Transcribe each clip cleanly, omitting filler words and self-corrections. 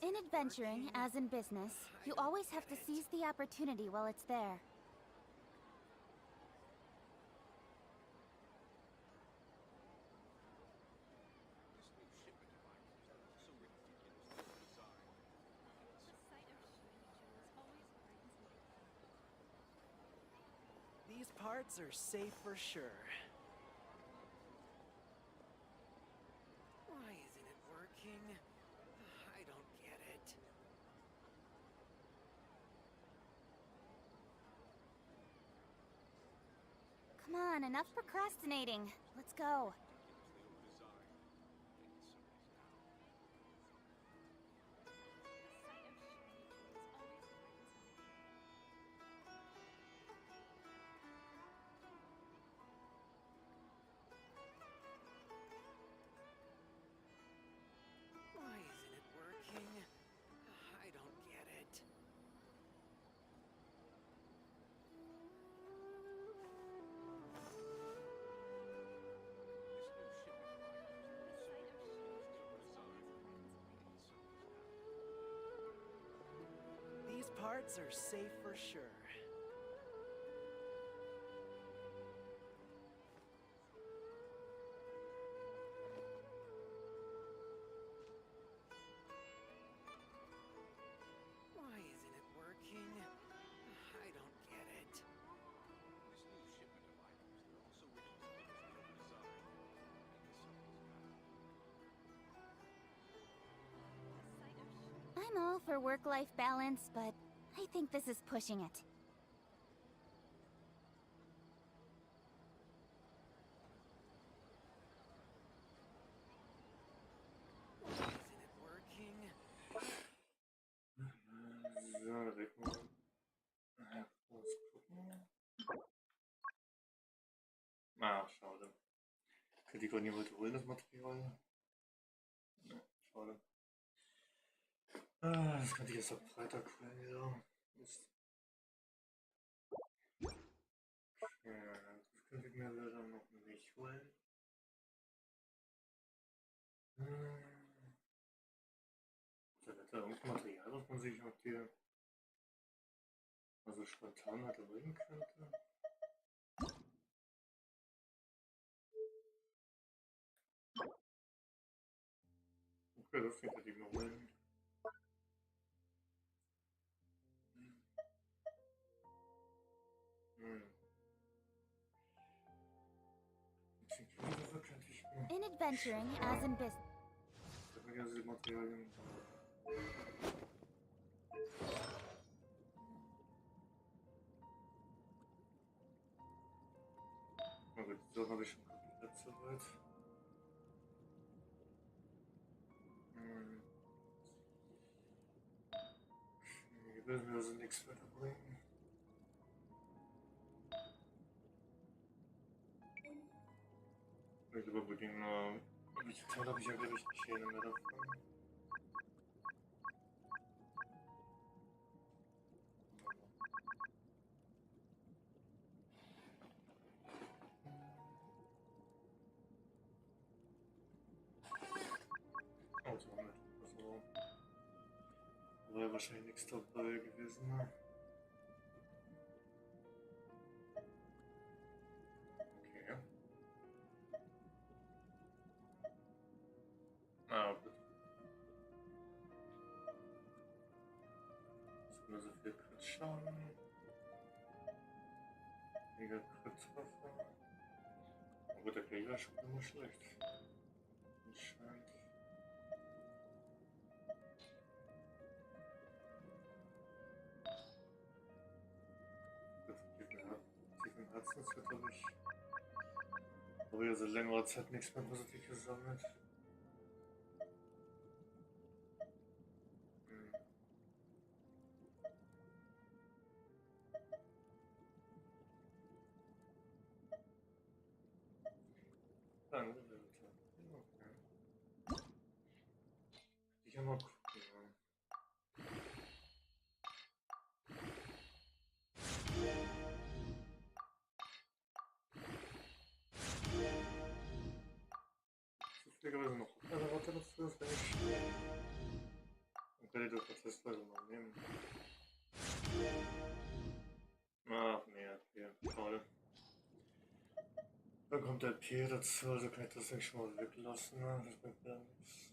In adventuring, as in business, you always have to seize the opportunity while it's there. These parts are safe for sure. Why isn't it working? I don't get it. Come on, enough procrastinating. Let's go. Why isn't it working? I don't get it. These parts are safe for sure. Why isn't it working? I don't get it. I'm all for work-life balance, but I think this is pushing it. Why isn't it working? So, direkt mal kurz gucken. Ah, schade. Hätte ich auch nie heute holen, das Material. Ja, schade. Ah, das könnte ich erst ab Freitag holen wieder. Mist. Ja, das könnte ich mir leider noch nicht holen. Da wird da irgendein Material, was man sich auf die also spontan halt holen könnte. Okay, das könnte ich mir holen. Beziehungsweise könnte ich mir In adventuring, as in business. die ganzen Materialien. Na gut, so habe ich schon komplett soweit. Hier werden wir also nichts weiterbringen. Ich überbringe nur. Welche Teile habe ich ja, glaube ich, nicht hier mehr davon. Also, also war ja wahrscheinlich nichts dabei gewesen. Ne? Okay. Ah, gut. Jetzt nur so viel Crit schauen. Mega Crit-Waffe. Aber der Krieger ist schon immer schlecht. Anscheinend. Tiefen Herzenswert habe ich ja seit längerer Zeit nichts mehr positiv gesammelt. Danke, bitte. Okay. Ich kann mal gucken. Zufälligerweise noch eine Ratte dafür, das wäre nicht schlecht. Okay, werde die Prozessweise mal nehmen. Ach nee, okay, schade. Dann kommt der P dazu, also kann ich das nicht schon mal weglassen, ne? Das bringt mir nichts.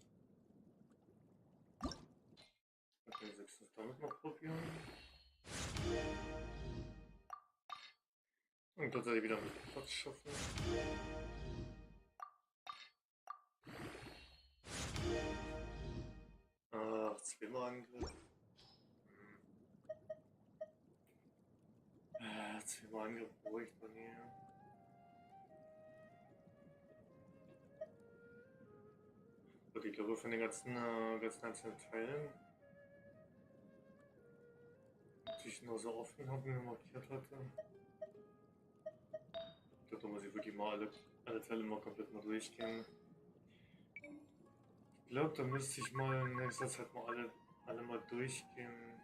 Okay, 6 damit noch probieren. Und tatsächlich wieder ein bisschen Platz schaffen. Ach, zweimal Angriff. Zweimal Angriff bräuchte man hier. Und ich glaube von den ganzen einzelnen Teilen, die ich nur so offen habe und markiert hatte. Ich glaube, da muss ich wirklich mal alle Teile mal komplett mal durchgehen. Ich glaube, da müsste ich mal in nächster Zeit mal alle mal durchgehen.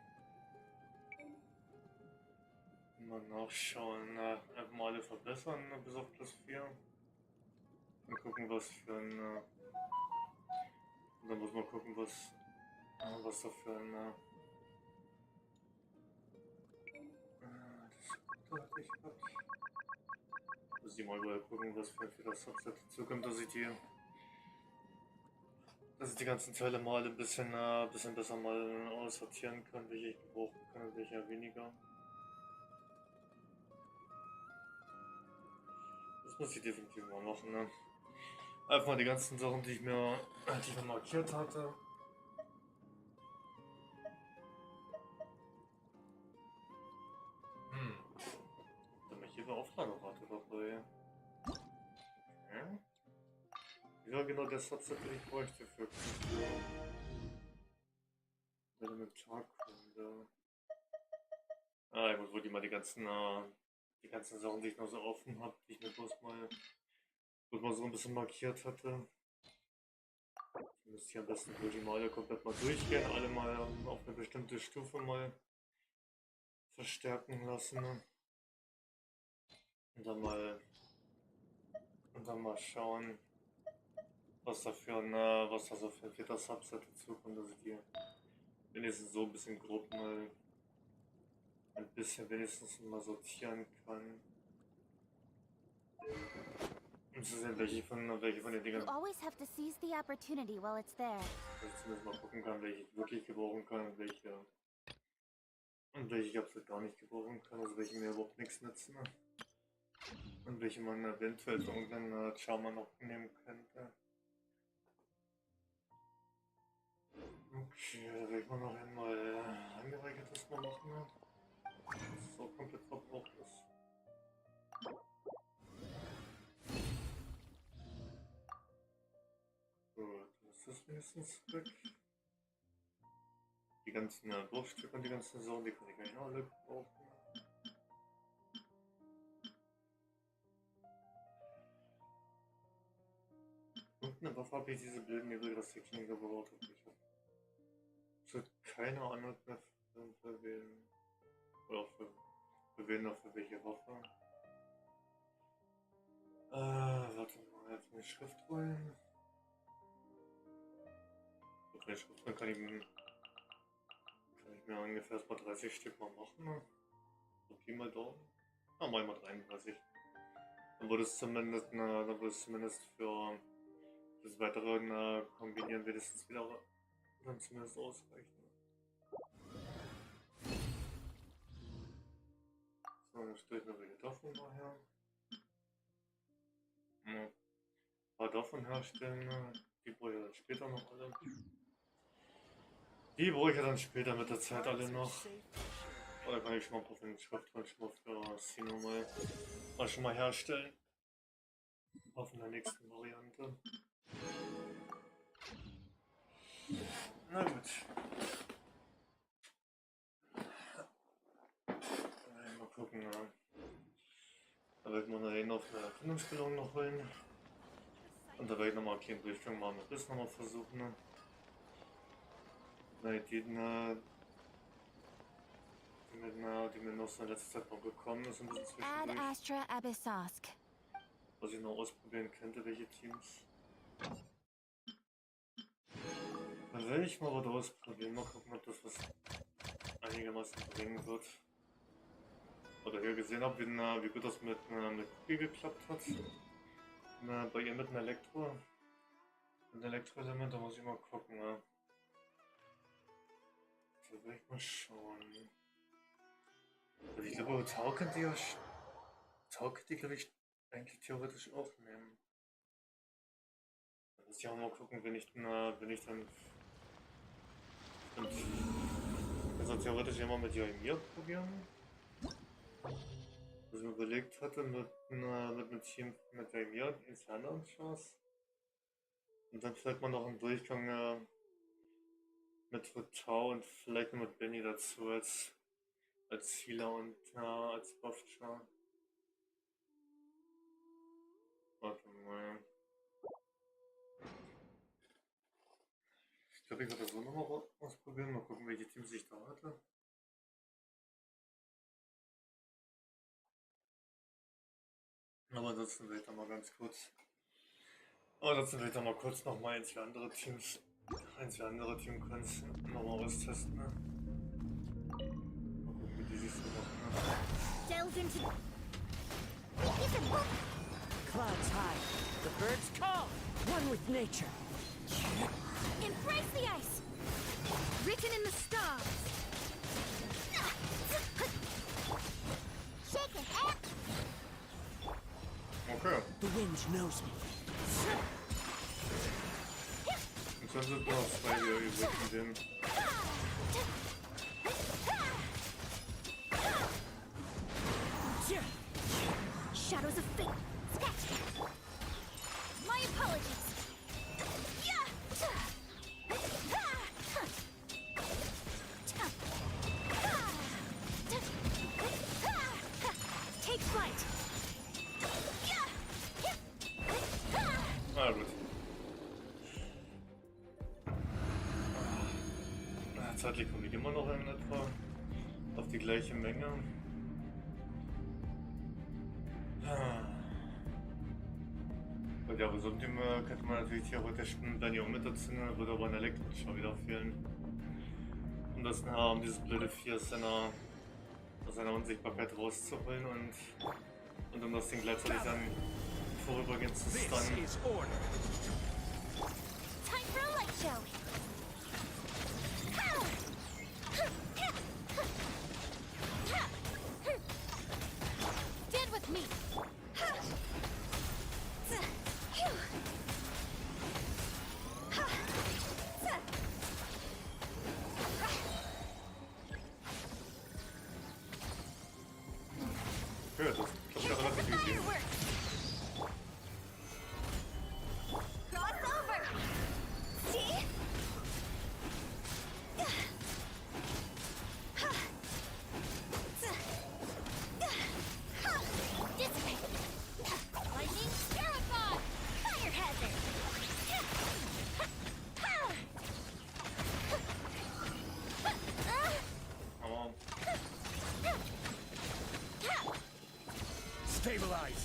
Mal nachschauen, einfach mal alle verbessern, bis auf +4. Und gucken, was für ein. Und dann muss man gucken, was da für ein. Das hatte ich gehabt. Muss ich mal überall gucken, was für das Subset dazu kommt, dass ich die ganzen Teile mal ein bisschen besser mal aussortieren kann, welche ich gebrauchen kann und welche weniger. Das muss ich definitiv mal machen, ne? Einfach mal die ganzen Sachen, die ich mir markiert hatte. Da mich hier eine Aufnahmerate dabei. Okay. Ja, genau der Subset, den ich bräuchte für Elementarkunde. Ja gut, wo die mal die ganzen Sachen, die ich noch so offen habe, die ich mir bloß mal so ein bisschen markiert hatte. Ich müsste hier am besten wohl die mal alle komplett mal durchgehen, alle mal auf eine bestimmte Stufe mal verstärken lassen. Ne? Und dann mal schauen, was da so für ein vierter Subset dazu kommt, dass ich die wenigstens so ein bisschen grob mal ein bisschen wenigstens mal sortieren kann. Um zu sehen, welche von den Dingen You always have to seize the opportunity while it's there. dass ich zumindest mal gucken kann, welche ich wirklich gebrauchen kann und welche ich absolut gar nicht gebrauchen kann, also welche mir überhaupt nichts nützen. Ne? Und welche man eventuell für irgendeinen Charme noch nehmen könnte. Okay, da werde ich mal noch einmal angereichertes mal machen, ne? Das so komplett verbraucht ist. Gut, das ist wenigstens weg. Die ganzen Bruchstücke und die ganzen Sachen, die kann ich eigentlich noch alle brauchen. Und eine Waffe habe ich diese blöden Restriktionen gebaut. Ich habe keine Ahnung mehr für wen. Oder für wen noch für welche Waffe. Warte mal, jetzt eine Schriftrollen. Mit den Schriftrollen kann ich mir ungefähr erstmal 30 Stück mal machen. Ne? So Pi mal Daumen. Ah, mal 33. Dann wurde es zumindest für das weitere Kombinieren wenigstens wieder dann zumindest ausreichen. So, dann stelle ich mir welche davon mal her. Ein paar davon herstellen, die brauche ich dann später noch alle. Die brauche ich dann später mit der Zeit alle noch. Oder kann ich schon mal ein paar von den Schriftrollen schon mal für Sino mal schon mal herstellen. Auf in der nächsten Variante. Na gut. Mal gucken. Da werde ich mal noch eine Erfindungsbelohnung noch holen. Und da werde ich nochmal einen Durchgang mal mit das nochmal versuchen. Ne? Die mir noch so in letzter Zeit noch gekommen ist, ein bisschen zwischendurch. Was ich noch ausprobieren könnte, welche Teams. Dann werde ich mal was ausprobieren. Mal gucken, ob das was einigermaßen bringen wird. Oder hier gesehen habe, wie gut das mit Cookie geklappt hat. Bei ihr mit einem Elektroelement, da muss ich mal gucken. Da will ich mal schauen. Also ich glaube, Tau könnte ja glaube ich, eigentlich theoretisch aufnehmen. Da muss ich auch mal gucken, wenn ich dann also theoretisch immer mit mir probieren. Was ich mir überlegt hatte, mit einem Team mit mir ins anderen Chance. Und dann vielleicht mal noch einen Durchgang mit Tau und vielleicht noch mit Benny dazu als Healer und als Buff-Char. Warte mal. Ich glaube, ich werde das so nochmal ausprobieren. Mal gucken, welche Teams ich da hatte. Aber ansonsten will ich da mal ganz kurz. Nochmal ein, zwei andere Teams. Ein, zwei andere Teamcoins nochmal austesten. Ne? Mal gucken, wie die sich so machen. Ne? Delve into. Clouds high, the birds call, one with nature. Embrace the ice. Written in the stars. Shake it, eh? Okay. The wind knows me. Und dann sind noch zwei hier übrig von denen. Shadows of fate. Sketch. My apologies. Take flight. Ah, gut. Zeitlich komme ich immer noch in etwa auf die gleiche Menge. Und ja, aber so ein Team könnte man natürlich theoretisch dann hier auch mit dazu nehmen, würde aber ein elektrischer wieder fehlen. Um das um dieses blöde Vieh aus seiner Unsichtbarkeit rauszuholen und um das Ding gleichzeitig dann vorübergehend zu stunnen. This is order. Time for a light show. Stand with me. Ja, das ist ja relativ easy. Fireworks. Cross over. See? Dissipate. Lightning terrified. Fire hazard. Aber Stabilize.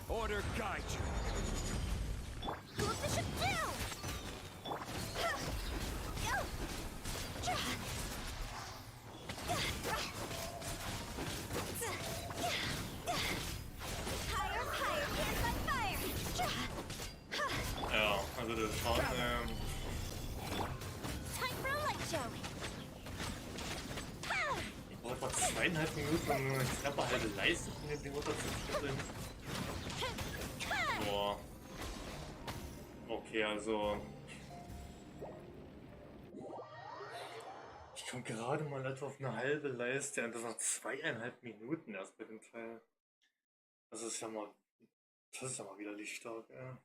Order guide you. Close the ship down. Higher, higher, hit by fire. ja, also der Schaden, Time for a light show. ich brauche etwa 2,5 Minuten, um eine knappe halbe Leiste von dem Ding runterzukippeln. Boah. Okay, also. Ich komme gerade mal etwa auf eine halbe Leiste und das nach 2,5 Minuten erst bei dem Teil. Das ist ja mal widerlich stark, ja.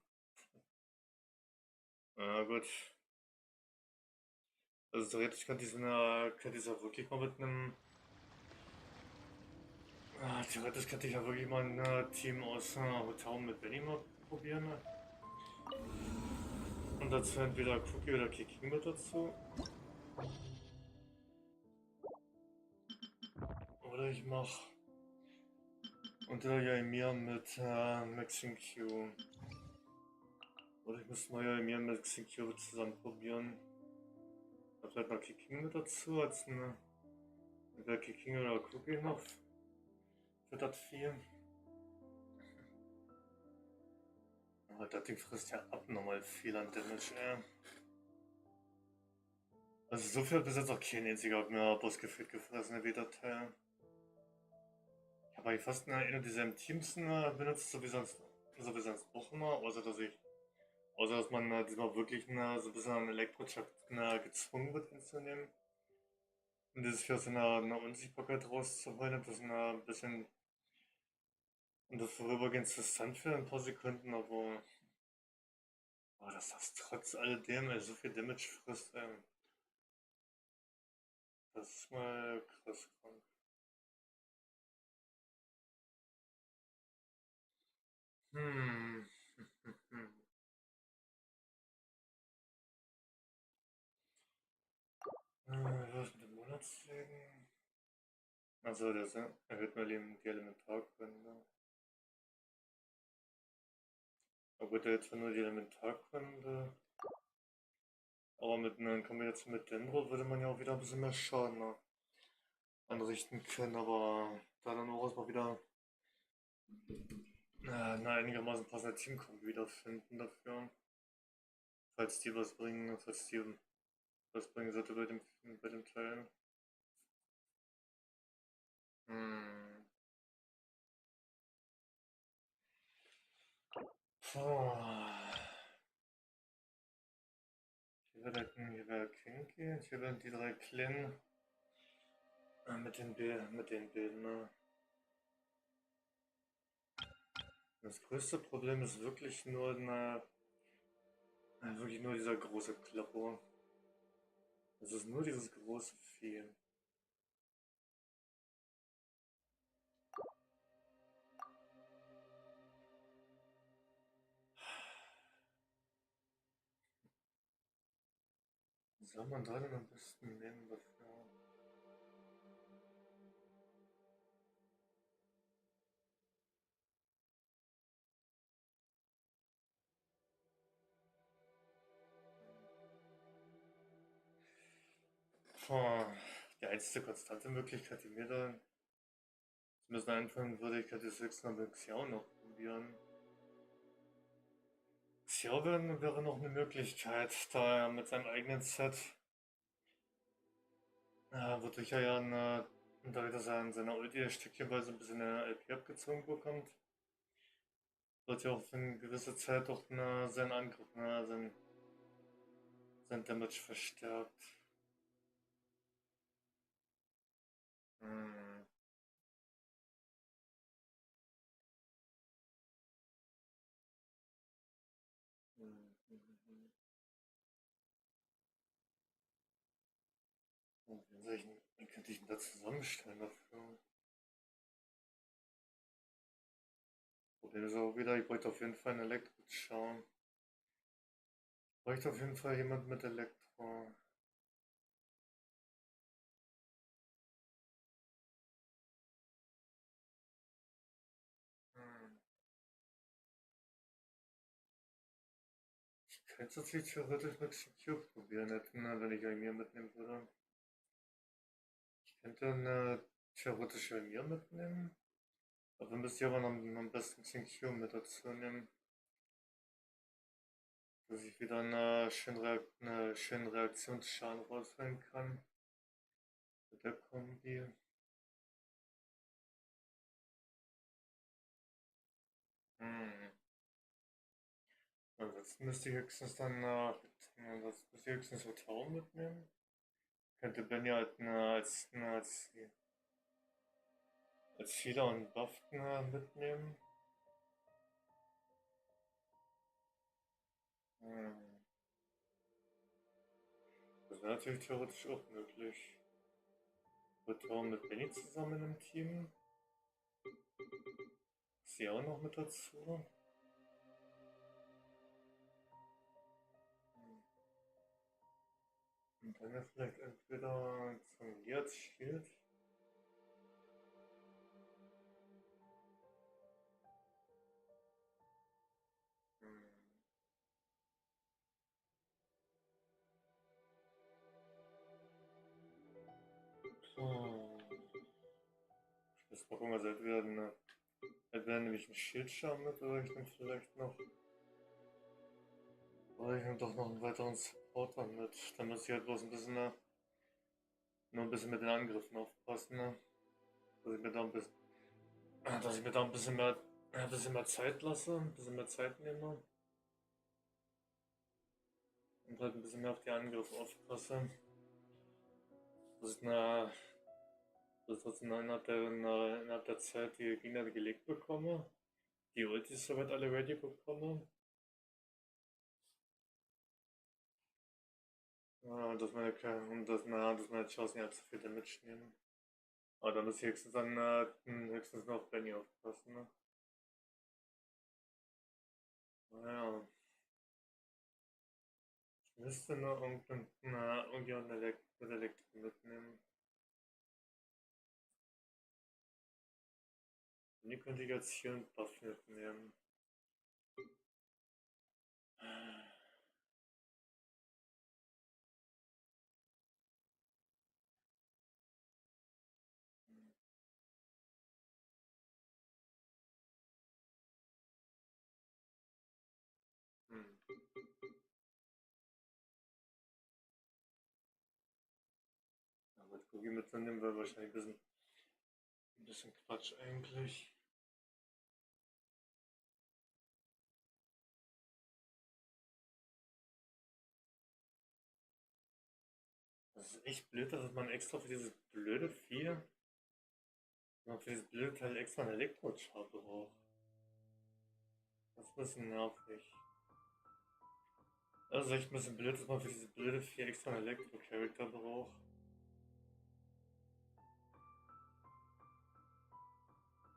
Na gut. Also theoretisch könnte ich ja wirklich mal mit einem. Theoretisch könnte ich ja wirklich mal ein Team aus Hotel mit Benny mal probieren. Und Und dazu entweder Cookie oder Kicking mit dazu. Oder ich mache unter Jaimir mit Maxing Q. Oder ich muss mal Jaimir mit Maxing Q zusammen probieren. Da vielleicht noch Kicking mit dazu, als eine entweder Kicking oder Cookie noch für das Vieh. Aber das Ding frisst ja abnormal viel an Damage, ey. Also so viel hat bis jetzt auch kein einziger Boss gefühlt gefressen wie das Teil. Ich habe eigentlich fast eine dieser Teams benutzt, so wie sonst auch immer, außer dass man diesmal wirklich so ein bisschen an Elektroschock gezwungen wird hinzunehmen. Und dieses hier aus einer Unsichtbarkeit rauszuholen, und das ein bisschen und das vorübergehend interessant für ein paar Sekunden, aber dass das trotz alledem so viel Damage frisst, das ist mal krass krank. Hm. Was mit dem Monatsleben? Also das erhöht mal eben die Elementarkunde. Aber der jetzt nur die Elementarkunde. Aber mit einer Kombination mit Dendro würde man ja auch wieder ein bisschen mehr Schaden anrichten können, aber da dann auch erstmal wieder eine einigermaßen passende Teamkombi wiederfinden dafür. Falls die was bringen, sollte bei dem Teil. Puh. Hier wäre Kinky, hier werden die drei Klingen mit den Bilden. Ne? Das größte Problem ist wirklich nur wirklich nur dieser große Klapper. Das ist nur dieses große Vieh. Was soll man da denn am besten nehmen dafür? Puh, die einzige konstante Möglichkeit, die mir da zumindest einfallen würde, ich könnte es höchstens mit Xiao noch probieren. Xiao wäre noch eine Möglichkeit, da er mit seinem eigenen Set wodurch er ja dadurch, dass er an seiner Ulti stückchenweise ein bisschen eine LP abgezogen bekommt, wird ja auch für eine gewisse Zeit auch seinen Angriff, sein Damage verstärkt. Hm. Und wen könnte ich denn da zusammenstellen dafür? Problem ist auch wieder, ich bräuchte auf jeden Fall einen Elektro-Schauen. Ich bräuchte auf jeden Fall jemand mit Elektro. Hm. Ich könnte natürlich theoretisch mit Secure probieren, wenn ich Emir mitnehmen würde. Ich könnte eine theoretische Emir mitnehmen. Aber müsst ihr aber noch am besten Secure mit dazu nehmen. Dass ich wieder einen schönen Reaktionsschaden rausholen kann. Mit der Kombi. Hm. Ansonsten müsste ich höchstens Vertrauen mitnehmen. Könnte Ben ja halt als Healer und Buff mitnehmen. Hm. Das wäre natürlich theoretisch auch möglich. Vertrauen mit Benny zusammen im Team. Ist sie auch noch mit dazu? Und dann ja vielleicht entweder Zangiert Shield. So. Ich muss mal gucken, also entweder nehme ich einen Schildschirm mit oder ich nehme vielleicht noch. Oder ich nehme doch noch einen weiteren Supporter mit. Dann muss ich halt bloß ein bisschen nur ein bisschen mit den Angriffen aufpassen, ne? Dass ich mir da ein bisschen mehr Zeit lasse, ein bisschen mehr Zeit nehme. Und halt ein bisschen mehr auf die Angriffe aufpasse. Dass ich trotzdem innerhalb der Zeit die Gegner gelegt bekomme. Die Ultis soweit alle ready bekomme. Ja, und dass meine Chancen nicht allzu viel Damage nehmen. Aber da muss ich höchstens noch auf Benny aufpassen, ne? Naja. Ich müsste nur irgendjemand mit Elektro mitnehmen. Und die könnte ich jetzt hier einen Buff mitnehmen. Hm. Aber die Cookie mitzunehmen wäre wahrscheinlich ein bisschen Quatsch eigentlich. Das ist echt blöd, dass man extra für dieses blöde Vieh, man für dieses blöde Teil extra einen Elektrochar braucht. Das ist ein bisschen nervig. Das ist echt ein bisschen blöd, dass man für dieses blöde Vieh extra einen Elektro-Charakter braucht.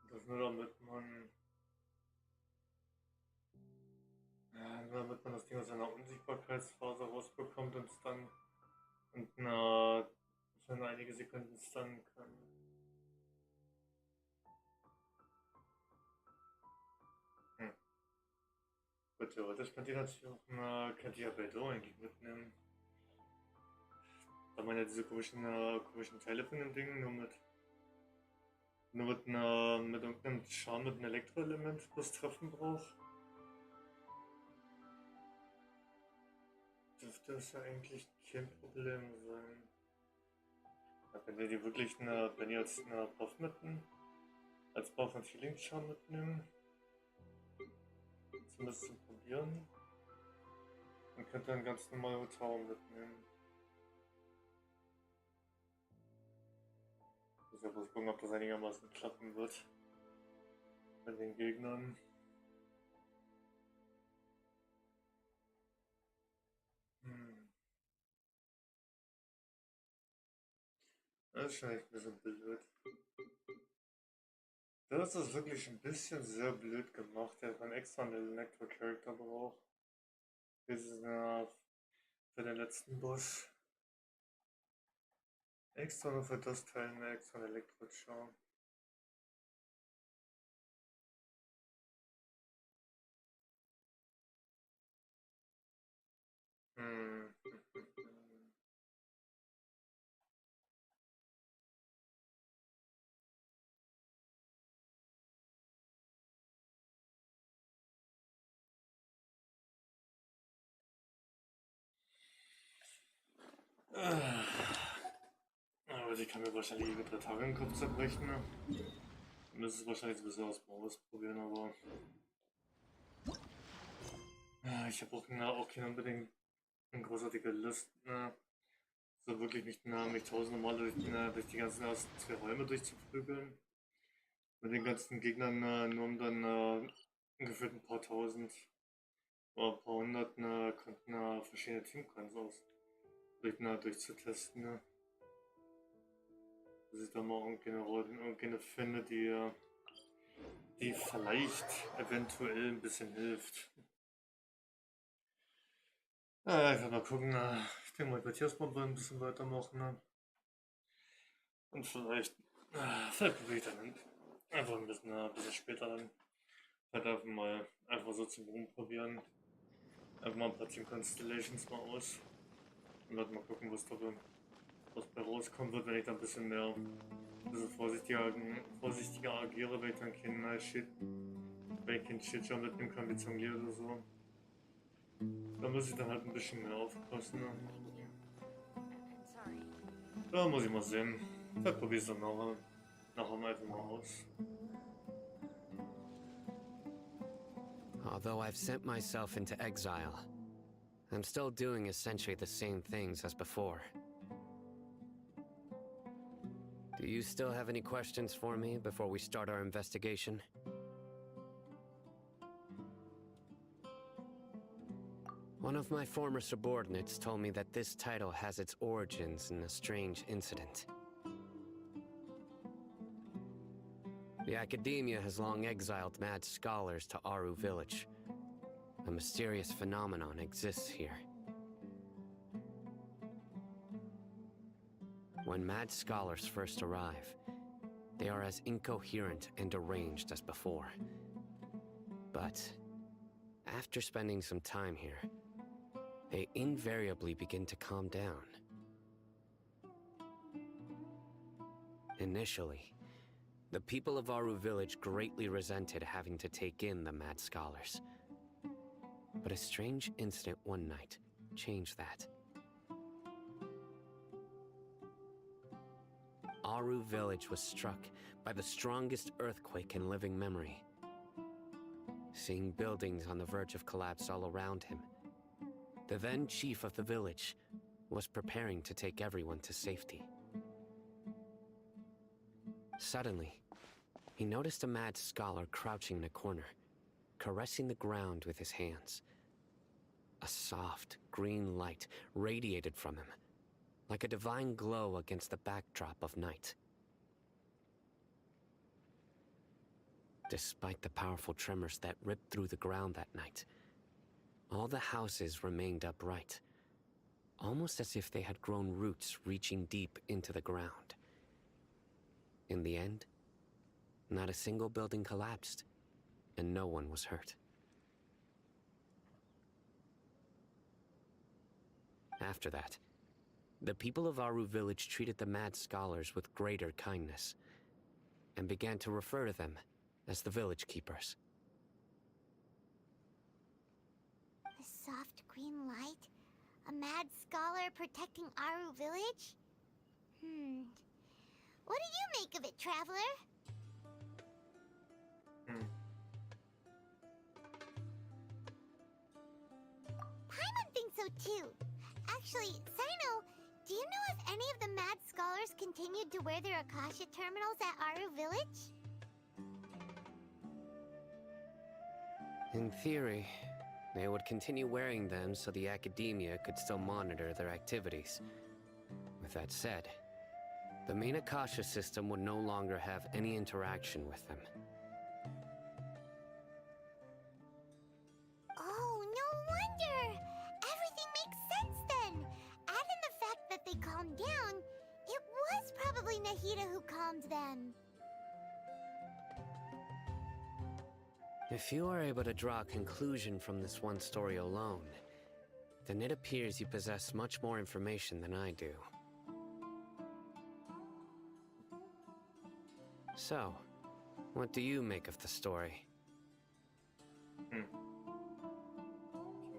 Das nur damit man das Ding aus seiner Unsichtbarkeitsphase rausbekommt und es dann für einige Sekunden stunnen kann. Hm. Gut, theoretisch könnte ich natürlich auch könnte ich ja Beidou eigentlich mitnehmen. Da man ja diese komischen Teile von dem Ding mit irgendeinem Charme mit einem Elektroelement plus Treffen braucht. Dürfte es ja eigentlich kein Problem sein. Ja, wenn wir die wirklich wenn ihr jetzt eine Buff als Buff und Healing Charm mitnehmen, zumindest zum Probieren, dann könnt ihr einen ganz normalen Tower mitnehmen. Ich muss ja bloß gucken, ob das einigermaßen klappen wird mit den Gegnern. Das ist schon echt ein bisschen blöd. Das ist wirklich ein bisschen sehr blöd gemacht, dass man extra einen Elektro-Charakter braucht. Für den letzten Boss. Extra nur für das Teil eine extra Elektro-Charm. Hm. Aber die kann mir wahrscheinlich über 3 Tage den Kopf zerbrechen. Ne? Wir müssen es wahrscheinlich sowieso erstmal ausprobieren, aber ich habe auch keine unbedingt eine großartige Lust, ne? So wirklich mich tausende Male durch die ganzen ersten 2 Räume durchzuprügeln. Mit den ganzen Gegnern nur um dann gefühlt ein paar tausend oder ein paar hundert verschiedene Teamcons durchzutesten. Ne? Dass ich da mal irgendeine finde, die vielleicht eventuell ein bisschen hilft. Ja, ich werde mal gucken. Ich denke mal, ich werde erstmal ein bisschen weitermachen. Ne? Und vielleicht probiere ich dann einfach ein bisschen später dann. Halt einfach so zum Rumprobieren. Einfach mal ein paar Team Constellations mal aus. Und dann mal gucken, was bei rauskommen wird, wenn ich dann ein bisschen vorsichtiger agiere, wenn ich dann keinen Shit schon mitnehmen kann, wie Zonglier oder so. Da muss ich dann halt ein bisschen mehr aufpassen. Ne? Da muss ich mal sehen. Vielleicht probiere ich es dann nachher einfach mal aus. Although I've sent myself into exile, I'm still doing essentially the same things as before. Do you still have any questions for me before we start our investigation? One of my former subordinates told me that this title has its origins in a strange incident. The academia has long exiled mad scholars to Aru village. A mysterious phenomenon exists here. When mad scholars first arrive, they are as incoherent and deranged as before. But after spending some time here, they invariably begin to calm down. Initially, the people of Aru village greatly resented having to take in the mad scholars. But a strange incident one night changed that. Aru village was struck by the strongest earthquake in living memory. Seeing buildings on the verge of collapse all around him, the then chief of the village was preparing to take everyone to safety. Suddenly, he noticed a mad scholar crouching in a corner, caressing the ground with his hands. A soft, green light radiated from him, like a divine glow against the backdrop of night. Despite the powerful tremors that ripped through the ground that night, all the houses remained upright, almost as if they had grown roots reaching deep into the ground. In the end, not a single building collapsed, and no one was hurt. After that, the people of Aru village treated the mad scholars with greater kindness, and began to refer to them as the village keepers. A soft green light? A mad scholar protecting Aru village? What do you make of it, traveler? Paimon thinks so too. Actually, Sino, do you know if any of the mad scholars continued to wear their Akasha terminals at Aru village? In theory, they would continue wearing them so the academia could still monitor their activities. With that said, the main Akasha system would no longer have any interaction with them. Oh, no wonder! Everything makes sense then! Add in the fact that they calmed down, it was probably Nahida who calmed them. If you are able to draw a conclusion from this one story alone, then it appears you possess much more information than I do. So, what do you make of the story? Die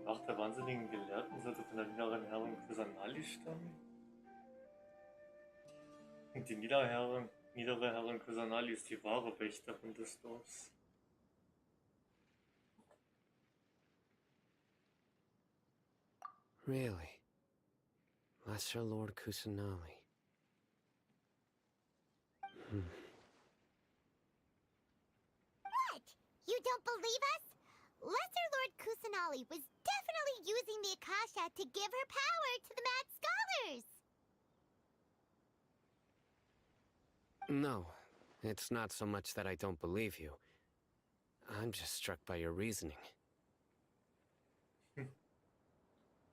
Macht der wahnsinnigen Gelehrten sollte von der niederen Herrin Kusanali stammen. Und die niedere Herrin Kusanali ist die wahre Wächterin des Dorfs. Really? Lesser Lord Kusanali. What? You don't believe us? Lesser Lord Kusanali was definitely using the Akasha to give her power to the mad scholars! No, it's not so much that I don't believe you. I'm just struck by your reasoning.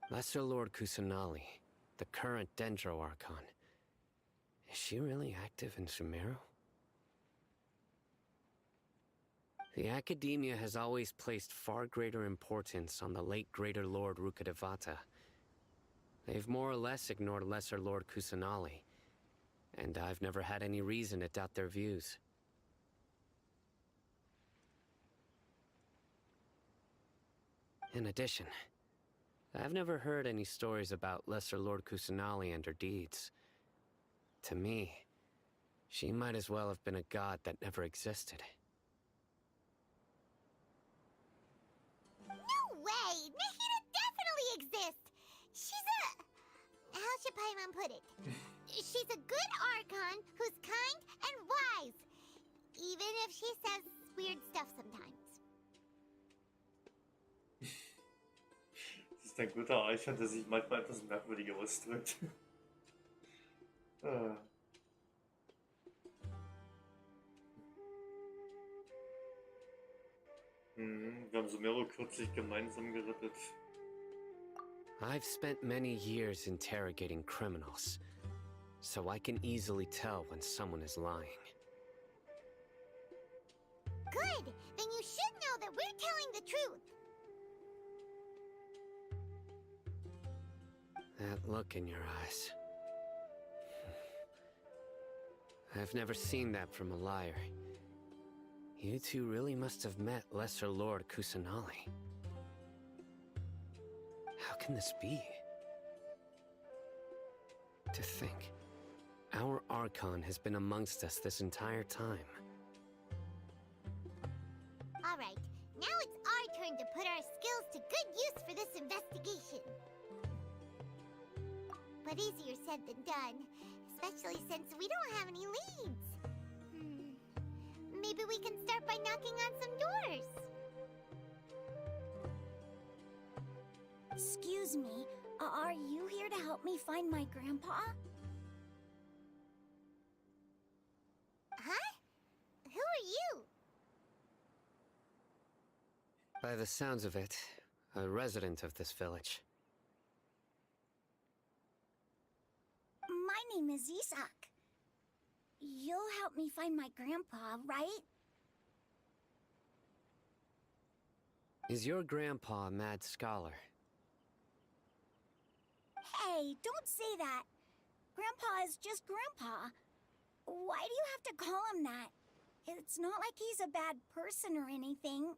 Lesser Lord Kusanali the current Dendro Archon. Is she really active in Sumeru? The Academia has always placed far greater importance on the late Greater Lord Rukkhadevata. They've more or less ignored Lesser Lord Kusanali, and I've never had any reason to doubt their views. In addition, I've never heard any stories about Lesser Lord Kusanali and her deeds. To me, she might as well have been a god that never existed. No way! Nahida definitely exists! She's a... How should Paimon put it? She's a good Archon who's kind and wise. Even if she says weird stuff sometimes. Das ist ein guter Archon, der sich manchmal etwas merkwürdig ausdrückt. Ah. Wir haben Sumeru kürzlich gemeinsam gerettet. I've spent many years interrogating criminals, so I can easily tell when someone is lying. Good! Then you should know that we're telling the truth. That look in your eyes. I've never seen that from a liar. You two really must have met Lesser Lord Kusanali. How can this be? To think, our Archon has been amongst us this entire time. Alright, now it's our turn to put our skills to good use for this investigation. But easier said than done, especially since we don't have any leads. Maybe we can start by knocking on some doors. Excuse me, are you here to help me find my grandpa? Huh? Who are you? By the sounds of it, a resident of this village. My name is Isak. You'll help me find my grandpa, right? Is your grandpa a mad scholar? Hey, don't say that. Grandpa is just Grandpa. Why do you have to call him that? It's not like he's a bad person or anything.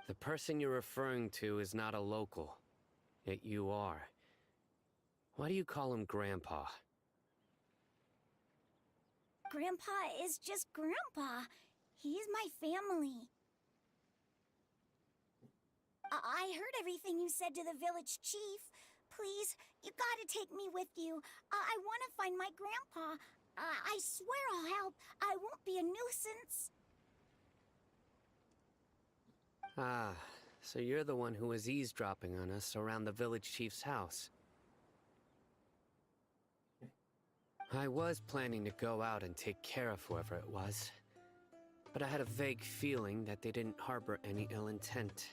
The person you're referring to is not a local, yet you are. Why do you call him Grandpa? Grandpa is just Grandpa. He's my family. I heard everything you said to the village chief. Please, you gotta take me with you. I want to find my grandpa. I swear I'll help. I won't be a nuisance. Ah, so you're the one who was eavesdropping on us around the village chief's house. I was planning to go out and take care of whoever it was, but I had a vague feeling that they didn't harbor any ill intent.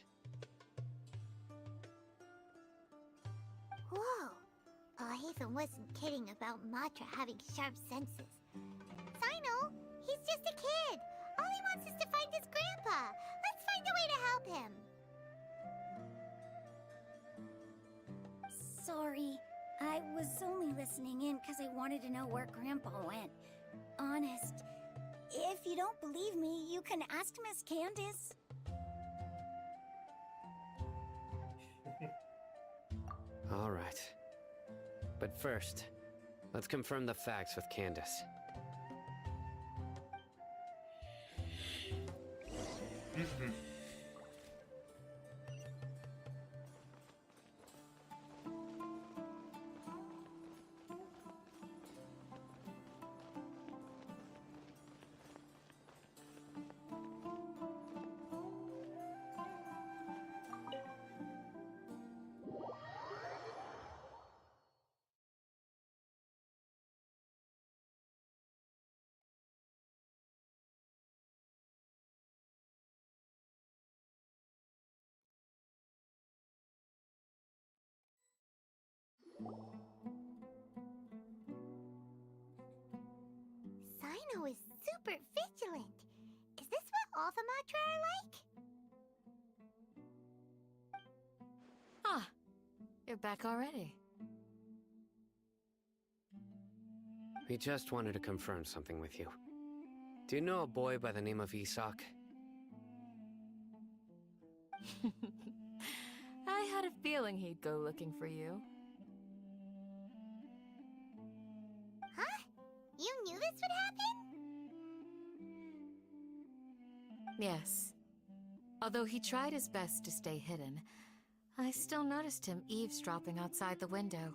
Whoa. Haven wasn't kidding about Matra having sharp senses. Sino, he's just a kid. All he wants is to find his grandpa. Let's find a way to help him. Sorry, I was only listening in because I wanted to know where Grandpa went. Honest. If you don't believe me, you can ask Miss Candace. All right. But first, let's confirm the facts with Candace. Sino is super vigilant. Is this what all the Matra are like? Ah, you're back already. We just wanted to confirm something with you. Do you know a boy by the name of Isak? I had a feeling he'd go looking for you. Huh? You knew this would happen? Yes. Although he tried his best to stay hidden, I still noticed him eavesdropping outside the window.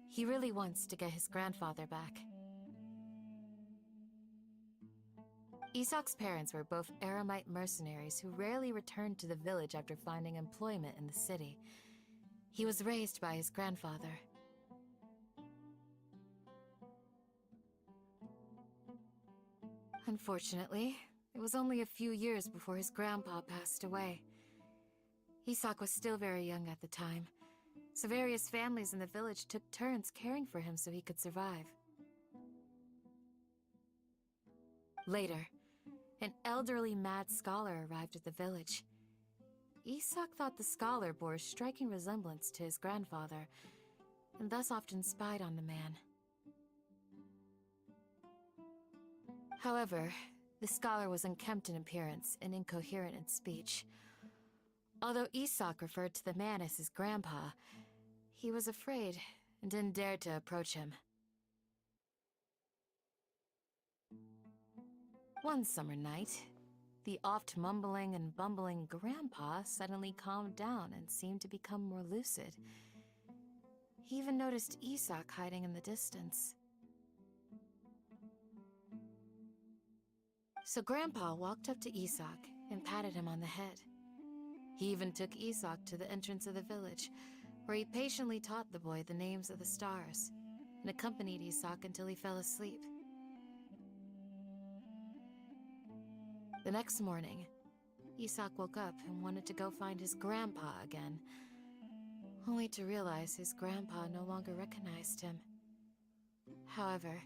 He really wants to get his grandfather back. Isak's parents were both Aramite mercenaries who rarely returned to the village after finding employment in the city. He was raised by his grandfather. Unfortunately, it was only a few years before his grandpa passed away. Isak was still very young at the time, so various families in the village took turns caring for him so he could survive. Later, an elderly mad scholar arrived at the village. Isak thought the scholar bore a striking resemblance to his grandfather, and thus often spied on the man. However, the scholar was unkempt in appearance and incoherent in speech. Although Isak referred to the man as his grandpa, he was afraid and didn't dare to approach him. One summer night, the oft mumbling and bumbling grandpa suddenly calmed down and seemed to become more lucid. He even noticed Isak hiding in the distance. So Grandpa walked up to Isak and patted him on the head. He even took Isak to the entrance of the village, where he patiently taught the boy the names of the stars, and accompanied Isak until he fell asleep. The next morning, Isak woke up and wanted to go find his grandpa again, only to realize his grandpa no longer recognized him. However,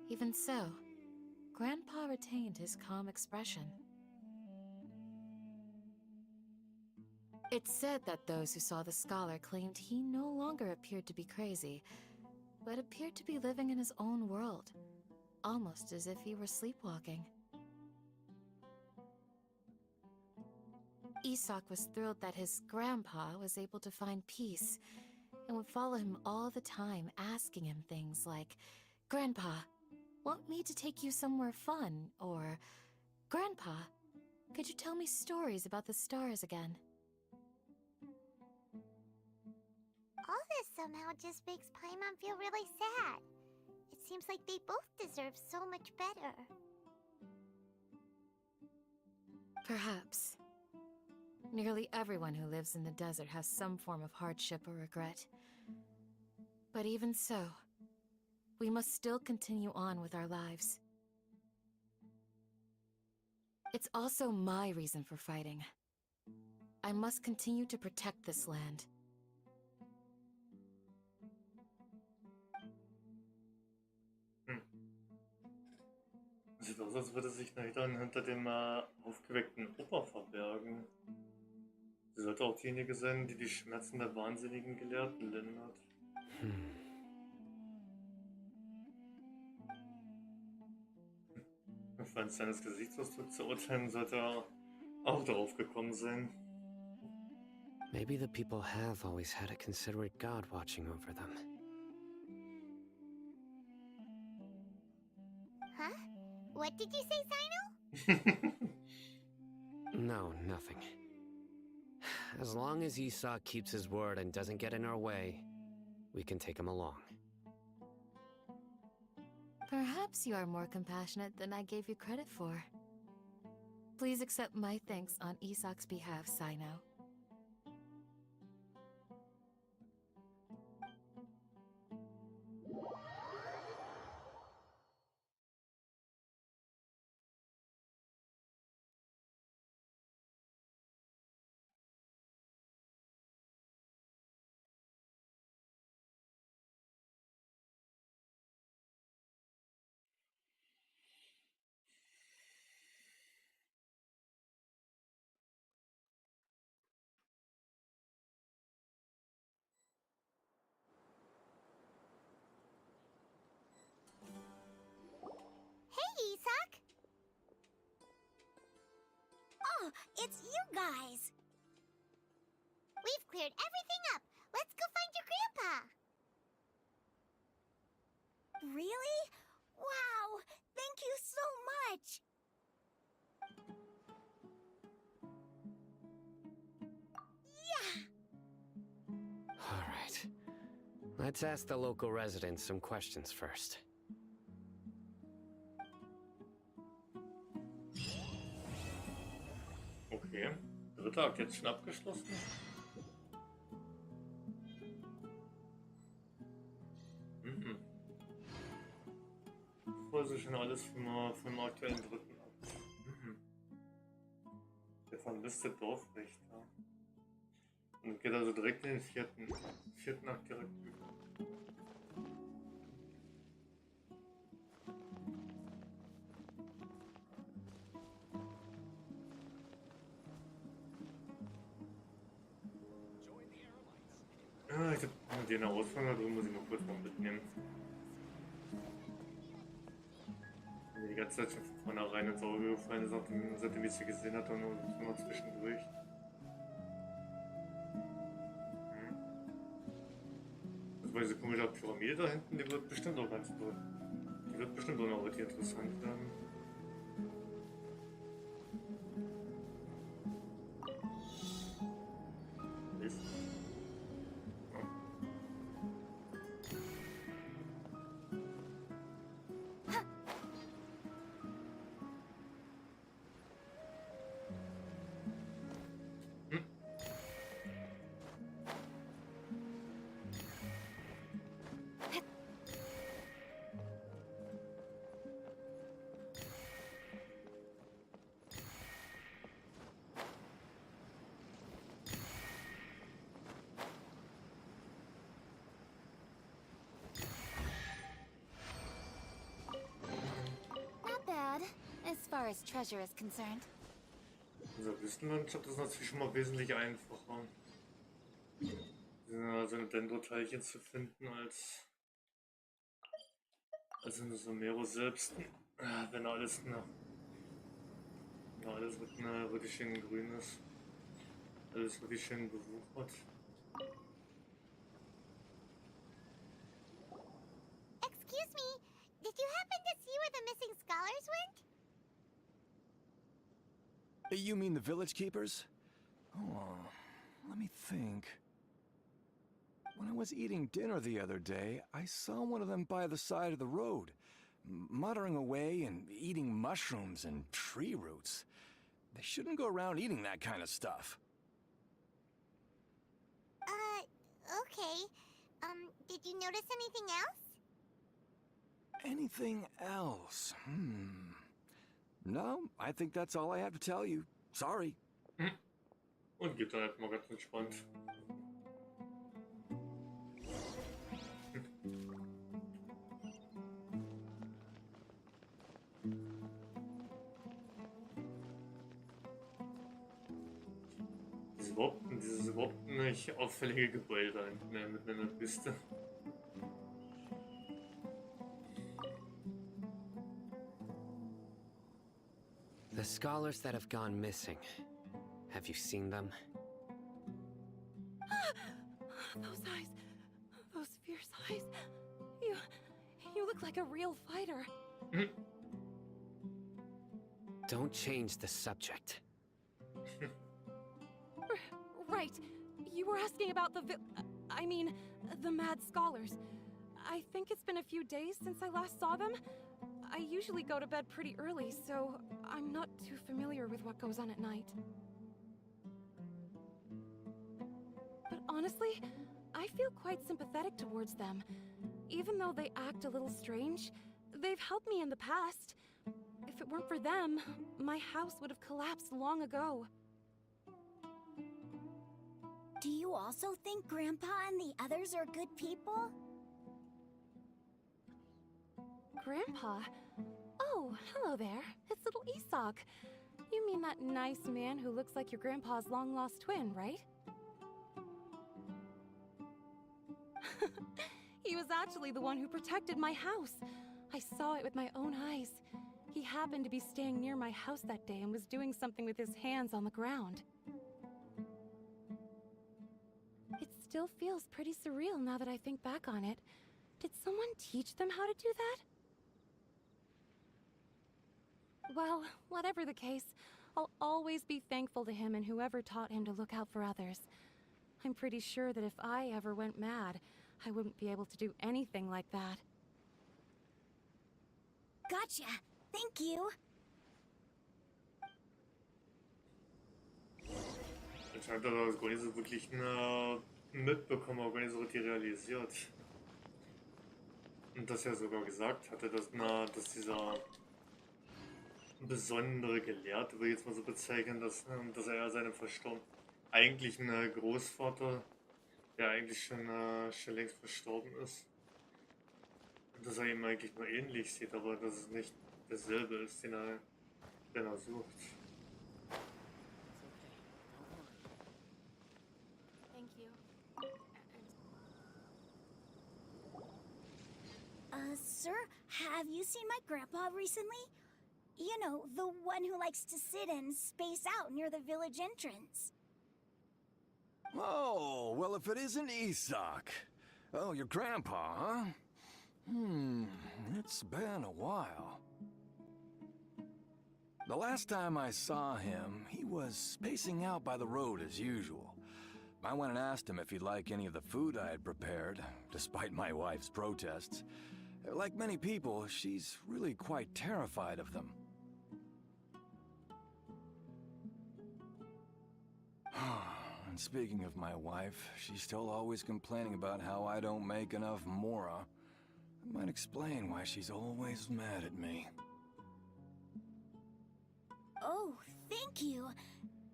even so, Grandpa retained his calm expression. It's said that those who saw the scholar claimed he no longer appeared to be crazy, but appeared to be living in his own world, almost as if he were sleepwalking. Isak was thrilled that his grandpa was able to find peace, and would follow him all the time, asking him things like, "Grandpa, want me to take you somewhere fun?" Or, "Grandpa, could you tell me stories about the stars again?" All this somehow just makes Paimon feel really sad. It seems like they both deserve so much better. Perhaps. Nearly everyone who lives in the desert has some form of hardship or regret. But even so, we must still continue on with our lives. It's also my reason for fighting. I must continue to protect this land. Sieht aus, als würde sich Nathan hinter dem aufgeweckten Opa verbergen. Sie sollte auch diejenige sein, die die Schmerzen der wahnsinnigen Gelehrten lindert. Von seines Gesichtsausdrucks zu urteilen, sollte er auch darauf gekommen sein. Maybe the people have always had a considerate God watching over them. Huh? What did you say, Sino? No, nothing. As long as Isak keeps his word and doesn't get in our way, we can take him along. Perhaps you are more compassionate than I gave you credit for. Please accept my thanks on Isak's behalf, Sino. Oh, it's you guys. We've cleared everything up. Let's go find your grandpa. Really? Wow, thank you so much. Yeah. All right. Let's ask the local residents some questions first. Okay. Dritter Akt jetzt schon abgeschlossen. Mhm. Also schon alles vom aktuellen dritten Akt. Mhm. Der vermisste Dorfwächter. Und geht also direkt in den vierten Akt direkt über. Ah, ich hab den Ausfang, drin muss ich mal kurz mal mitnehmen. Mir die ganze Zeit schon von vornherein ins Auge gefallen ist, seitdem ich sie gesehen hatte und nur zwischendurch. Das war diese komische Pyramide da hinten, die wird bestimmt auch ganz gut. Die wird bestimmt auch noch richtig interessant werden. Ist. Ja. Not bad, as far as treasure is concerned. Unser Wüstenlandschaft ist natürlich schon mal wesentlich einfacher. So eine Dendroteilchen zu finden als in Somero selbst. Wenn alles wirklich schön grün ist. Alles wirklich schön bewuchert. Excuse me, did you happen to see where the missing scholars went? You mean the village keepers? Oh, let me think. When I was eating dinner the other day, I saw one of them by the side of the road, muttering away and eating mushrooms and tree roots. They shouldn't go around eating that kind of stuff. Okay. Did you notice anything else? Anything else? No, I think that's all I have to tell you. Sorry. Und geht dann halt mal ganz entspannt. Dieses überhaupt nicht auffällige Gebäude da hinten mitten in der Wüste. The scholars that have gone missing. Have you seen them? Those eyes. Those fierce eyes. You look like a real fighter. Don't change the subject. Right. You were asking about the the mad scholars. I think it's been a few days since I last saw them. I usually go to bed pretty early, so I'm not too familiar with what goes on at night. But honestly, I feel quite sympathetic towards them. Even though they act a little strange, they've helped me in the past. If it weren't for them, my house would have collapsed long ago. Do you also think Grandpa and the others are good people? Grandpa? Oh, hello there. It's little Isak. You mean that nice man who looks like your grandpa's long-lost twin, right? He was actually the one who protected my house. I saw it with my own eyes. He happened to be staying near my house that day and was doing something with his hands on the ground. It still feels pretty surreal now that I think back on it. Did someone teach them how to do that? Well, whatever the case, I'll always be thankful to him and whoever taught him to look out for others. I'm pretty sure that if I ever went mad, I wouldn't be able to do anything like that. Gotcha. Thank you. Anscheinend hat er das gar nicht so wirklich mitbekommen, auch gar nicht so richtig realisiert. Und dass er sogar gesagt hatte, dass dieser besondere Gelehrte, würde ich jetzt mal so bezeichnen, dass er ja seinem eigentlichen Großvater, der eigentlich schon längst verstorben ist, und dass er ihm eigentlich nur ähnlich sieht, aber dass es nicht derselbe ist, den er sucht. Thank you. Sir, have you seen my grandpa recently? You know, the one who likes to sit and space out near the village entrance. Oh, well, if it isn't Isak. Oh, your grandpa, huh? It's been a while. The last time I saw him, he was spacing out by the road as usual. I went and asked him if he'd like any of the food I had prepared, despite my wife's protests. Like many people, she's really quite terrified of them. And speaking of my wife, she's still always complaining about how I don't make enough mora. That might explain why she's always mad at me. Oh, thank you.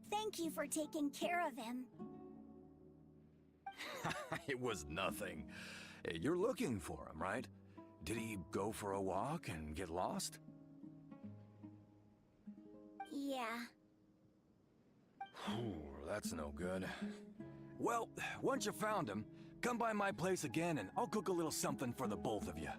Thank you for taking care of him. It was nothing. You're looking for him, right? Did he go for a walk and get lost? Yeah. That's no good. Well, once you found him, come by my place again and I'll cook a little something for the both of you.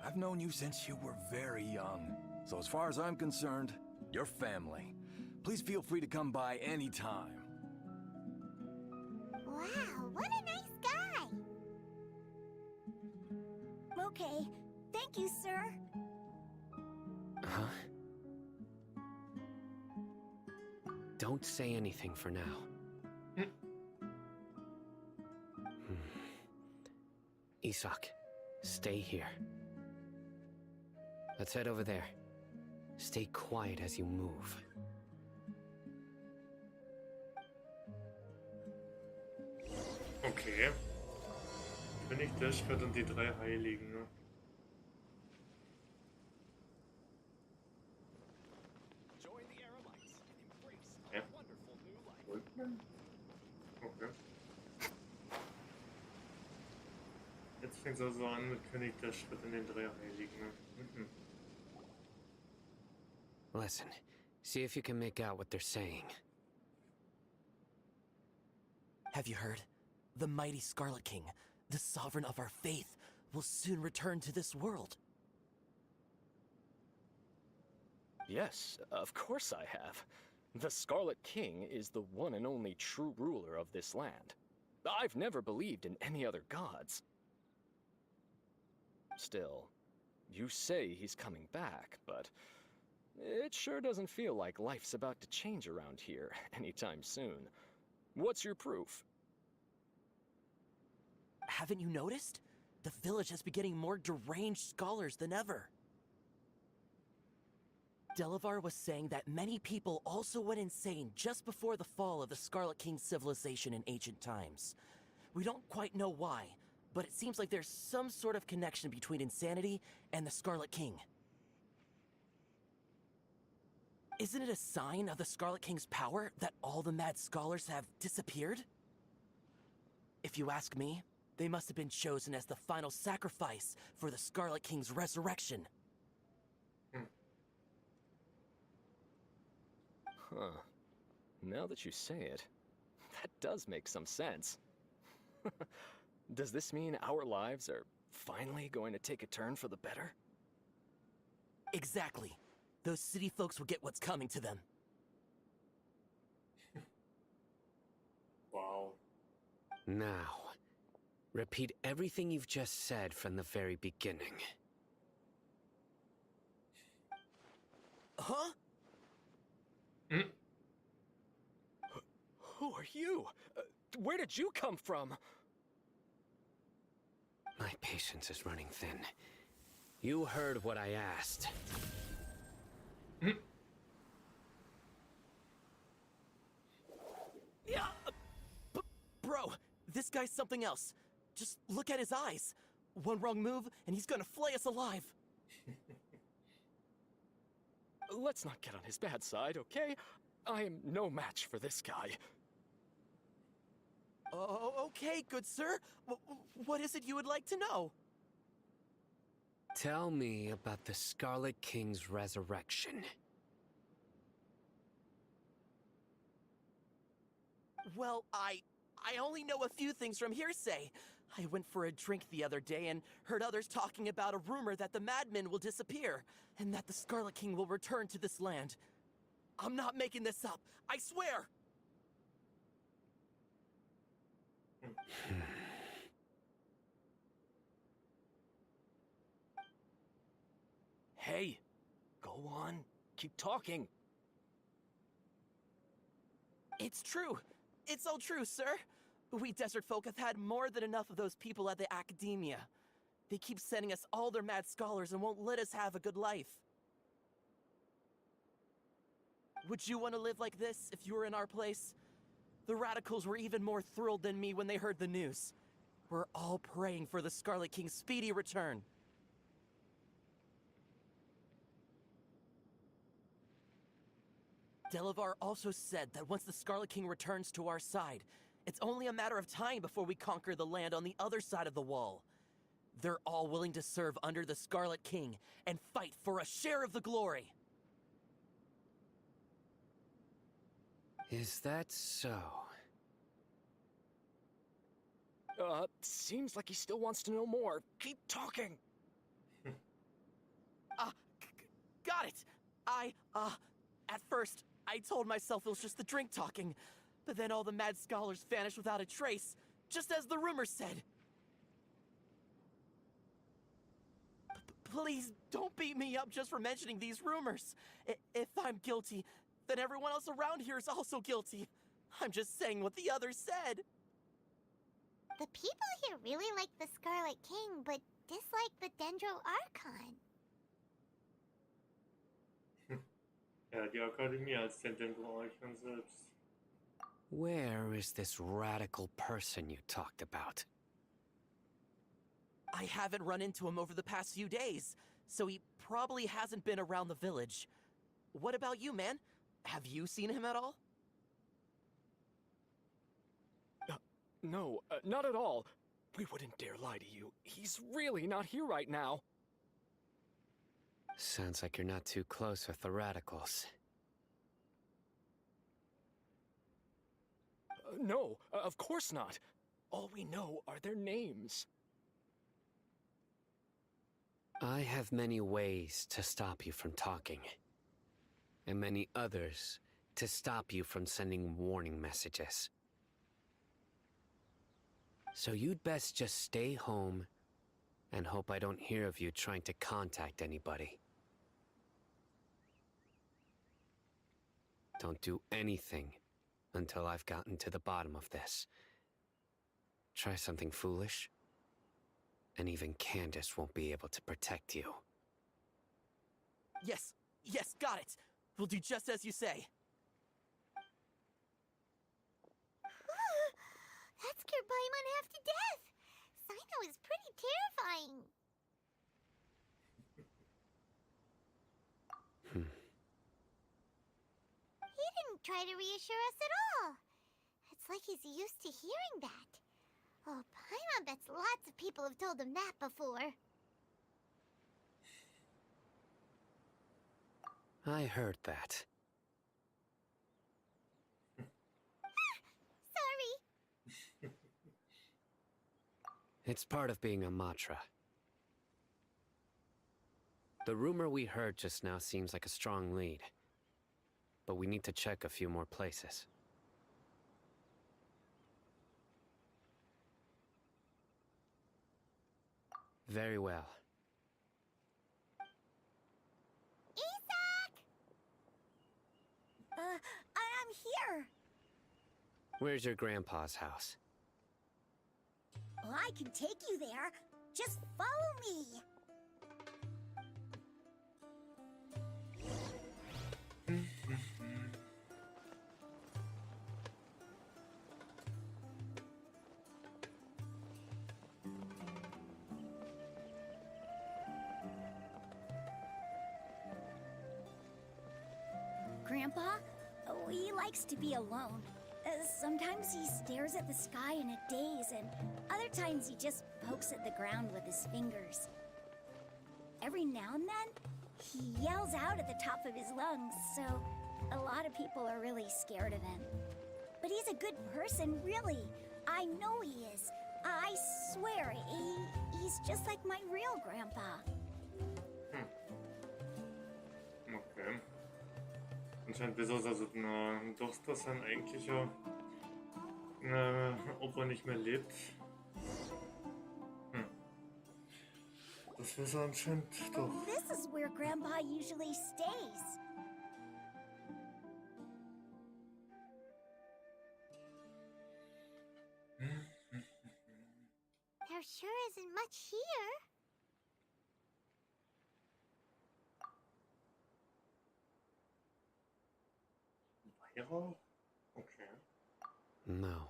I've known you since you were very young, so as far as I'm concerned, you're family. Please feel free to come by anytime. Wow, what a nice guy! Okay. Thank you, sir. Huh? Don't say anything for now. Isak, stay here. Let's head over there. Stay quiet as you move. Okay. Ich bin nicht der Schritt und die drei Heiligen, ne? Ja. Okay. Jetzt fängt es also an mit König der Schritt in den drei Heiligen, ne? Listen, see if you can make out what they're saying. Have you heard? The mighty Scarlet King, the sovereign of our faith, will soon return to this world. Yes, of course I have. The Scarlet King is the one and only true ruler of this land. I've never believed in any other gods. Still, you say he's coming back, but it sure doesn't feel like life's about to change around here anytime soon. What's your proof? Haven't you noticed? The village has been getting more deranged scholars than ever. Delavar was saying that many people also went insane just before the fall of the Scarlet King's civilization in ancient times. We don't quite know why, but it seems like there's some sort of connection between insanity and the Scarlet King. Isn't it a sign of the Scarlet King's power that all the mad scholars have disappeared? If you ask me, they must have been chosen as the final sacrifice for the Scarlet King's resurrection. Huh. Now that you say it, that does make some sense. Does this mean our lives are finally going to take a turn for the better? Exactly. Those city folks will get what's coming to them. Wow. Now, repeat everything you've just said from the very beginning. Huh? Hm? Who are you? Where did you come from? My patience is running thin. You heard what I asked. Hm? Yeah. Bro, this guy's something else. Just look at his eyes. One wrong move, and he's gonna flay us alive. Let's not get on his bad side, okay? I am no match for this guy. Oh, okay, good sir. What is it you would like to know? Tell me about the Scarlet King's resurrection. Well, I only know a few things from hearsay. I went for a drink the other day and heard others talking about a rumor that the madmen will disappear, and that the Scarlet King will return to this land. I'm not making this up, I swear! Hey, go on. Keep talking. It's true. It's all true, sir. We desert folk have had more than enough of those people at the academia. They keep sending us all their mad scholars and won't let us have a good life. Would you want to live like this if you were in our place? The radicals were even more thrilled than me when they heard the news. We're all praying for the Scarlet King's speedy return. Delavar also said that once the Scarlet King returns to our side, it's only a matter of time before we conquer the land on the other side of the wall. They're all willing to serve under the Scarlet King and fight for a share of the glory. Is that so? Seems like he still wants to know more. Keep talking. Got it! At first, I told myself it was just the drink talking, but then all the mad scholars vanished without a trace, just as the rumors said. Please, don't beat me up just for mentioning these rumors. If I'm guilty, then everyone else around here is also guilty. I'm just saying what the others said. The people here really like the Scarlet King, but dislike the Dendro Archon. Ja, die Akademie als den Archon selbst. Where is this radical person you talked about? I haven't run into him over the past few days, so he probably hasn't been around the village. What about you, man? Have you seen him at all? No, not at all. We wouldn't dare lie to you. He's really not here right now. Sounds like you're not too close with the radicals. No, of course not. All we know are their names. I have many ways to stop you from talking, and many others to stop you from sending warning messages. So you'd best just stay home and hope I don't hear of you trying to contact anybody. Don't do anything until I've gotten to the bottom of this. Try something foolish, and even Candace won't be able to protect you. Yes, got it. We'll do just as you say. That scared Paimon half to death. Sino is pretty terrifying. He didn't try to reassure us at all. It's like he's used to hearing that. Oh, Paimon bets lots of people have told him that before. I heard that. Sorry. It's part of being a Matra. The rumor we heard just now seems like a strong lead. But we need to check a few more places. Very well. Isak! I'm here. Where's your grandpa's house? Well, I can take you there. Just follow me. Grandpa, he likes to be alone. Sometimes he stares at the sky in a daze, and other times he just pokes at the ground with his fingers. Every now and then, he yells out at the top of his lungs, so a lot of people are really scared of him. But he's a good person, really. I know he is. I swear, he's just like my real grandpa. Okay. Anscheinend ist es also doch, dass sein eigentlicher Opa nicht mehr lebt. Das ist er anscheinend doch. This is where Grandpa usually stays. There sure isn't much here. Weihrauch? Okay. No.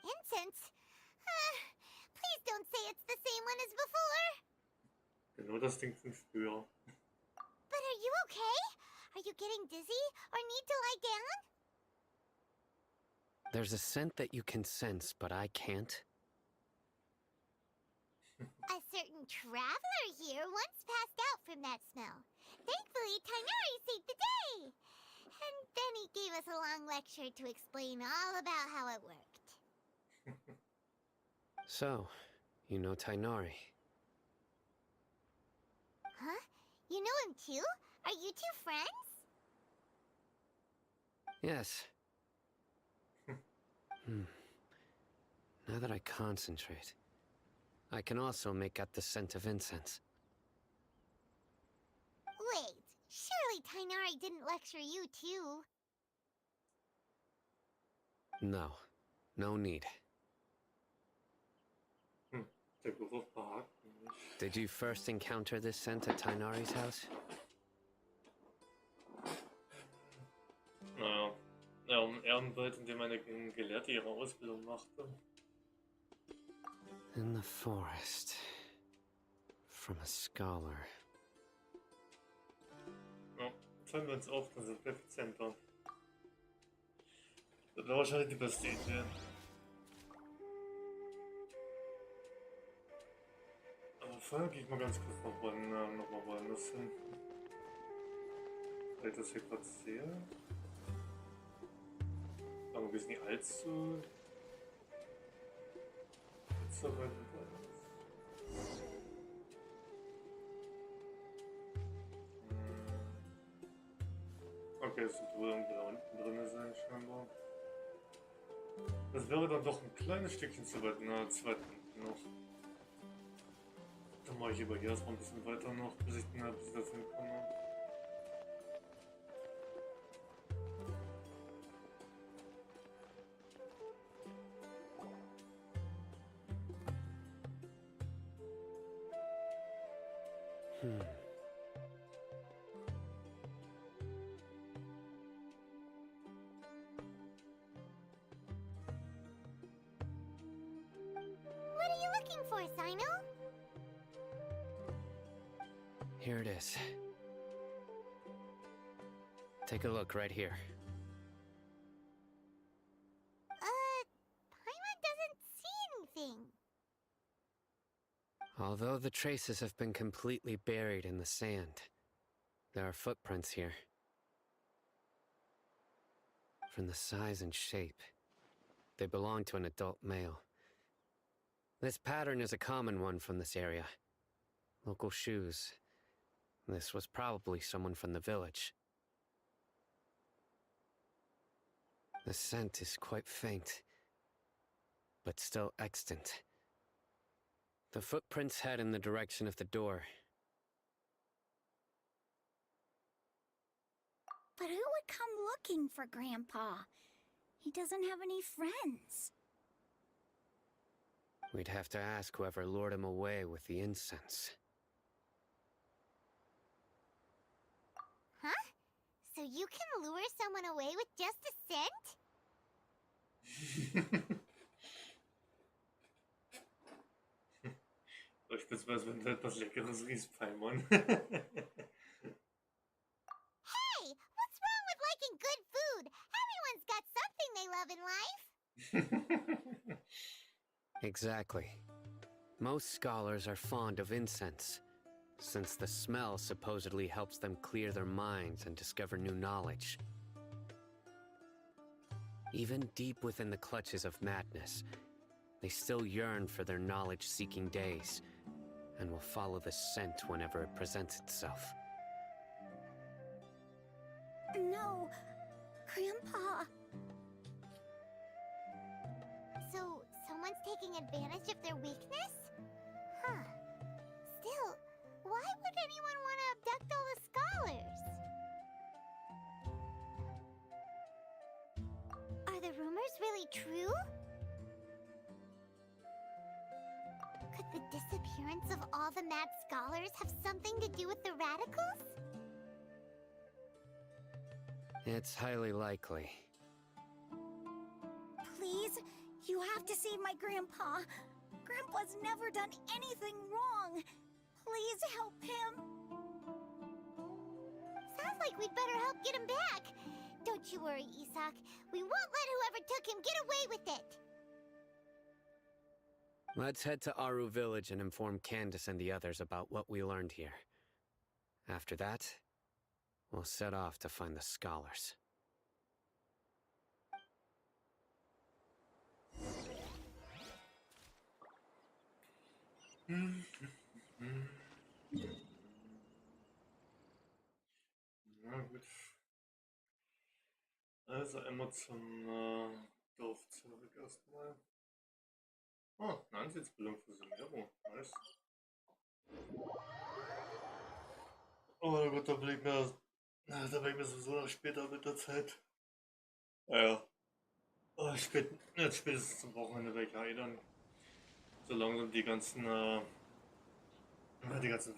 Incense? Please don't say it's the same one as before. Genau das Ding von früher. But are you okay? Are you getting dizzy or need to lie down? There's a scent that you can sense, but I can't. A certain traveler here once passed out from that smell. Thankfully, Tainari saved the day. And then he gave us a long lecture to explain all about how it worked. So, you know Tainari. Huh? You know him too? Are you two friends? Yes. Now that I concentrate, I can also make out the scent of incense. Wait, surely Tainari didn't lecture you too. No. No need. Der Geruch behagt mich. Did you first encounter this scent at Tainari's house? Naja, Ehrenwald, in dem eine Gelehrte ihre Ausbildung machte. In the forest. From a scholar. Ja, teilen wir uns auf, dann sind wir effizienter. Das wäre wahrscheinlich die beste Idee. Aber vorher gehe ich mal ganz kurz noch mal woanders hin. Weil ich das hier gerade sehe. Aber wir sind nicht allzu weit entfernt. Okay, es wird wohl irgendwie da unten drin sein, scheinbar. Das wäre dann doch ein kleines Stückchen zu weit, zu weit unten noch. Dann mache ich lieber hier erstmal ein bisschen weiter noch, bis ich dazu komme. What are you looking for, Sino? Here it is. Take a look right here. Paimon doesn't see anything. Although the traces have been completely buried in the sand, there are footprints here. From the size and shape, they belong to an adult male. This pattern is a common one from this area. Local shoes. This was probably someone from the village. The scent is quite faint, but still extant. The footprints head in the direction of the door. But who would come looking for Grandpa? He doesn't have any friends. We'd have to ask whoever lured him away with the incense. Huh? So you can lure someone away with just a scent? Beispielsweise, wenn du etwas Leckeres riechst, Paimon. Hey, what's wrong with liking good food? Everyone's got something they love in life. Exactly. Most scholars are fond of incense, since the smell supposedly helps them clear their minds and discover new knowledge. Even deep within the clutches of madness, they still yearn for their knowledge-seeking days, and will follow the scent whenever it presents itself. No, Grandpa. So, someone's taking advantage of their weakness? Huh. Still, why would anyone want to abduct all the scholars? Are the rumors really true? Could the disappearance of all the mad scholars have something to do with the radicals? It's highly likely. Please, you have to save my Grandpa. Grandpa's never done anything wrong. Please help him. Sounds like we'd better help get him back. Don't you worry, Isak. We won't let whoever took him get away with it. Let's head to Aru Village and inform Candace and the others about what we learned here. After that, we'll set off to find the scholars. Na gut. Also einmal zum Dorf zurück erstmal. Oh, eine Ansitzbildung für Singabo. Nice. Oh Gott, da bleibt mir sowieso noch später mit der Zeit. Ja. Oh, jetzt spätestens zum Wochenende werde ich dann so langsam die ganzen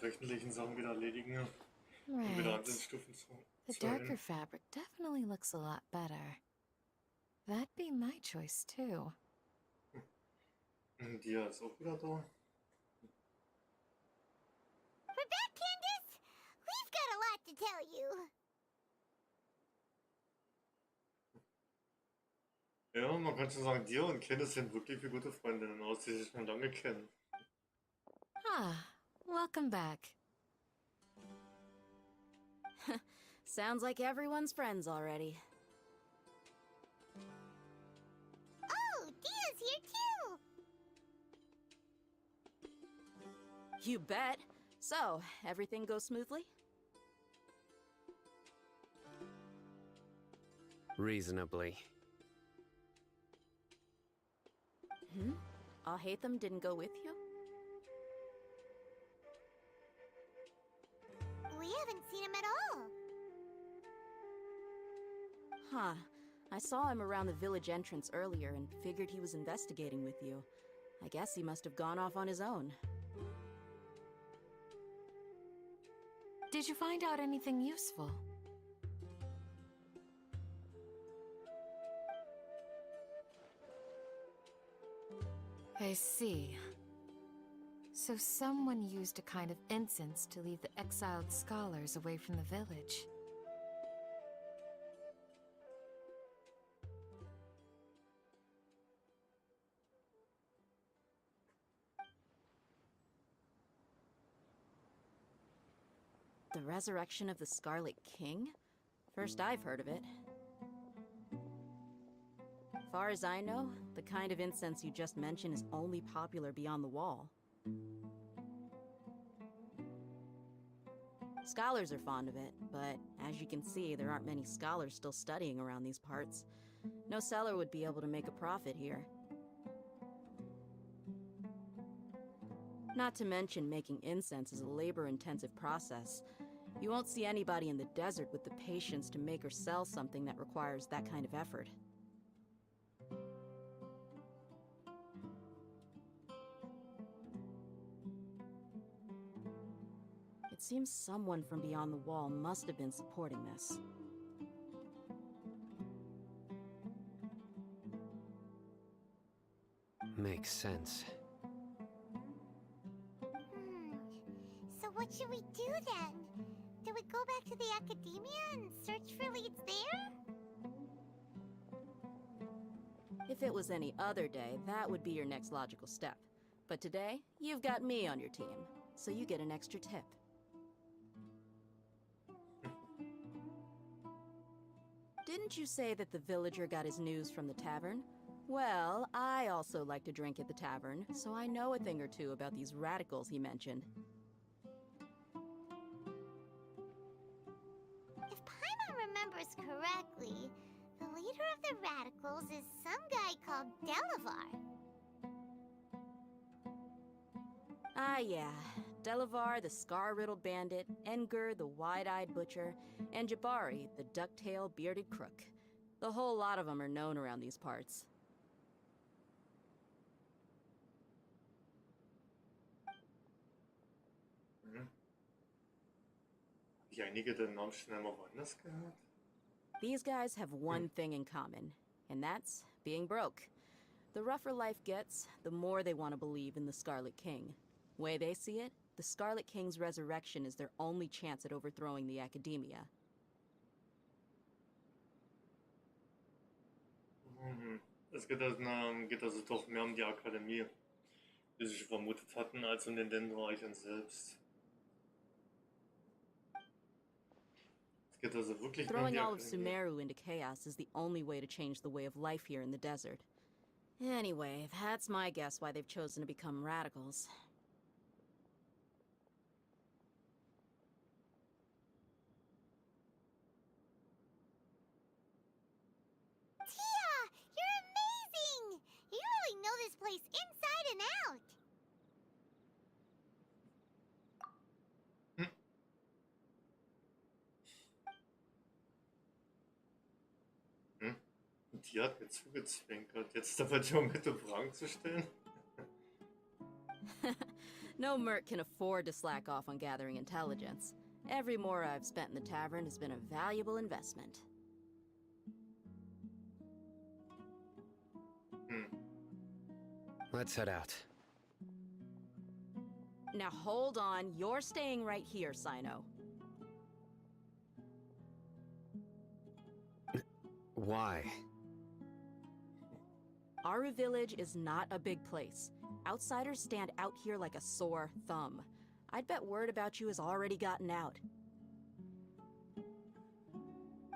wöchentlichen Sachen wieder erledigen. Um wieder Right. Ansitzstufen zu The zu darker erhöhen. fabric definitely looks a lot better. That'd be my choice, too. Dia ist auch wieder da. We're back, Candace! We've got a lot to tell you. Ja, man kann schon sagen, Dia und Candice sind wirklich wie gute Freundinnen aus, die sich schon lange kennen. Ah, welcome back. Sounds like everyone's friends already. Oh, Dia's here too! You bet. So, everything goes smoothly? Reasonably. Alhaitham didn't go with you? We haven't seen him at all. Huh. I saw him around the village entrance earlier and figured he was investigating with you. I guess he must have gone off on his own. Did you find out anything useful? I see. So someone used a kind of incense to lead the exiled scholars away from the village. The resurrection of the Scarlet King? First I've heard of it. Far as I know, the kind of incense you just mentioned is only popular beyond the wall. Scholars are fond of it, but as you can see, there aren't many scholars still studying around these parts. No seller would be able to make a profit here. Not to mention, making incense is a labor-intensive process. You won't see anybody in the desert with the patience to make or sell something that requires that kind of effort. It seems someone from beyond the wall must have been supporting this. Makes sense. So what should we do then? Do we go back to the academia and search for leads there? If it was any other day, that would be your next logical step. But today, you've got me on your team, so you get an extra tip. Didn't you say that the villager got his news from the tavern? Well, I also like to drink at the tavern, so I know a thing or two about these radicals he mentioned. If Paimon remembers correctly, the leader of the radicals is some guy called Delavar. Ah, yeah. Delavar, the scar-riddled bandit, Engur, the wide-eyed butcher, and Jabari, the duck-tailed bearded crook. The whole lot of them are known around these parts. Hab ich einige der Namen schnell mal woanders gehört? These guys have one thing in common, and that's being broke. The rougher life gets, the more they want to believe in the Scarlet King. Way they see it, the Scarlet King's resurrection is their only chance at overthrowing the Academia. Es geht also doch mehr um die Akademie, wie sie schon vermutet hatten, als um den Dendro-Eichern selbst. Es geht also wirklich nur um Throwing die all of Akademie. Sumeru into chaos is the only way to change the way of life here in the desert. Anyway, that's my guess why they've chosen to become radicals. Tia! You're amazing! You really know this place inside and out! Und die hat mir zugezwinkert. Jetzt ist aber der Moment, um Fragen zu stellen. No merc can afford to slack off on gathering intelligence. Every more I've spent in the tavern has been a valuable investment. Let's head out. Now hold on, you're staying right here, Sino. Why? Aru Village is not a big place. Outsiders stand out here like a sore thumb. I'd bet word about you has already gotten out.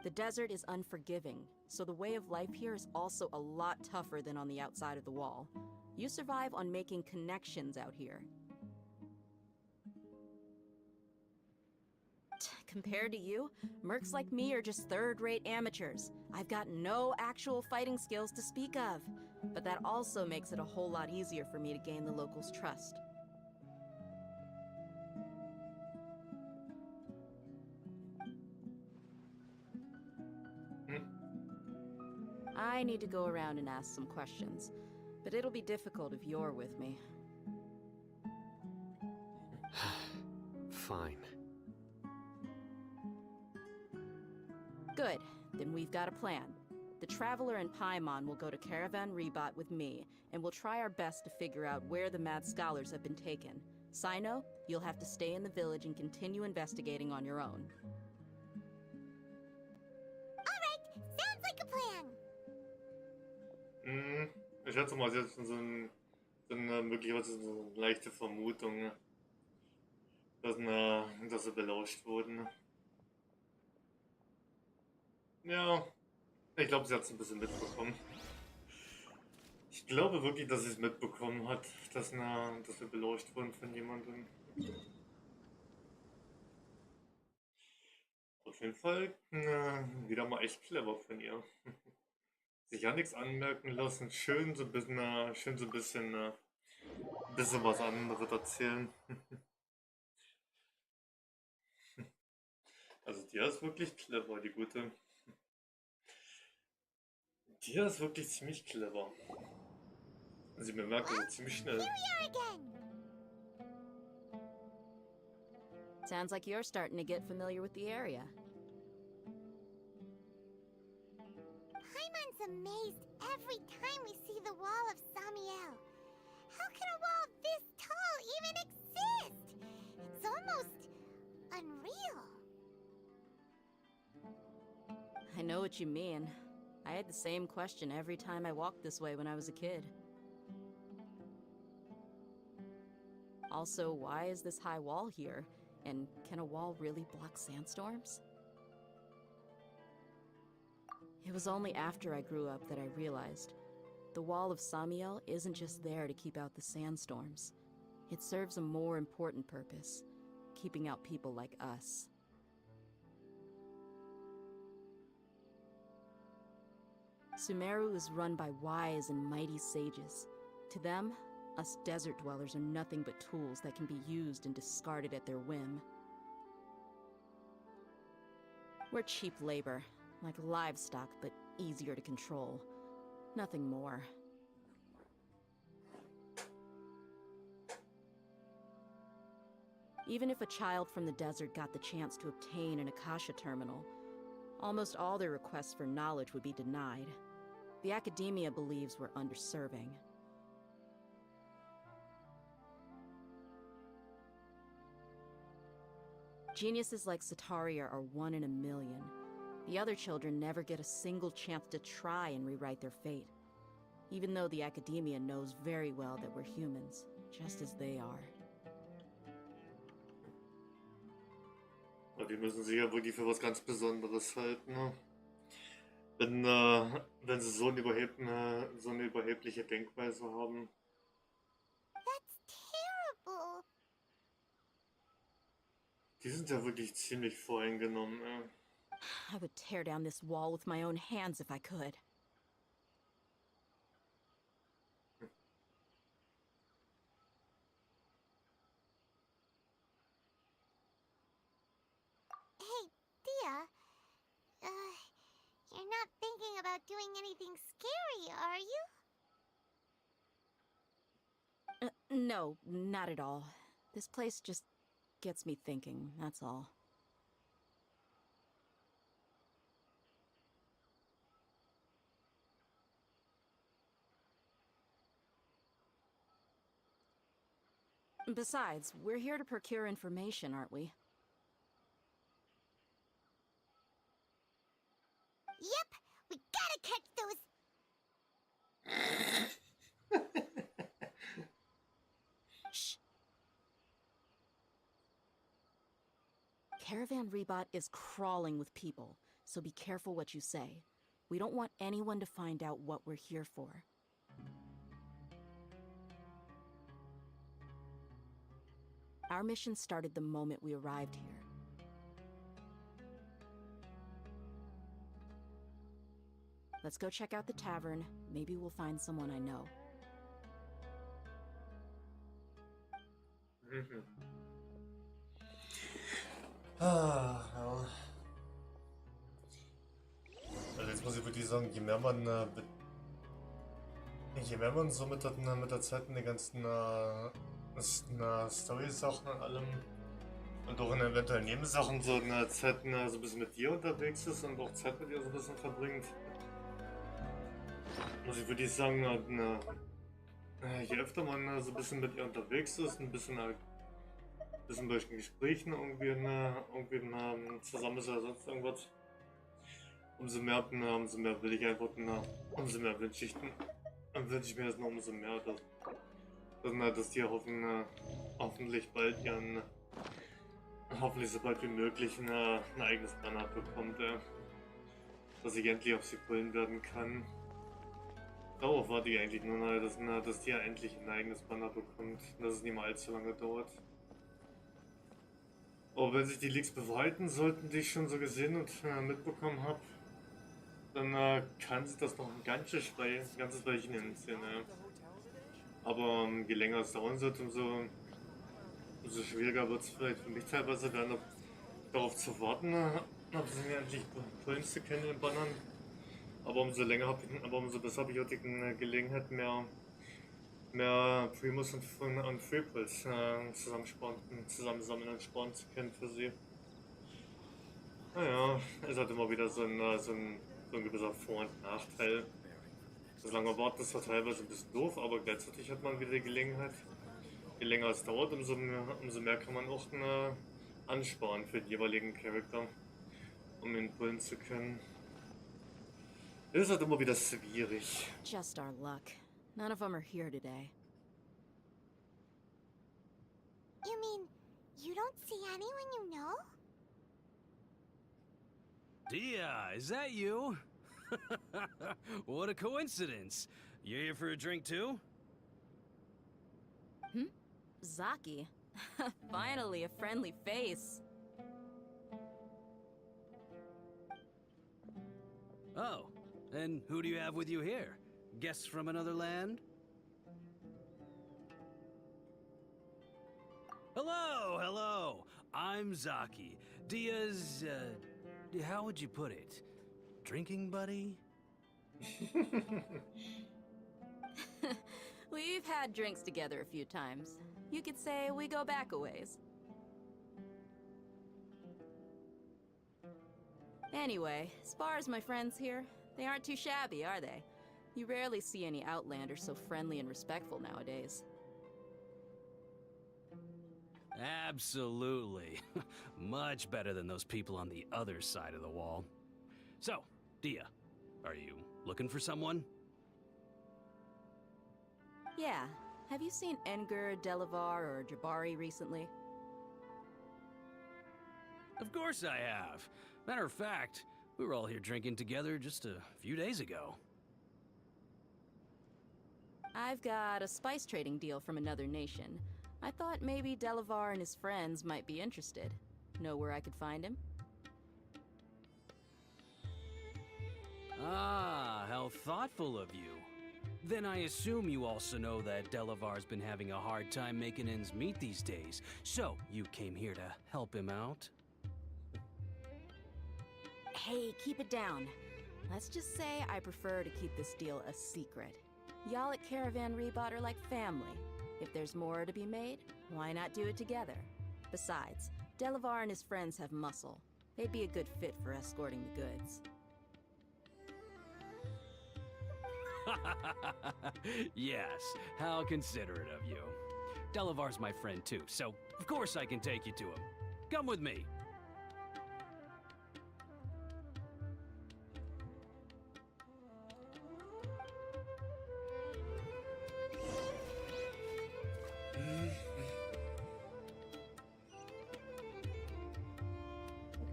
The desert is unforgiving, so the way of life here is also a lot tougher than on the outside of the wall. You survive on making connections out here. Compared to you, mercs like me are just third-rate amateurs. I've got no actual fighting skills to speak of. But that also makes it a whole lot easier for me to gain the locals' trust. I need to go around and ask some questions, but it'll be difficult if you're with me. Fine. Good. Then we've got a plan. The Traveler and Paimon will go to Caravan Rebot with me, and we'll try our best to figure out where the mad scholars have been taken. Sino, you'll have to stay in the village and continue investigating on your own. Alright, sounds like a plan! Ich schätze mal, sie hat schon so eine möglicherweise so eine leichte Vermutung, dass sie belauscht wurden. Ja, ich glaube, sie hat es ein bisschen mitbekommen. Ich glaube wirklich, dass sie es mitbekommen hat, dass wir belauscht wurden von jemandem. Auf jeden Fall wieder mal echt clever von ihr. Sich ja nichts anmerken lassen, schön so ein bisschen, bisschen was anderes erzählen. Also die ist wirklich clever, die gute. Die ist wirklich ziemlich clever. Sie bemerkt also ziemlich schnell. Here we are again. Sounds like you're starting to get familiar with the area. Paimon's amazed every time we see the wall of Samiel. How can a wall this tall even exist? It's almost unreal. I know what you mean. I had the same question every time I walked this way when I was a kid. Also, why is this high wall here? And can a wall really block sandstorms? It was only after I grew up that I realized the wall of Samiel isn't just there to keep out the sandstorms. It serves a more important purpose, keeping out people like us. Sumeru is run by wise and mighty sages. To them, us desert dwellers are nothing but tools that can be used and discarded at their whim. We're cheap labor, like livestock, but easier to control. Nothing more. Even if a child from the desert got the chance to obtain an Akasha terminal, almost all their requests for knowledge would be denied. The academia believes we're underserving. Geniuses like Sataria are one in a million. The other children never get a single chance to try and rewrite their fate, even though the academia knows very well that we're humans, just as they are. Die müssen sich ja wirklich für was ganz Besonderes halten, ne? Wenn sie so eine überhebliche Denkweise haben. That's terrible. Die sind ja wirklich ziemlich voreingenommen, ne? I would tear down this wall with my own hands if I could. Hey, Thea. You're not thinking about doing anything scary, are you? No, not at all. This place just gets me thinking, that's all. Besides, we're here to procure information, aren't we? Yep, we gotta catch those. Shh. Caravan Rebot is crawling with people, so be careful what you say. We don't want anyone to find out what we're here for. Our mission started the moment we arrived here. Let's go check out the tavern. Maybe we'll find someone I know. Ja. Also jetzt muss ich wirklich sagen, je mehr man so mit der Zeit in den ganzen Story-Sachen und allem und auch in eventuell Nebensachen so eine Zeit so ein bisschen mit dir unterwegs ist und auch Zeit mit dir so ein bisschen verbringt, muss ich wirklich sagen, je öfter man so ein bisschen mit ihr unterwegs ist, ein bisschen bei solchen Gesprächen irgendwie zusammen ist oder sonst irgendwas, umso mehr will ich einfach, umso mehr wünsche ich mir das noch umso mehr, dass die hoffentlich bald hoffentlich so bald wie möglich ein eigenes Banner bekommt, dass ich endlich auf sie pullen werden kann. Darauf warte ich eigentlich nur, dass die ja endlich ein eigenes Banner bekommt, dass es nicht mal allzu lange dauert. Aber wenn sich die Leaks bewahrheiten sollten, die ich schon so gesehen und mitbekommen habe, dann kann sich das noch ein ganzes Weilchen hinziehen. Ja. Aber je länger es dauern wird, umso schwieriger wird es vielleicht für mich teilweise dann noch darauf zu warten, ob sie mir endlich Playz zu kennen in Bannern. Aber umso besser habe ich auch die Gelegenheit, mehr Primus und Freepals zusammensammeln und sparen zu können für sie. Naja, es hat immer wieder so ein gewisser Vor- und Nachteil. Das lange Warten ist zwar teilweise ein bisschen doof, aber gleichzeitig hat man wieder die Gelegenheit. Je länger es dauert, umso mehr kann man auch ansparen für den jeweiligen Charakter, um ihn pullen zu können. Es ist halt immer wieder schwierig. Just our luck. None of them are here today. You mean you don't see anyone you know? Dia, is that you? What a coincidence. You here for a drink too? Zaki. Finally, a friendly face. Oh, and who do you have with you here? Guests from another land? Hello, hello. I'm Zaki. Dia's, how would you put it? Drinking buddy? We've had drinks together a few times. You could say we go back a ways. Anyway, as far as my friends here, they aren't too shabby, are they? You rarely see any Outlanders so friendly and respectful nowadays. Absolutely. Much better than those people on the other side of the wall. So, Dia, are you looking for someone? Yeah. Have you seen Enger, Delavar, or Jabari recently? Of course I have. Matter of fact, we were all here drinking together just a few days ago. I've got a spice trading deal from another nation. I thought maybe Delavar and his friends might be interested. Know where I could find him? Ah, how thoughtful of you. Then I assume you also know that Delavar's been having a hard time making ends meet these days. So, you came here to help him out? Hey, keep it down. Let's just say I prefer to keep this deal a secret. Y'all at Caravan Rebot are like family. If there's more to be made, why not do it together? Besides, Delavar and his friends have muscle. They'd be a good fit for escorting the goods. Yes, how considerate of you. Delavar's my friend too, so of course I can take you to him. Come with me.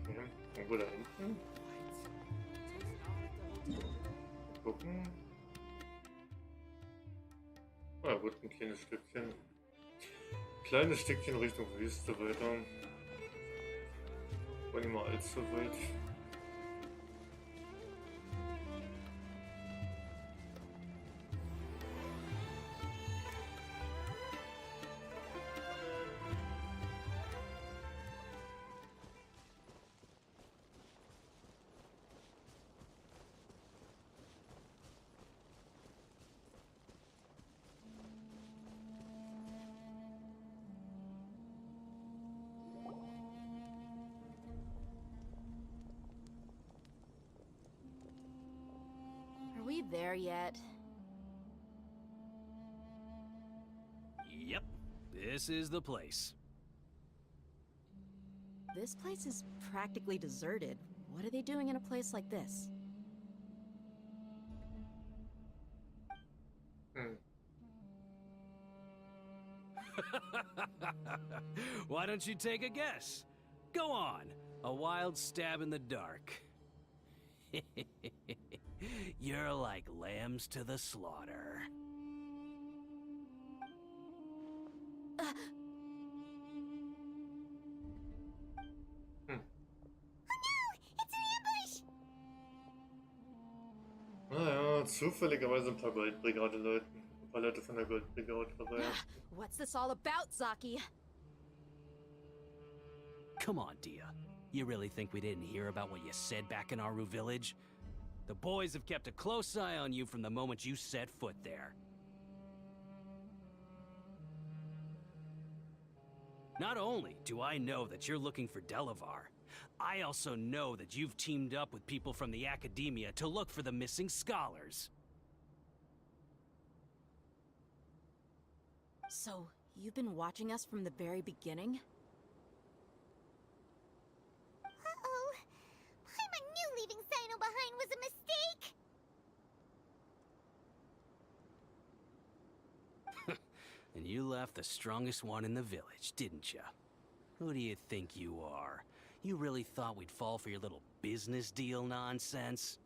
Okay, irgendwo da hinten. Gucken. Ah gut, ein kleines Stückchen. Kleines Stückchen Richtung Wüste weiter. War nicht mal allzu weit. Are we there yet? Yep, this is the place. This place is practically deserted. What are they doing in a place like this? Why don't you take a guess? Go on, a wild stab in the dark. You're like lambs to the slaughter. zufälligerweise ein paar ein paar Leute von der Goldbrigade dabei. What's this all about, Zaki? Come on, Dia. You really think we didn't hear about what you said back in Aru village? The boys have kept a close eye on you from the moment you set foot there. Not only do I know that you're looking for Delavar, I also know that you've teamed up with people from the Academia to look for the missing scholars. So, you've been watching us from the very beginning? Uh-oh. Paimon knew leaving Sino behind was a mistake! And you left the strongest one in the village, didn't ya? Who do you think you are? You really thought we'd fall for your little business deal nonsense?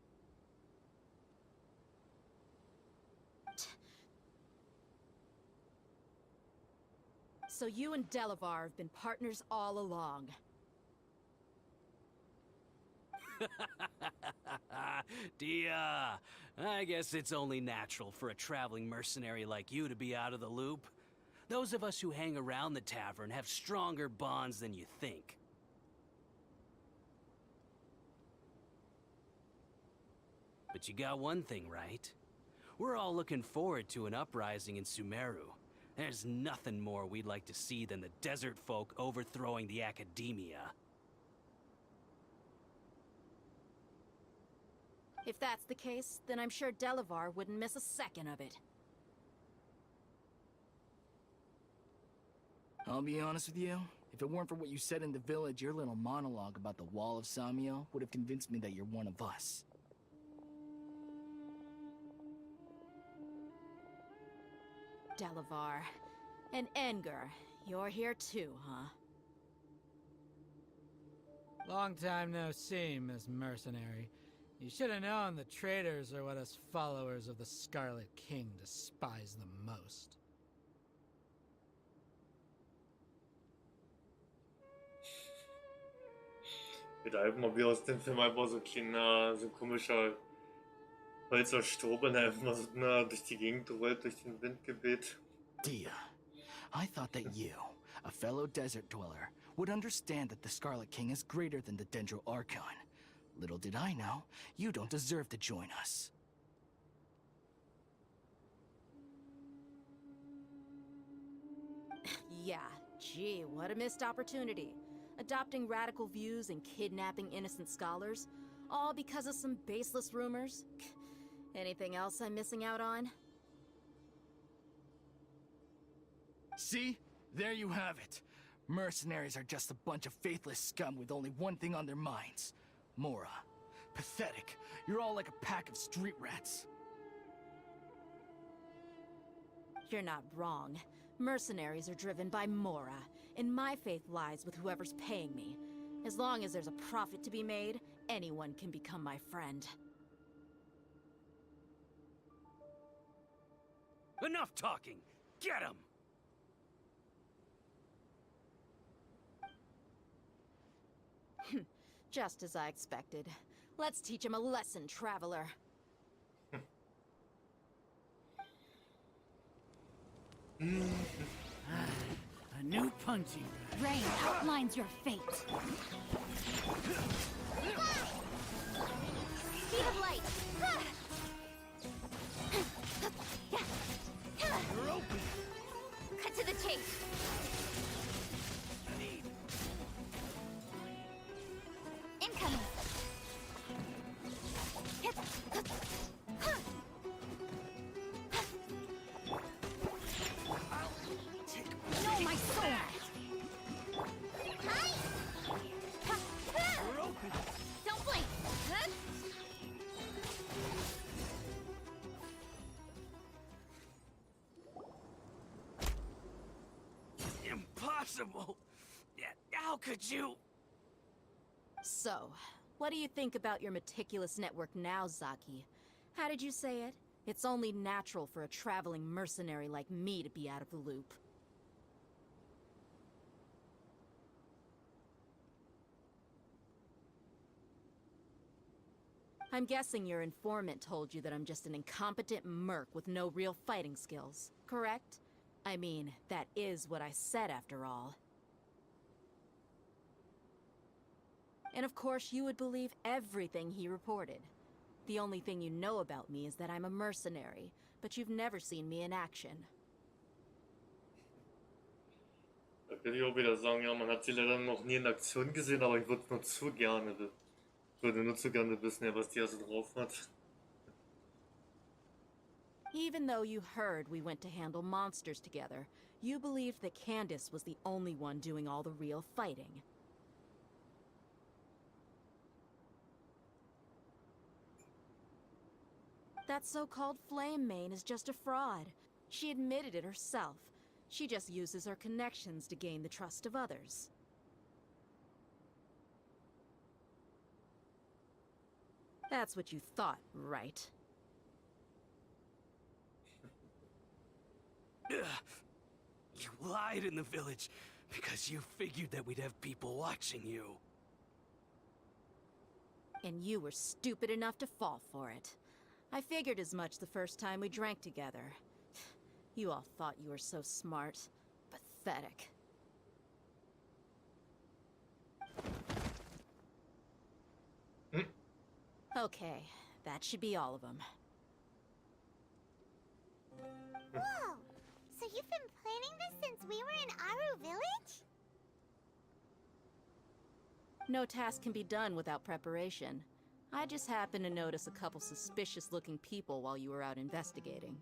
So you and Delavar have been partners all along. Dia, I guess it's only natural for a traveling mercenary like you to be out of the loop. Those of us who hang around the tavern have stronger bonds than you think. But you got one thing right. We're all looking forward to an uprising in Sumeru. There's nothing more we'd like to see than the desert folk overthrowing the Academia. If that's the case, then I'm sure Delavar wouldn't miss a second of it. I'll be honest with you. If it weren't for what you said in the village, your little monologue about the Wall of Samio would have convinced me that you're one of us. Delavar. And Enger, you're here too, huh? Long time no see, Miss Mercenary. You should have known the traitors are what us followers of the Scarlet King despise the most. Wird einfach mal wie aus dem Film einfach so so ein komischer Holzer Strobel, der einfach mal so durch die Gegend rollt, durch den Wind geweht. Dia, I thought that you, a fellow desert dweller, would understand that the Scarlet King is greater than the Dendro Archon. Little did I know, you don't deserve to join us. Yeah, gee, what a missed opportunity. Adopting radical views and kidnapping innocent scholars, all because of some baseless rumors. Anything else I'm missing out on? See? There you have it. Mercenaries are just a bunch of faithless scum with only one thing on their minds. Mora. Pathetic. You're all like a pack of street rats. You're not wrong. Mercenaries are driven by Mora, and my faith lies with whoever's paying me. As long as there's a profit to be made, anyone can become my friend. Enough talking! Get him! Just as I expected. Let's teach him a lesson, traveler. A new punching bag. Rain outlines your fate. Speed of light! You're open. Cut to the chase! Incoming! No, my sword! You're open. Don't blink! Impossible! How could you? So, what do you think about your meticulous network now, Zaki? How did you say it? It's only natural for a traveling mercenary like me to be out of the loop. I'm guessing your informant told you that I'm just an incompetent merc with no real fighting skills, correct? I mean, that is what I said after all. And of course you would believe everything he reported. The only thing you know about me is that I'm a mercenary, but you've never seen me in action. Da kann ich auch wieder sagen, ja, man hat sie leider noch nie in Aktion gesehen, aber ich würde nur zu gerne wissen, ja, was die also drauf hat. Even though you heard we went to handle monsters together, you believed that Candace was the only one doing all the real fighting. That so-called Flame Main is just a fraud. She admitted it herself. She just uses her connections to gain the trust of others. That's what you thought, right? You lied in the village because you figured that we'd have people watching you. And you were stupid enough to fall for it. I figured as much the first time we drank together. You all thought you were so smart. Pathetic. Okay, that should be all of them. Whoa! So you've been planning this since we were in Aru Village? No task can be done without preparation. I just happened to notice a couple suspicious-looking people while you were out investigating.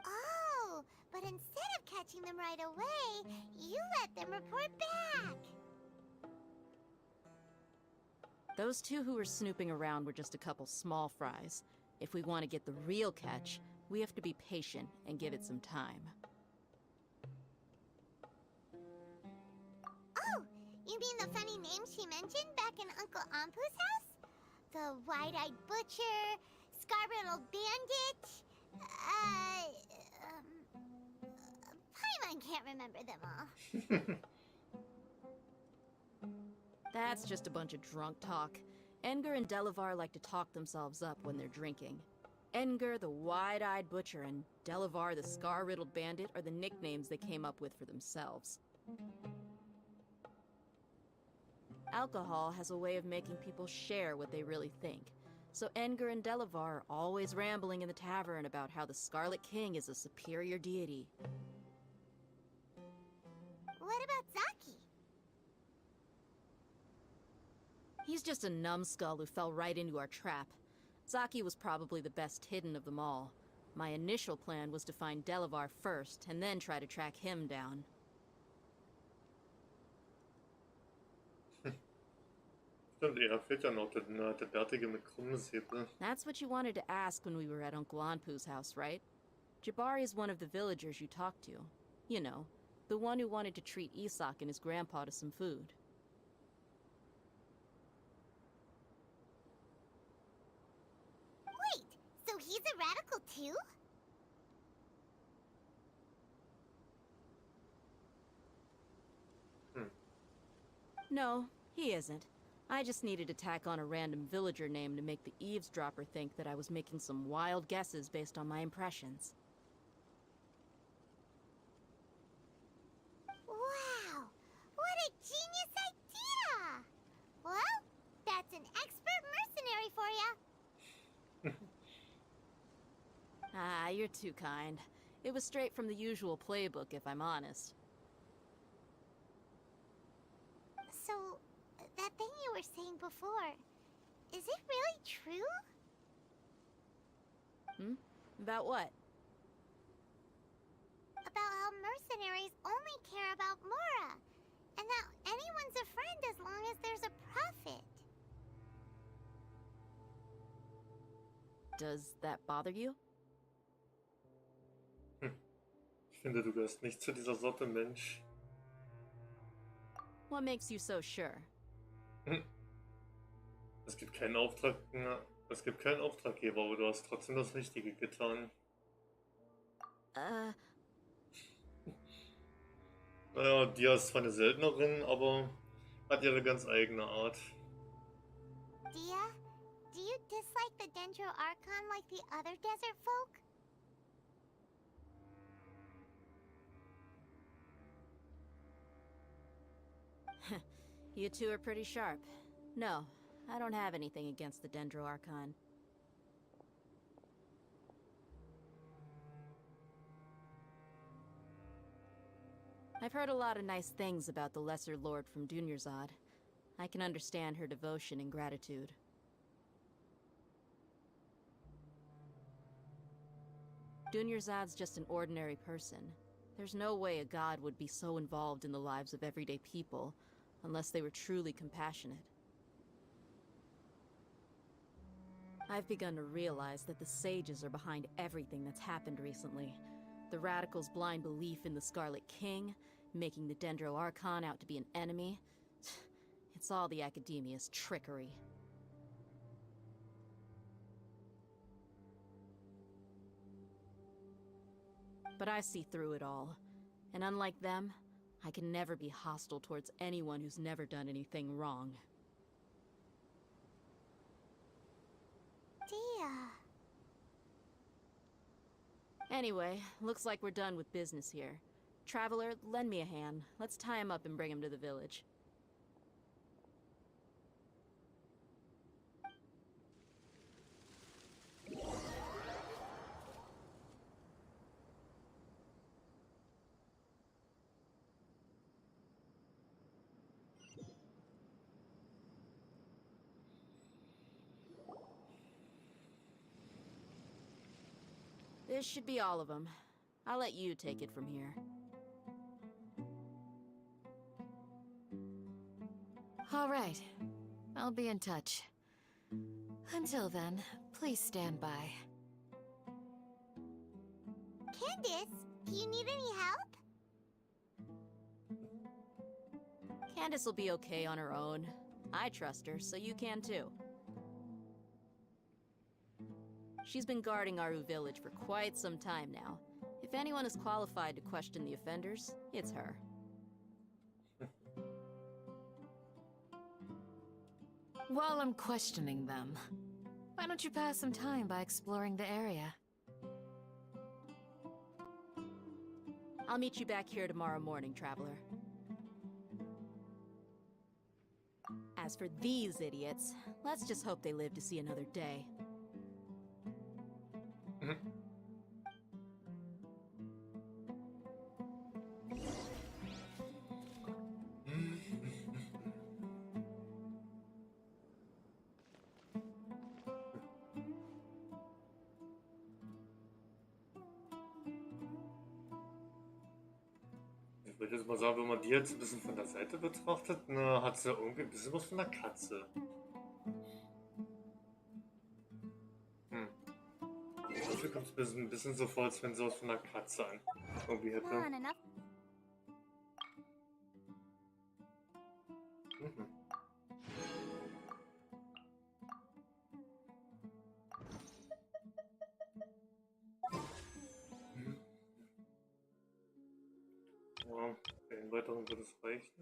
Oh, but instead of catching them right away, you let them report back. Those two who were snooping around were just a couple small fries. If we want to get the real catch, we have to be patient and give it some time. Oh, you mean the funny name she mentioned back in Uncle Ampu's house? The wide-eyed butcher, scar-riddled bandit, Paimon can't remember them all. That's just a bunch of drunk talk. Edgar and Delavar like to talk themselves up when they're drinking. Edgar, the wide-eyed butcher, and Delavar, the scar-riddled bandit, are the nicknames they came up with for themselves. Alcohol has a way of making people share what they really think. So Edgar and Delavar are always rambling in the tavern about how the Scarlet King is a superior deity. What about Zaki? He's just a numbskull who fell right into our trap. Zaki was probably the best hidden of them all. My initial plan was to find Delavar first, and then try to track him down. Stimmt, ja, fehlt ja noch der Bärtige mit krummen Säbel. That's what you wanted to ask when we were at Uncle Anpu's house, right? Jabari is one of the villagers you talked to. You know, the one who wanted to treat Isak and his grandpa to some food. Wait, so he's a radical too? No, he isn't. I just needed to tack on a random villager name to make the eavesdropper think that I was making some wild guesses based on my impressions. Wow, what a genius idea! Well, that's an expert mercenary for ya. Ah, you're too kind. It was straight from the usual playbook, if I'm honest. So, that thing you were saying before, is it really true? About what? About how mercenaries only care about Mora, and that anyone's a friend as long as there's a profit. Does that bother you? Ich finde, du gehörst nicht zu dieser Sorte Mensch. What makes you so sure? Es gibt keinen Auftraggeber, aber du hast trotzdem das Richtige getan. Naja, Dia ist zwar eine Söldnerin, aber Hat ihre ganz eigene Art. Dia, do you dislike the Dendro Archon like the other desert folk? You two are pretty sharp. No, I don't have anything against the Dendro Archon. I've heard a lot of nice things about the Lesser Lord from Dunyarzad. I can understand her devotion and gratitude. Dunyarzad's just an ordinary person. There's no way a god would be so involved in the lives of everyday people, unless they were truly compassionate. I've begun to realize that the sages are behind everything that's happened recently. The radicals' blind belief in the Scarlet King, making the Dendro Archon out to be an enemy. It's all the Academia's trickery. But I see through it all. And unlike them, I can never be hostile towards anyone who's never done anything wrong. Dia. Anyway, looks like we're done with business here. Traveler, lend me a hand. Let's tie him up and bring him to the village. This should be all of them. I'll let you take it from here. All right. I'll be in touch. Until then, please stand by. Candace, do you need any help? Candace will be okay on her own. I trust her, so you can too. She's been guarding Aru village for quite some time now. If anyone is qualified to question the offenders, it's her. While I'm questioning them, why don't you pass some time by exploring the area? I'll meet you back here tomorrow morning, Traveler. As for these idiots, let's just hope they live to see another day. Ich würde jetzt mal sagen, wenn man die jetzt ein bisschen von der Seite betrachtet, ne, hat sie irgendwie ein bisschen was von einer Katze. Dafür kommt es mir ein bisschen so vor, als wenn sie was von einer Katze an irgendwie hätte. Ja, den weiteren wird es reichen.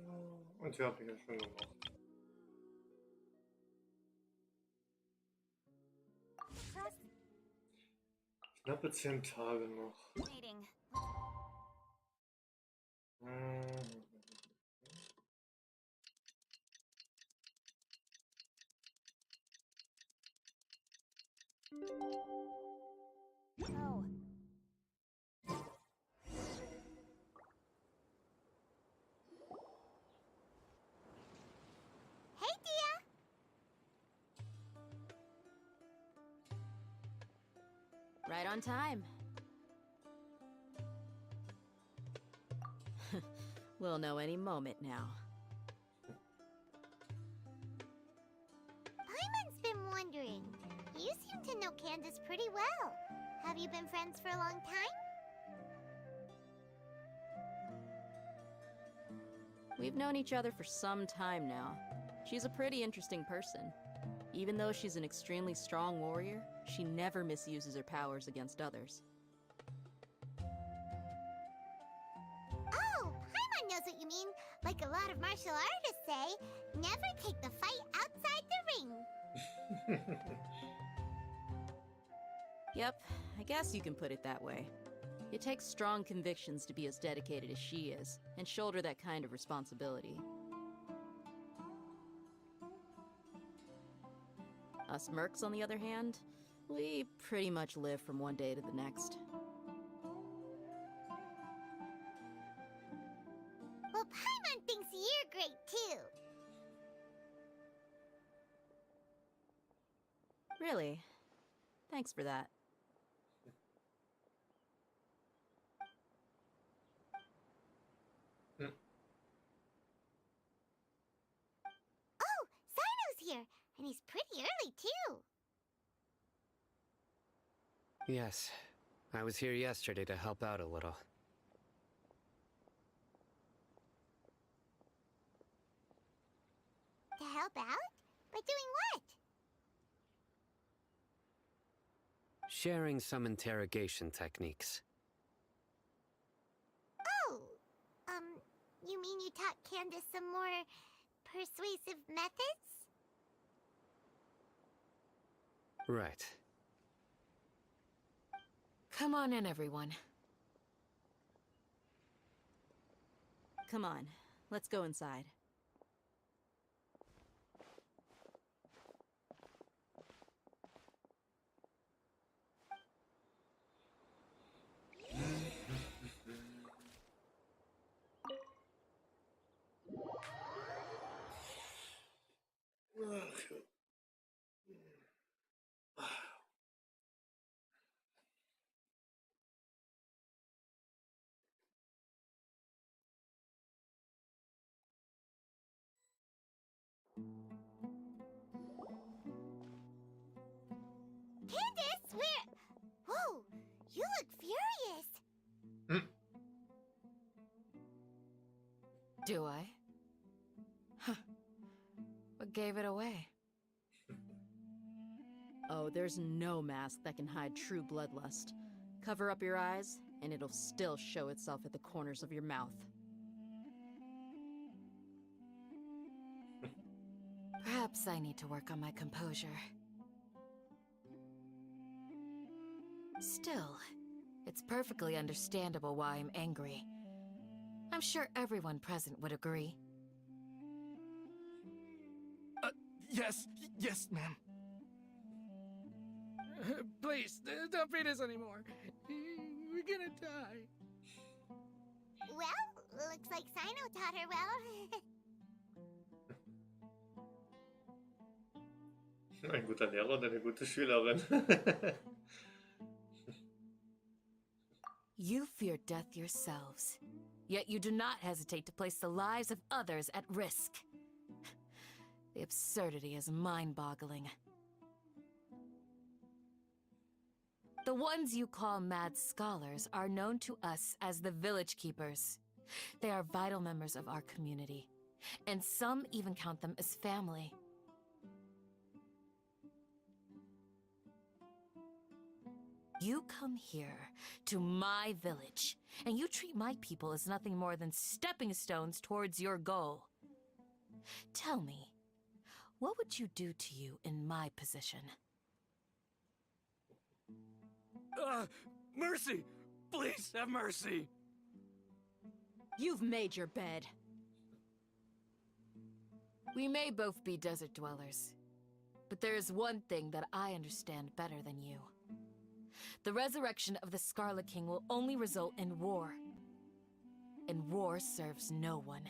Und ja, habe ich ja schon gemacht. Knappe 10 Tage noch. Oh. Hey, Dia. Right on time. We'll know any moment now. Paimon's been wondering. You seem to know Candace pretty well. Have you been friends for a long time? We've known each other for some time now. She's a pretty interesting person. Even though she's an extremely strong warrior, she never misuses her powers against others. Oh, Paimon knows what you mean. Like a lot of martial artists say, never take the fight outside the ring. Yep, I guess you can put it that way. It takes strong convictions to be as dedicated as she is, and shoulder that kind of responsibility. Us mercs, on the other hand, we pretty much live from one day to the next. Well, Paimon thinks you're great, too. Really? Thanks for that. Oh, Sino's here, and he's pretty early, too. Yes, I was here yesterday to help out a little. To help out? By doing what? Sharing some interrogation techniques. Oh, you mean you taught Candace some more persuasive methods? Right. Come on in, everyone. Come on, let's go inside. Candace, where... Whoa, you look furious. Do I? Huh. What gave it away? Oh, there's no mask that can hide true bloodlust. Cover up your eyes, and it'll still show itself at the corners of your mouth. Perhaps I need to work on my composure. Still, it's perfectly understandable why I'm angry. I'm sure everyone present would agree. Yes, ma'am. Please, don't beat us anymore. We're gonna die. Well, looks like Sino taught her well. Ein guter Lehrer und eine gute Schülerin. You fear death yourselves, yet you do not hesitate to place the lives of others at risk. The absurdity is mind-boggling. The ones you call mad scholars are known to us as the Village Keepers. They are vital members of our community, and some even count them as family. You come here, to my village, and you treat my people as nothing more than stepping stones towards your goal. Tell me, what would you do to you in my position? Mercy! Please have mercy! You've made your bed. We may both be desert dwellers, but there is one thing that I understand better than you. The resurrection of the Scarlet King will only result in war. And war serves no one.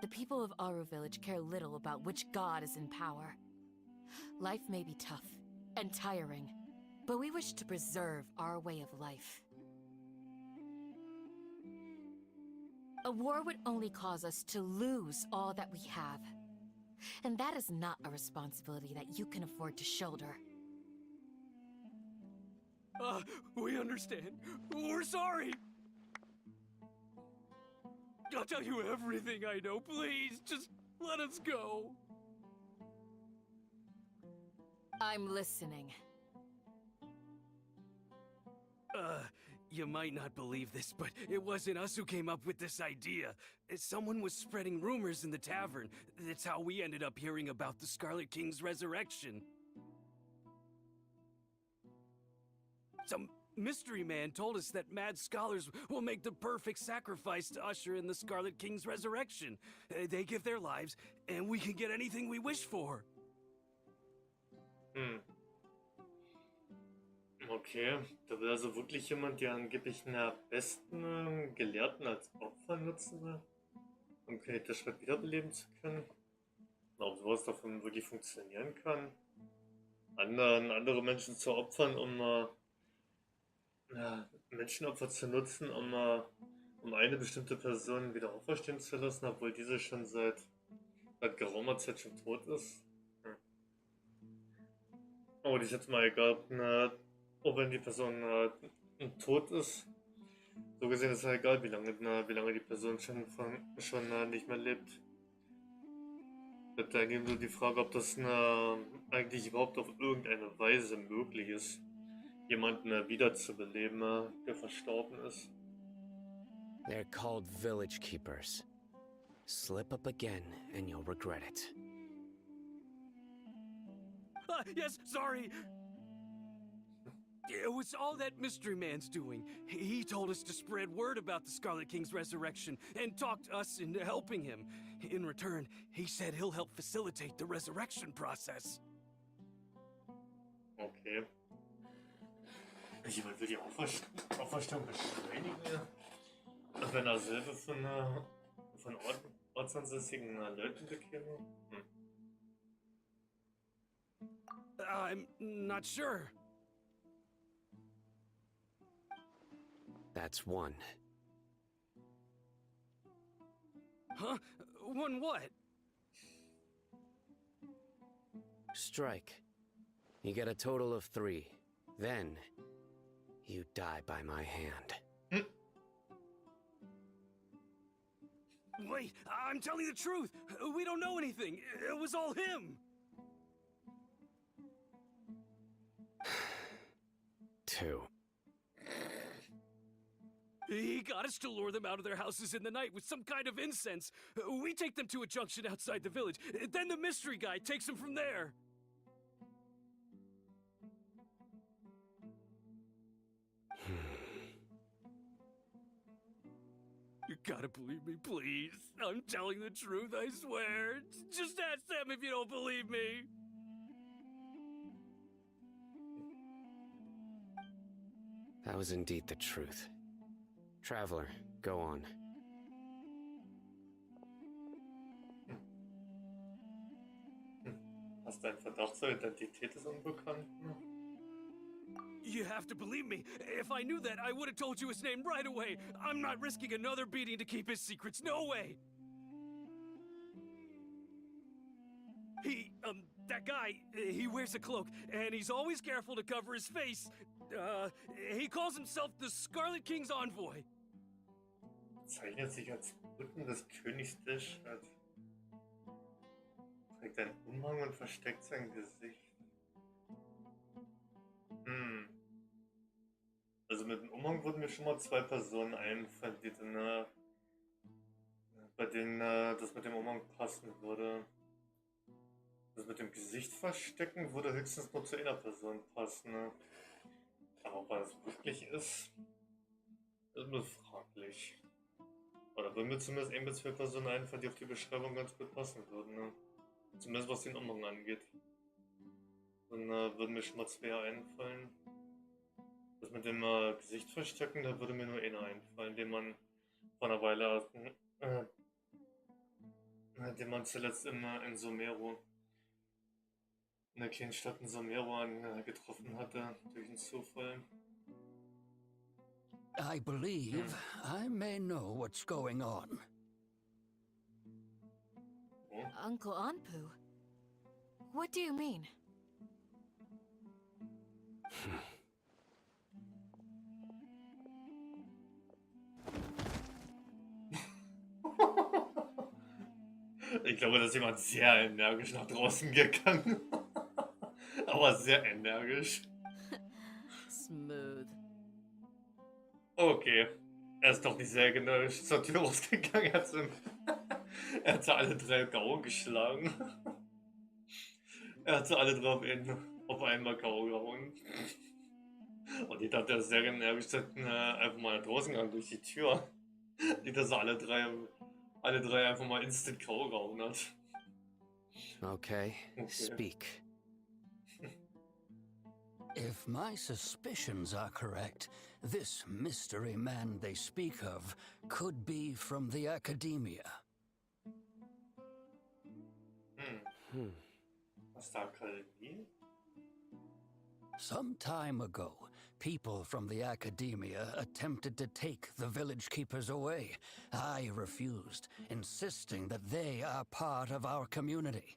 The people of Aru Village care little about which god is in power. Life may be tough and tiring, but we wish to preserve our way of life. A war would only cause us to lose all that we have. And that is not a responsibility that you can afford to shoulder. We understand. We're sorry. I'll tell you everything I know. Please, just let us go. I'm listening. You might not believe this, but it wasn't us who came up with this idea. Someone was spreading rumors in the tavern. That's how we ended up hearing about the Scarlet King's resurrection. Some mystery man told us that mad scholars will make the perfect sacrifice to usher in the Scarlet King's resurrection. They give their lives, and we can get anything we wish for. Okay, da will also wirklich jemand, der angeblich einen besten Gelehrten als Opfer nutzen will, um König der Stadt wiederbeleben zu können. Ob sowas davon wirklich funktionieren kann. Andere Menschen zu opfern, um Menschenopfer zu nutzen, um eine bestimmte Person wieder auferstehen zu lassen, obwohl diese schon seit geraumer Zeit schon tot ist. Aber das ist jetzt mal egal, ob wenn die Person tot ist. So gesehen ist es ja egal, wie lange die Person schon nicht mehr lebt. Da ist eigentlich nur die Frage, ob das eigentlich überhaupt auf irgendeine Weise möglich ist, jemanden wiederzubeleben, der verstorben ist. They're called village keepers. Slip up again and you'll regret it. Yes, sorry. It was all that mystery man's doing. He told us to spread word about the Scarlet King's resurrection and talked us into helping him. In return, he said he'll help facilitate the resurrection process. Okay. Jemand will die Auferstehung beschleunigen, wenn er selber von ortsansässigen Leuten bekäme? I'm not sure. That's one. Huh? One what? Strike. You get a total of 3. Then, you die by my hand. Wait, I'm telling the truth. We don't know anything. It was all him. 2. He got us to lure them out of their houses in the night with some kind of incense. We take them to a junction outside the village. Then the mystery guy takes them from there. You gotta believe me, please. I'm telling the truth, I swear. Just ask them if you don't believe me. That was indeed the truth. Traveler, go on. Hast dein Verdacht zur Identität des Unbekannten? You have to believe me. If I knew that, I would have told you his name right away. I'm not risking another beating to keep his secrets. No way. That guy, he wears a cloak, and he's always careful to cover his face. He calls himself the Scarlet King's envoy. Zeichnet sich als Rücken des Königs der Stadt. Trägt einen Umhang und versteckt sein Gesicht. Also mit dem Umhang wurden mir schon mal 2 Personen einfallen, bei denen das mit dem Umhang passen würde. Das mit dem Gesicht verstecken würde höchstens nur zu einer Person passen. Aber ob das wirklich ist mir fraglich. Oder würden mir zumindest 1 bis 2 Personen einfallen, die auf die Beschreibung ganz gut passen würden. Zumindest was den Umhang angeht. Dann würden mir schon mal 2 einfallen. Das mit dem Gesicht verstecken, da würde mir nur einer einfallen, den man vor einer Weile, den man zuletzt in Somero, in der kleinen Stadt in Somero getroffen hatte, durch einen Zufall. I believe I may know what's going on. Uncle Anpu? What do you mean? Ich glaube, da ist jemand sehr energisch nach draußen gegangen. Aber sehr energisch. Smooth. Okay. Er ist doch nicht sehr genau zur Tür rausgegangen. Er hat sie alle drei K.O. geschlagen. Er hat sie alle drei auf einmal K.O. gehauen. Und ich dachte, er ist sehr energisch, einfach mal nach draußen gegangen durch die Tür. Nicht, dass er alle drei einfach mal instant K.O. gehauen hat. Okay, Okay. speak. If my suspicions are correct, this mystery man they speak of could be from the academia. Aus der Akademie? Some time ago, people from the academia attempted to take the village keepers away. I refused, insisting that they are part of our community.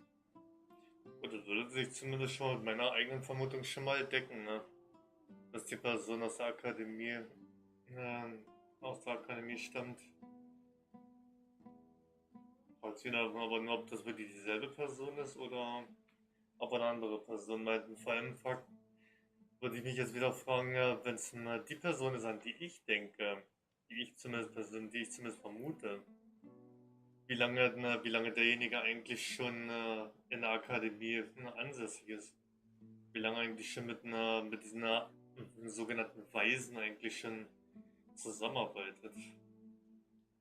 Und das würde sich zumindest schon mit meiner eigenen Vermutung schon mal decken, ne? Dass die Person aus der Akademie stammt. Fragt sich aber nur, ob das wirklich dieselbe Person ist oder ob eine andere Person meinten. Vor allem würde ich mich jetzt wieder fragen, wenn es die Person ist, an die ich denke, die ich zumindest vermute, wie lange derjenige eigentlich schon in der Akademie ansässig ist. Wie lange eigentlich schon mit diesen sogenannten Weisen eigentlich schon zusammenarbeitet.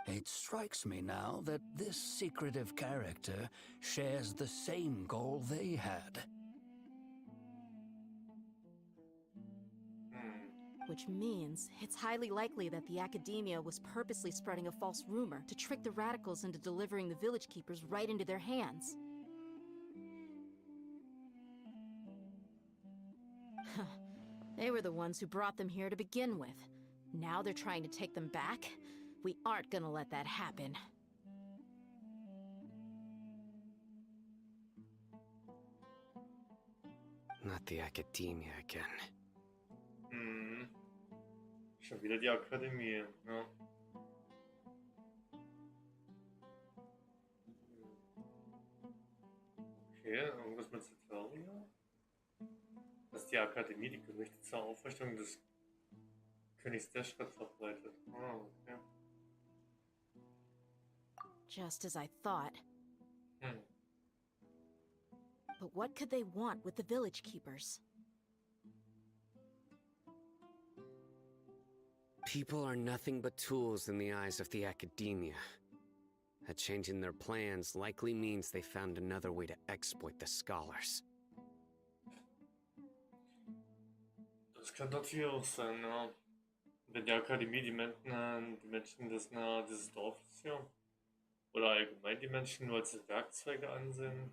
It strikes me now that this secretive character shares the same goal they had. Which means it's highly likely that the academia was purposely spreading a false rumor to trick the radicals into delivering the village keepers right into their hands. They were the ones who brought them here to begin with. Now they're trying to take them back? We aren't gonna let that happen. Not the academia again. Schon wieder die Akademie, ja. Okay, irgendwas mit Cytheria? Dass die Akademie die Gerüchte zur Aufrichtung des Königs der Stadt verbreitet. Ah, okay. Just as I thought. But what could they want with the village keepers? People are nothing but tools in the eyes of the academia. A change in their plans likely means they found another way to exploit the scholars. Das kann natürlich auch sein, ja. Wenn die Akademie die Menschen dieses Dorfes hier oder allgemein die Menschen nur als Werkzeuge ansehen,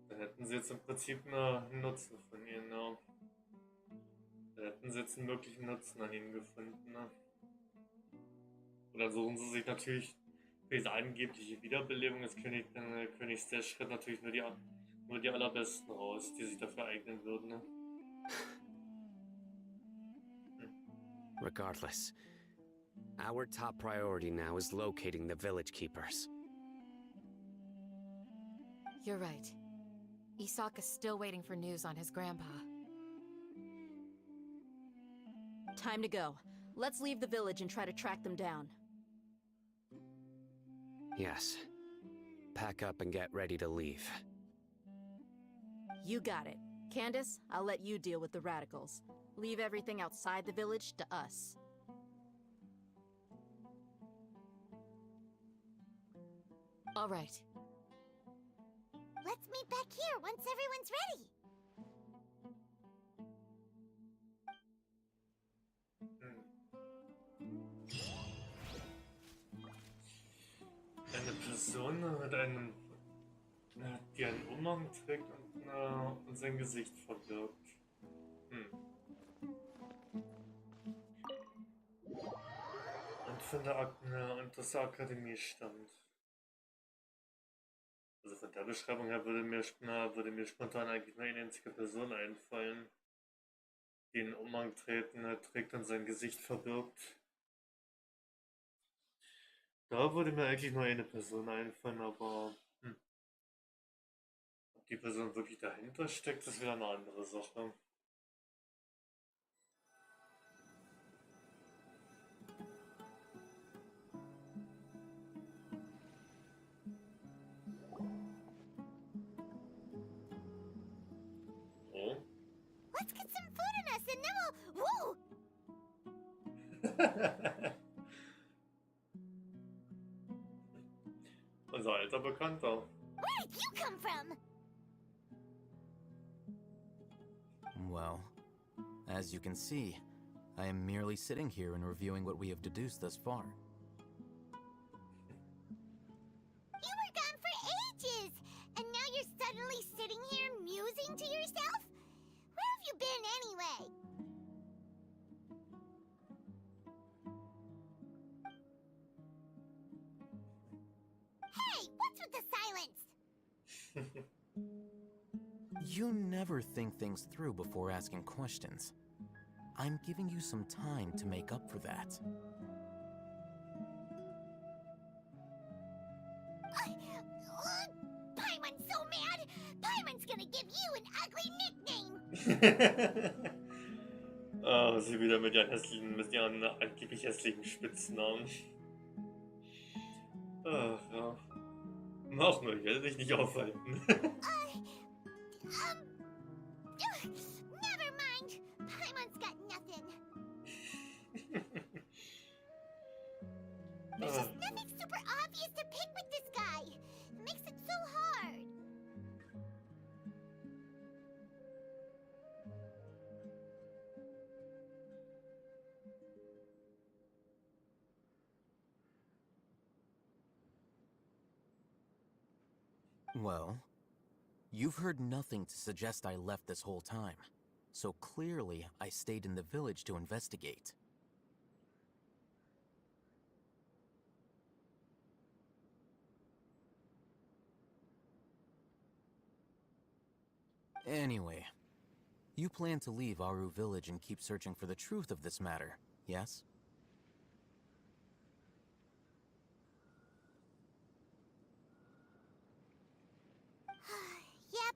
dann hätten sie jetzt im Prinzip einen Nutzen von ihnen, ja. Dann hätten sie jetzt einen möglichen Nutzen an ihnen gefunden, ne? Oder suchen sie sich natürlich für diese angebliche Wiederbelebung des Königs der Schritt natürlich nur die allerbesten raus, die sich dafür eignen würden, ne? Regardless, our top priority now is locating the village keepers. You're right. Isak is still waiting for news on his grandpa. Time to go. Let's leave the village and try to track them down. Yes. Pack up and get ready to leave. You got it. Candace, I'll let you deal with the radicals. Leave everything outside the village to us. All right. Let's meet back here once everyone's ready. Eine Person die einen Umhang trägt und sein Gesicht verbirgt. Und von der Akademie stammt. Also von der Beschreibung her würde mir spontan eigentlich nur eine einzige Person einfallen, die einen Umhang trägt und sein Gesicht verbirgt. Da würde mir eigentlich nur eine Person einfallen, aber ob die Person wirklich dahinter steckt, ist wieder eine andere Sache. and then we'll... Woo! Unser alter Bekannter. Where did you come from? Well, as you can see, I am merely sitting here and reviewing what we have deduced thus far. You were gone for ages, and now you're suddenly sitting here musing to yourself? Where have you been anyway? Hey, what's with the silence? You never think things through before asking questions. I'm giving you some time to make up for that. Paimon's so mad! Paimon's gonna give you an ugly nickname! Ah, sie wieder mit ihren angeblich hässlichen Spitznamen. Ach ja. Mach nur, ich werde dich nicht aufhalten. Never mind. Paimon's got nothing. There's just nothing super obvious to pick with this guy. It makes it so hard. Well, you've heard nothing to suggest I left this whole time, so clearly I stayed in the village to investigate. Anyway, you plan to leave Aru village and keep searching for the truth of this matter, yes? Yep.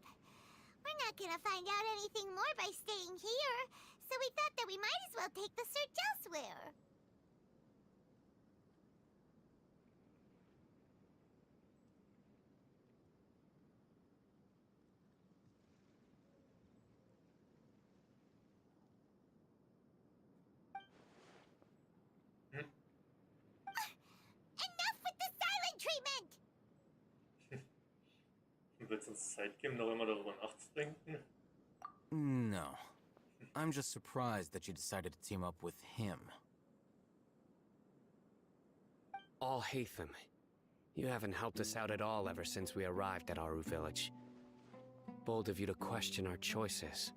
We're not gonna find out anything more by staying here, so we thought that we might as well take the search elsewhere. Enough with the silent treatment! Wird es uns Zeit geben, noch immer darüber nachzudenken? No. I'm just surprised that you decided to team up with him. Alhaitham, you haven't helped us out at all ever since we arrived at Aru village. Bold of you to question our choices.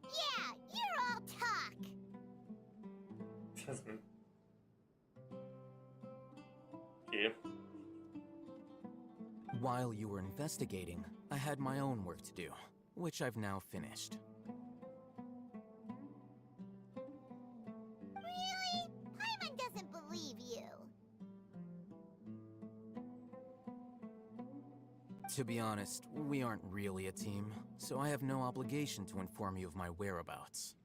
Yeah, you're all talk. Okay. While you were investigating, I had my own work to do, which I've now finished. Really? Paimon doesn't believe you. To be honest, we aren't really a team, so I have no obligation to inform you of my whereabouts.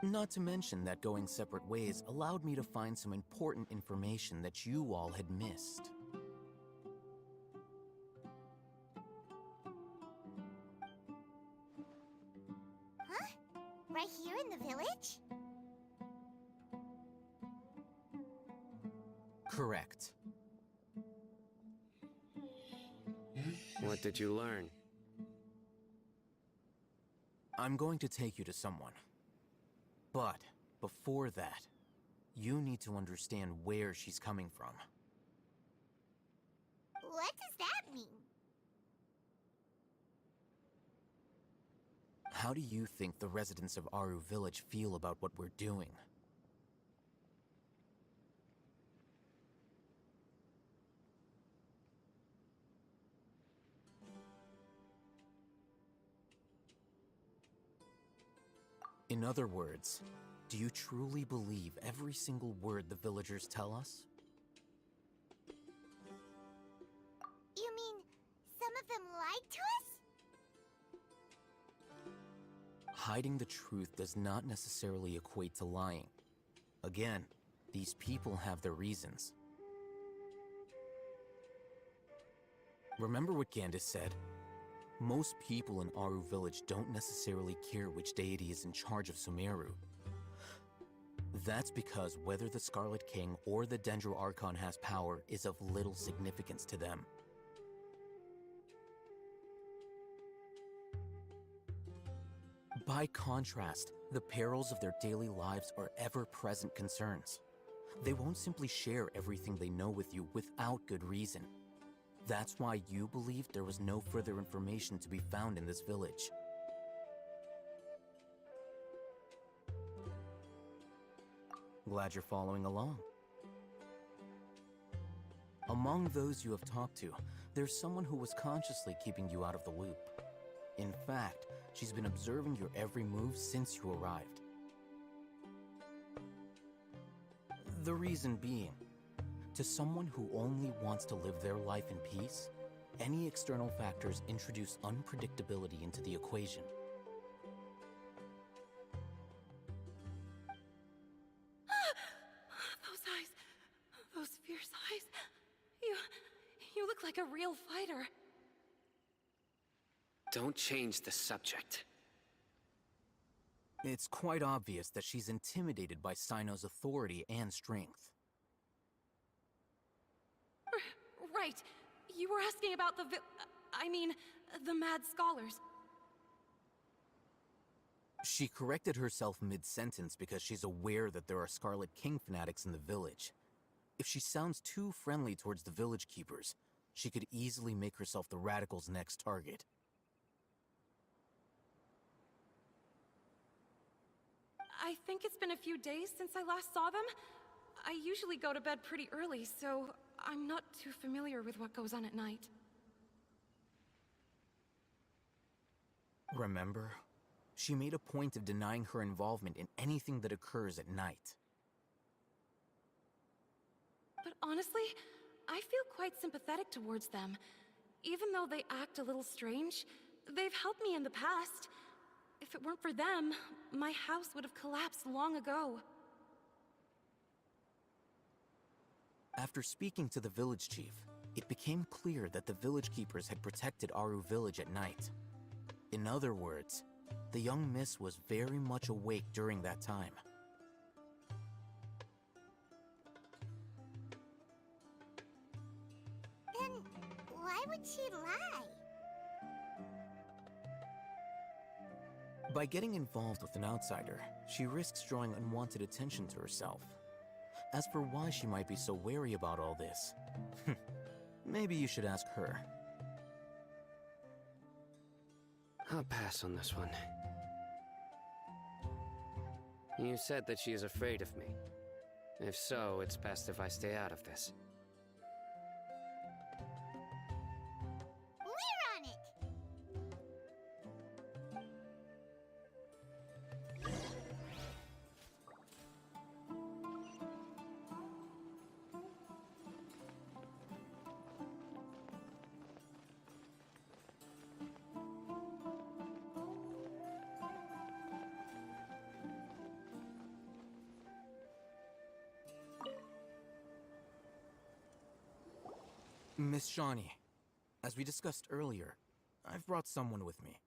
Not to mention that going separate ways allowed me to find some important information that you all had missed. Huh? Right here in the village? Correct. What did you learn? I'm going to take you to someone. But before that, you need to understand where she's coming from. What does that mean? How do you think the residents of Aru village feel about what we're doing? In other words, do you truly believe every single word the villagers tell us? You mean some of them lied to us? Hiding the truth does not necessarily equate to lying. Again, these people have their reasons. Remember what Gandis said? Most people in Aru village don't necessarily care which deity is in charge of Sumeru. That's because whether the Scarlet King or the Dendro Archon has power is of little significance to them. By contrast, the perils of their daily lives are ever-present concerns. They won't simply share everything they know with you without good reason. That's why you believed there was no further information to be found in this village. Glad you're following along. Among those you have talked to, there's someone who was consciously keeping you out of the loop. In fact, she's been observing your every move since you arrived. The reason being, to someone who only wants to live their life in peace, any external factors introduce unpredictability into the equation. Those eyes. Those fierce eyes. You look like a real fighter. Don't change the subject. It's quite obvious that she's intimidated by Sino's authority and strength. Right. You were asking about the the mad scholars. She corrected herself mid-sentence because she's aware that there are Scarlet King fanatics in the village. If she sounds too friendly towards the village keepers, she could easily make herself the Radicals' next target. I think it's been a few days since I last saw them. I usually go to bed pretty early, so I'm not too familiar with what goes on at night. Remember? She made a point of denying her involvement in anything that occurs at night. But honestly, I feel quite sympathetic towards them. Even though they act a little strange, they've helped me in the past. If it weren't for them, my house would have collapsed long ago. After speaking to the village chief, it became clear that the village keepers had protected Aru village at night. In other words, the young miss was very much awake during that time. Then why would she lie? By getting involved with an outsider, she risks drawing unwanted attention to herself. As for why she might be so wary about all this, maybe you should ask her. I'll pass on this one. You said that she is afraid of me. If so, it's best if I stay out of this. We're on it! Miss Shawnee, as we discussed earlier, I've brought someone with me.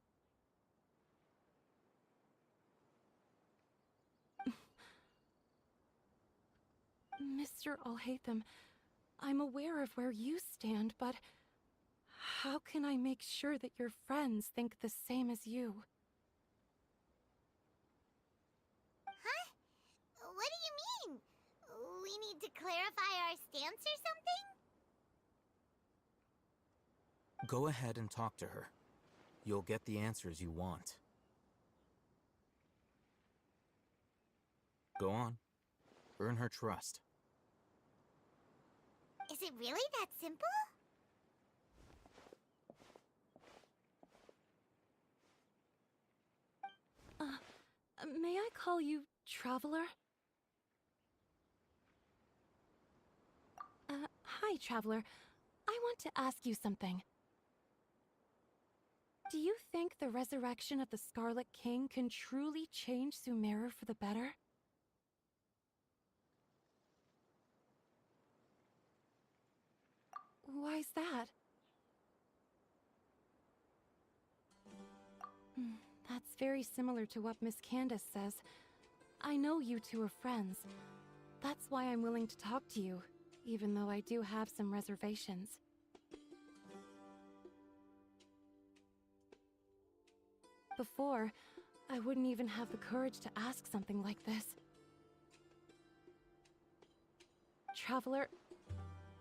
Mr. Alhaitham, I'm aware of where you stand, but how can I make sure that your friends think the same as you? Huh? What do you mean? We need to clarify our stance or something? Go ahead and talk to her. You'll get the answers you want. Go on. Earn her trust. Is it really that simple? May I call you Traveler? Hi, Traveler. I want to ask you something. Do you think the resurrection of the Scarlet King can truly change Sumeru for the better? Why's that? That's very similar to what Miss Candace says. I know you two are friends. That's why I'm willing to talk to you, even though I do have some reservations. Before, I wouldn't even have the courage to ask something like this. Traveler,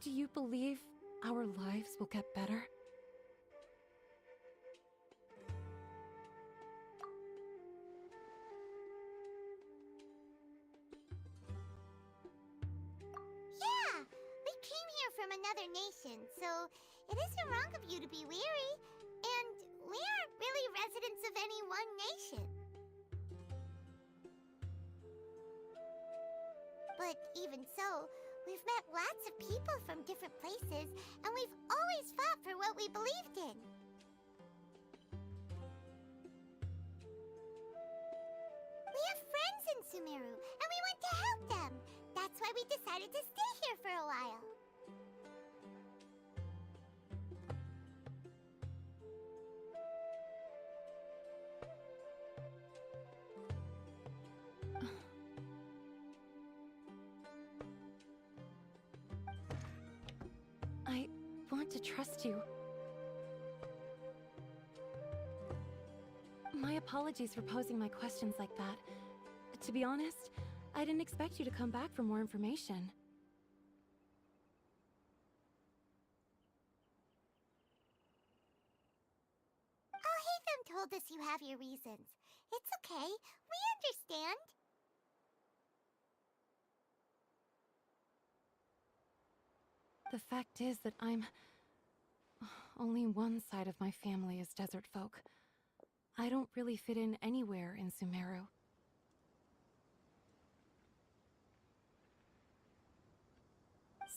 do you believe our lives will get better? Yeah! We came here from another nation, so it isn't wrong of you to be weary. And we aren't really residents of any one nation. But even so, we've met lots of people from different places, and we've always fought for what we believed in. We have friends in Sumeru, and we want to help them. That's why we decided to stay here for a while. I want to trust you. My apologies for posing my questions like that. To be honest, I didn't expect you to come back for more information. Alhaitham told us you have your reasons. It's okay. We understand. The fact is that only one side of my family is desert folk. I don't really fit in anywhere in Sumeru.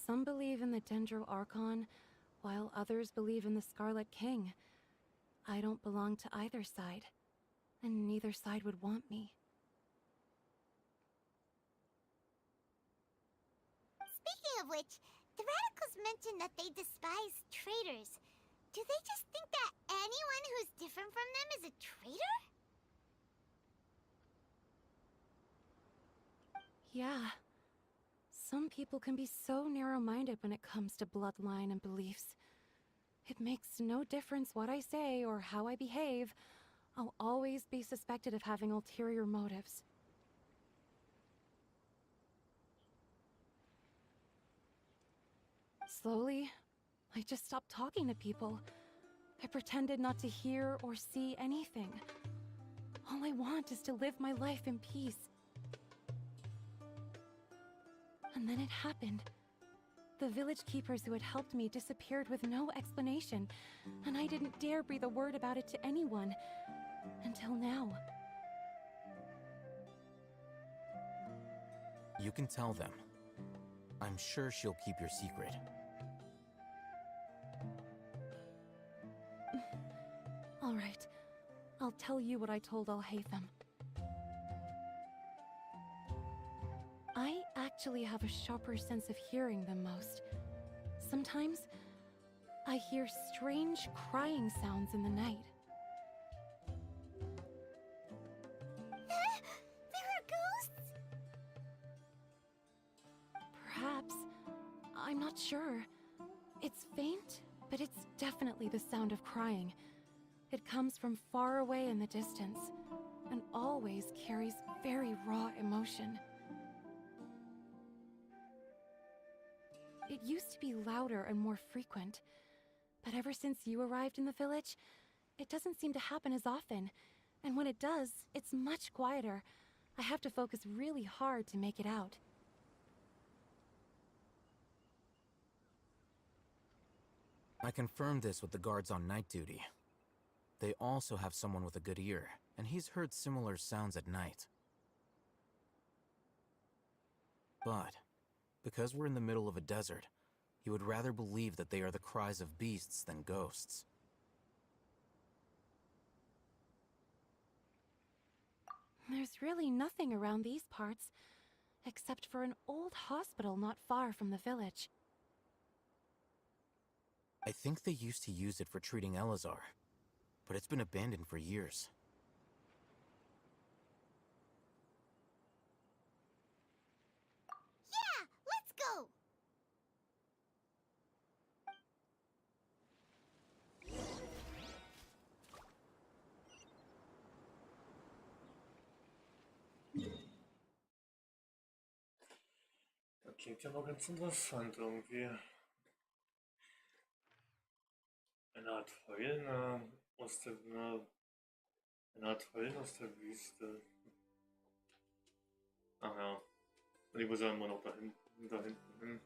Some believe in the Dendro Archon, while others believe in the Scarlet King. I don't belong to either side, and neither side would want me. Speaking of which, the radicals mentioned that they despise traitors. Do they just think that anyone who's different from them is a traitor? Yeah. Some people can be so narrow-minded when it comes to bloodline and beliefs. It makes no difference what I say or how I behave. I'll always be suspected of having ulterior motives. Slowly, I just stopped talking to people. I pretended not to hear or see anything. All I want is to live my life in peace. And then it happened. The village keepers who had helped me disappeared with no explanation, and I didn't dare breathe a word about it to anyone. Until now. You can tell them. I'm sure she'll keep your secret. All right. I'll tell you what I told Alhaitham. I actually have a sharper sense of hearing than most. Sometimes, I hear strange crying sounds in the night. There are ghosts? Perhaps. I'm not sure. It's faint, but it's definitely the sound of crying. It comes from far away in the distance, and always carries very raw emotion. It used to be louder and more frequent, but ever since you arrived in the village, it doesn't seem to happen as often, and when it does, it's much quieter. I have to focus really hard to make it out. I confirmed this with the guards on night duty. They also have someone with a good ear, and he's heard similar sounds at night. But, because we're in the middle of a desert, you would rather believe that they are the cries of beasts than ghosts. There's really nothing around these parts, except for an old hospital not far from the village. I think they used to use it for treating Elazar, but it's been abandoned for years. Yeah, let's go! Das klingt ja mal ganz interessant irgendwie. Eine Art Heulen aus der eine Art Heulen aus der Wüste. Ach ja. Und ich muss ja immer noch da hinten hin.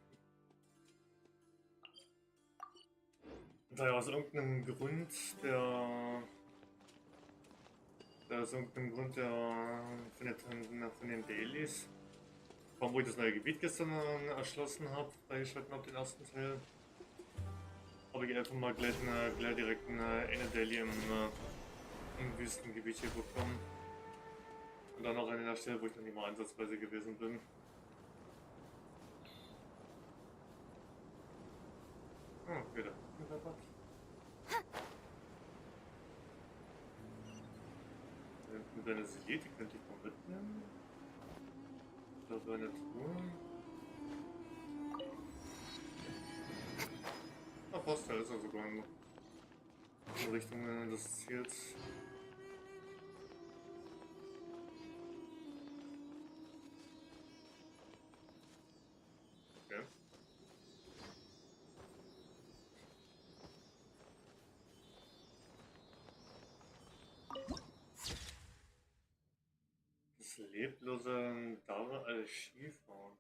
Und daher aus irgendeinem Grund, der von den Dailies, wo ich das neue Gebiet gestern erschlossen habe, freigeschalten habe, den ersten Teil, habe ich einfach mal gleich direkt eine Daily im Wüstengebiet hier bekommen. Und dann noch an der Stelle, wo ich noch nicht mal ansatzweise gewesen bin. Oh, wieder. Wenn es geht, die könnte ich mal mitnehmen. Da war eine Truhe. Ah, passt, da ist er sogar in Richtung des Ziels. Okay. Das leblose Schiefer.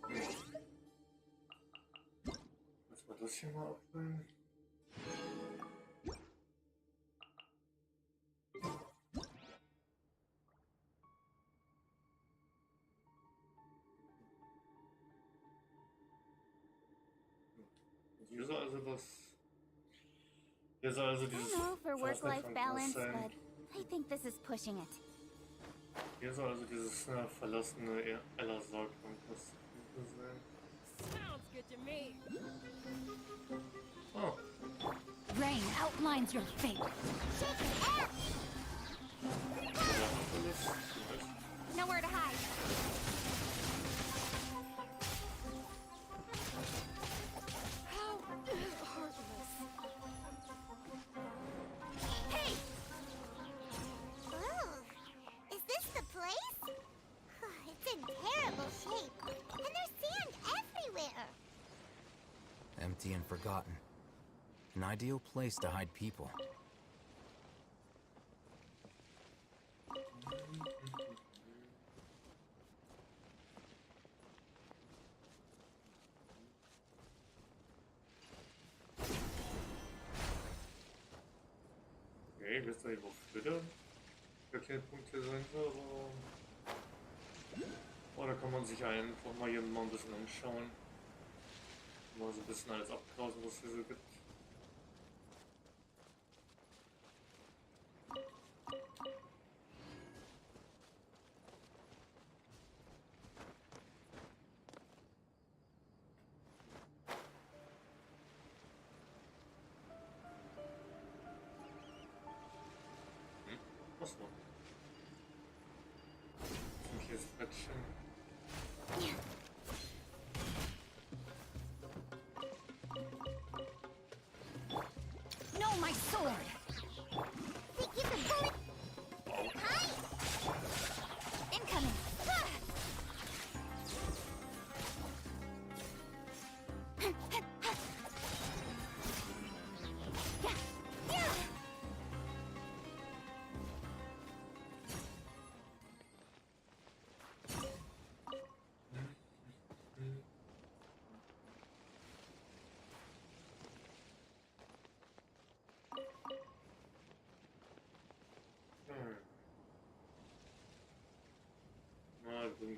Okay. Lass mal das hier mal abholen. Hier soll also I don't know for work-life balance, but I think this is pushing it. Hier soll also dieses verlassene Elazar-Krankenhaus sein. Sounds good to me. Oh. Rain outlines your fate. Nowhere to hide. How heartless. Hey! Ooh, is this the place? It's in terrible shape, and there's sand everywhere. Empty and forgotten. An ideal place to hide people. Okay, ich weiß nicht, wofür der kleine Punkt hier sein soll, aber da kann man sich einfach mal hier mal ein bisschen anschauen. Mal so ein bisschen alles abgrasen, was es hier so gibt. Was noch? Hier ist Brettchen. No, my sword! Think you can pull it? Hi! Incoming!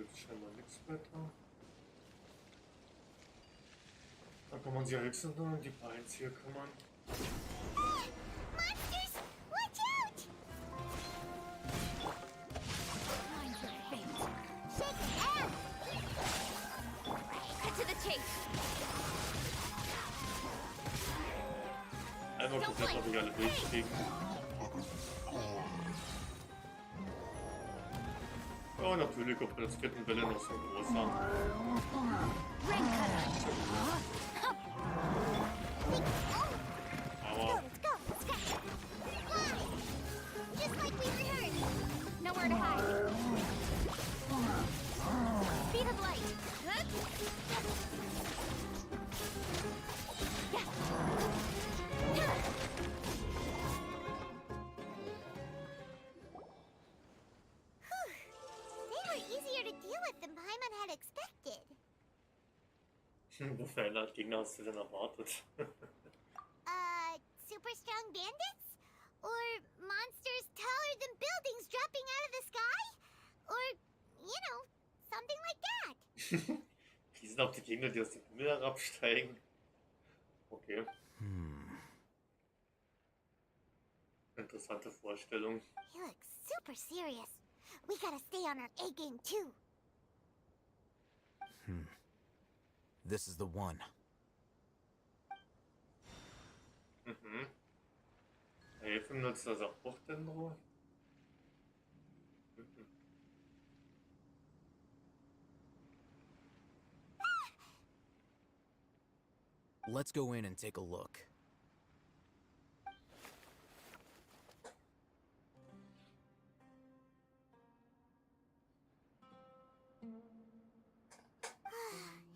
jetzt scheinbar nichts weiter. Dann kann man sich ja höchstens nur um die Playz hier kümmern. Monsters! Watch out! Shake it out! Cut to the chase! Einmal komplett habe ich alle durchfliegen. Oh, natürlich kommt das Kettenwelle noch so großer. Aber Just like we heard. Nowhere to hide. Speed of light. They were easier to deal with than Paimon had expected. wofür hat Gegner hast du denn erwartet? Super strong bandits? Or monsters taller than buildings dropping out of the sky? Or, you know, something like that. Die sind auch die Gegner, die aus dem Himmel herabsteigen. Okay. Interessante Vorstellung. He looks super serious. We gotta stay on our A game too. This is the one. Helfen nutzt das auch Bruchdendro? Let's go in and take a look.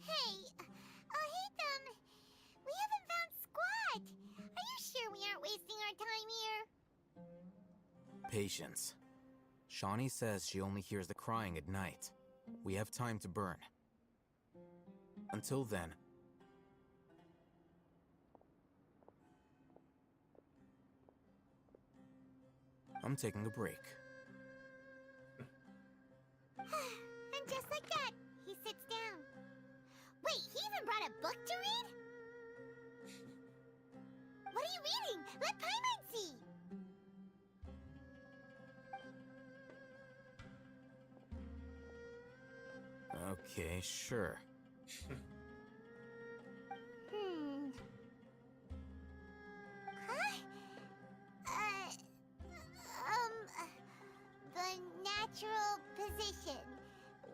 Hey, we haven't found squat. Are you sure we aren't wasting our time here? Patience. Shawnee says she only hears the crying at night. We have time to burn. Until then, I'm taking a break. And just like that, he sits down. Wait, he even brought a book to read? What are you reading? Let Paimon see! Okay, sure. Huh? The natural position,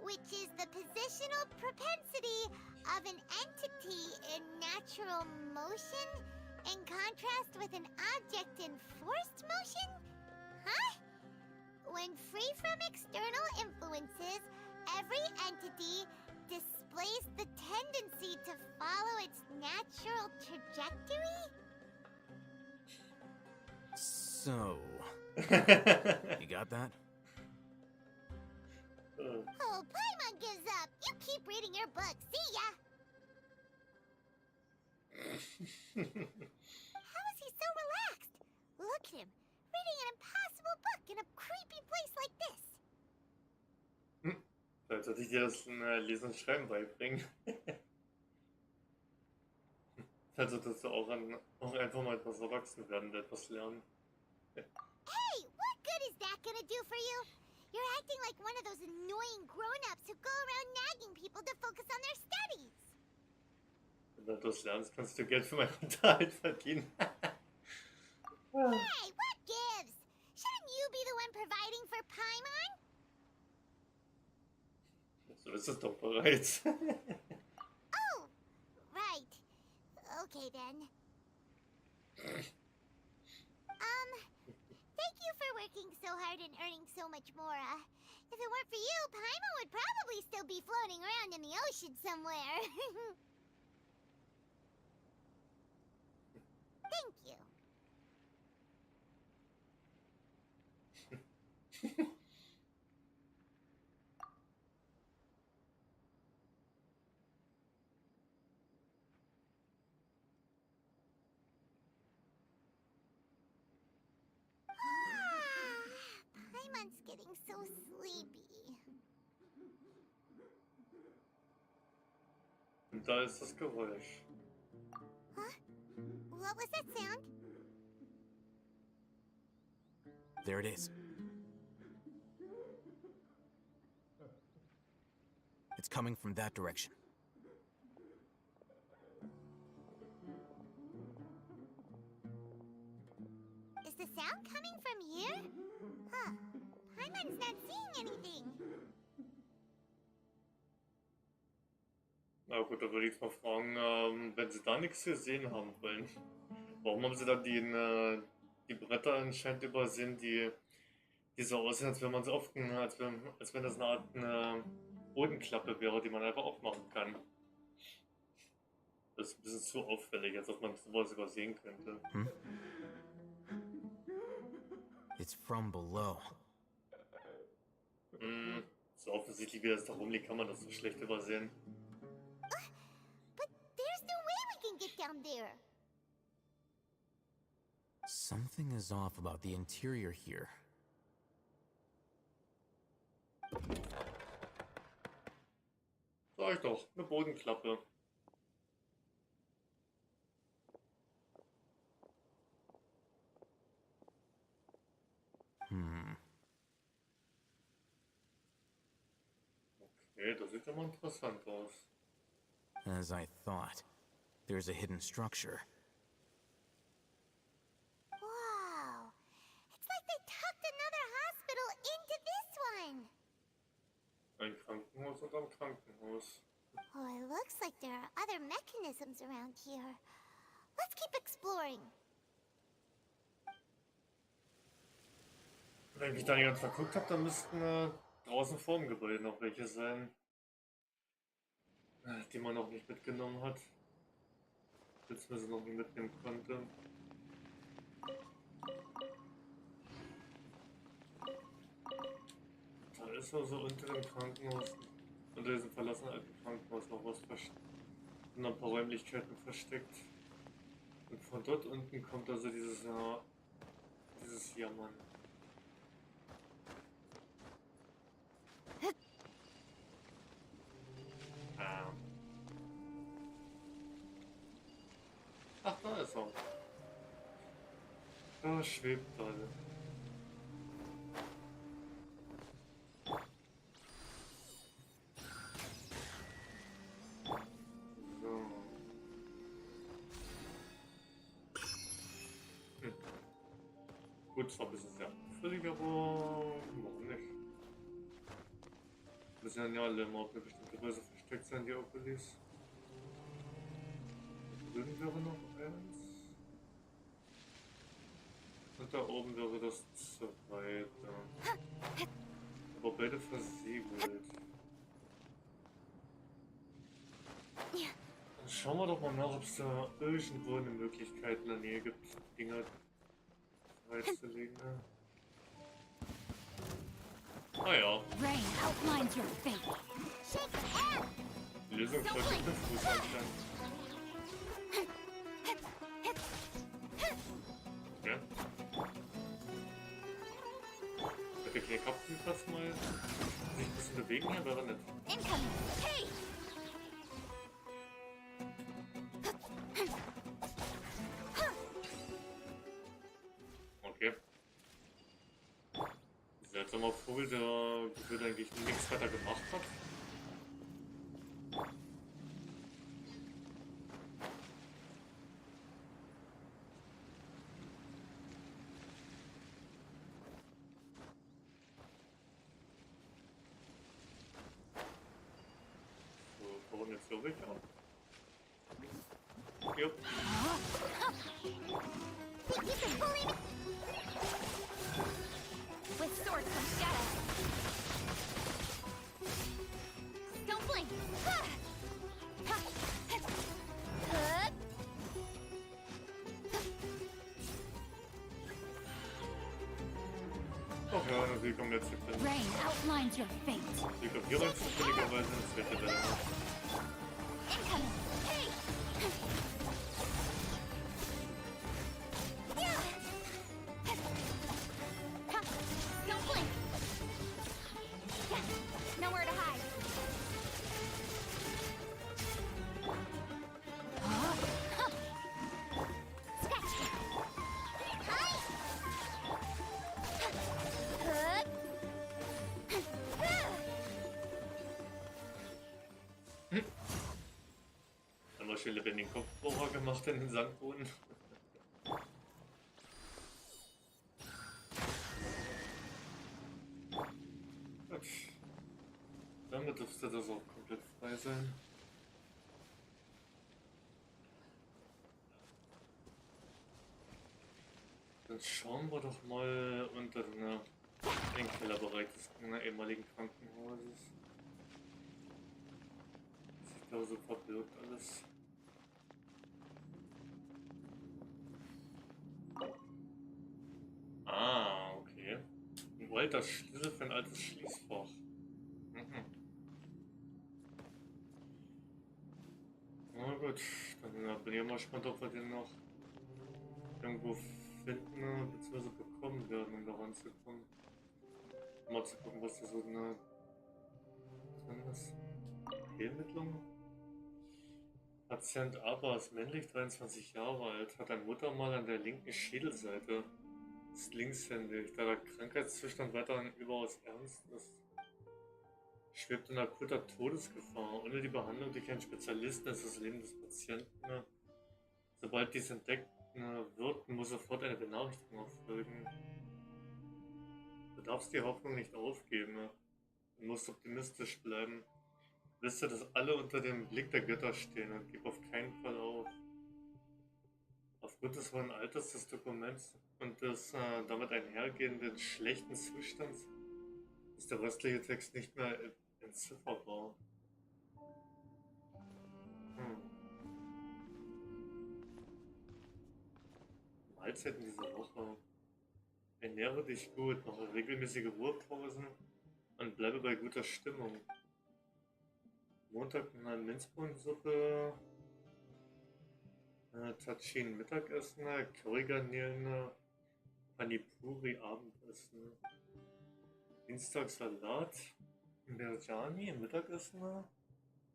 which is the positional propensity of an entity in natural motion in contrast with an object in forced motion? Huh? When free from external influences, every entity displays the tendency to follow its natural trajectory? So, you got that? Oh, Paimon gives up. You keep reading your book. See ya. How is he so relaxed? Look at him, reading an impossible book in a creepy place like this. Vielleicht sollte ich dir das Lesen und Schreiben beibringen. Vielleicht solltest du auch einfach mal etwas erwachsen werden und etwas lernen. Hey, what good is that gonna do for you? You're acting like one of those annoying grown-ups who go around nagging people to focus on their studies. Wenn du etwas lernst, kannst du Geld für meinen Unterhalt verdienen. Hey, what gives? Shouldn't you be the one providing for Paimon? So ist es doch bereits. Oh, right. Okay then. Thank you for working so hard and earning so much more. If it weren't for you, Paimon would probably still be floating around in the ocean somewhere. Thank you. Paimon's getting so sleepy. da ist das Geräusch. What was that sound? There it is. It's coming from that direction. Is the sound coming from here? Huh. Paimon's not seeing anything. Na gut, da würde ich jetzt mal fragen, wenn sie da nichts gesehen haben wollen, warum haben sie dann die Bretter anscheinend übersehen, die so aussehen, als wenn man sie offen, als wenn das eine Art Bodenklappe wäre, die man einfach aufmachen kann. Das ist ein bisschen zu auffällig, als ob man sowas übersehen könnte. Hm? It's from below. So offensichtlich wie das da rumliegt, kann man das so schlecht übersehen. But there's no way we can get down there. Something is off about the interior here. Sag ich doch, eine Bodenklappe. Okay, das sieht ja mal interessant aus. As I thought, there's a hidden structure. Wow. It's like they tucked another hospital into this one. Ein Krankenhaus unterm Krankenhaus. Oh, it looks like there are other mechanisms around here. Let's keep exploring. Wenn ich da die ganze Zeit verguckt habe, dann müssten draußen vor dem Gebäude noch welche sein, die man noch nicht mitgenommen hat. Beziehungsweise noch nicht mitnehmen konnte. Da ist also unter dem Krankenhaus, unter diesem verlassenen alten Krankenhaus noch was in ein paar Räumlichkeiten versteckt. Und von dort unten kommt also dieses Jammern. Ach, da ist er. Da schwebt er. So. Gut, zwar ein bisschen sehr auffällig, aber warum nicht? Müssen ja alle immer auf eine bestimmte Weise versteckt sein, die Okulis. Drüben wäre noch eins. Und da oben wäre das zweite. Aber beide versiegelt. Dann schauen wir doch mal nach, ob es da irgendwo eine Möglichkeit in der Nähe gibt, Dinger freizulegen. Ah ja. Die Lösung folgt mit dem Fuß anscheinend. Okay. Mit der Knickapfen fast mal sich ein bisschen bewegen, hier wäre nett. Okay. Seltsamer Vogel, der gefühlt eigentlich nichts weiter gemacht hat. So welche an. Yep. With swords from shadow. Don't blink. Ach ja, sie kommen jetzt hier drin. Rain outlines your fate. Sie kommen hier rein, zufälligerweise ins Wetter der Incoming. Hey! Don't blink. Nowhere to hide. schön lebendigen Kopfbohrer gemacht in den Sandboden. Gut. Damit dürfte das auch komplett frei sein. Dann schauen wir doch mal unter den Kellerbereich des ehemaligen Krankenhauses. Was sich da so verbirgt alles. Ah, okay. Ein alter Schlüssel für ein altes Schließfach. Mhm. Na gut, dann bin ich mal gespannt, ob wir den noch irgendwo finden bzw. bekommen werden, um da ranzukommen. Mal zu gucken, was da so drin ist. Fehlmittlung? Patient Aber ist männlich, 23 Jahre alt, hat ein Muttermal an der linken Schädelseite. Ist linkshändig, da der Krankheitszustand weiterhin überaus ernst ist. Schwebt in akuter Todesgefahr. Ohne die Behandlung durch einen Spezialisten ist das Leben des Patienten. Sobald dies entdeckt wird, muss sofort eine Benachrichtigung erfolgen. Du darfst die Hoffnung nicht aufgeben. Du musst optimistisch bleiben. Wisse, dass alle unter dem Blick der Götter stehen und gib auf keinen Fall auf. Aufgrund des hohen Alters des Dokuments und des damit einhergehenden schlechten Zustands ist der restliche Text nicht mehr entzifferbar. Mahlzeiten dieser Woche. Ernähre dich gut, mache regelmäßige Ruhepausen und bleibe bei guter Stimmung. Montag eine Minzbohnensuppe, Tachin Mittagessen, Currygarnelen, Panipuri Abendessen. Dienstag Salat, Biryani Mittagessen,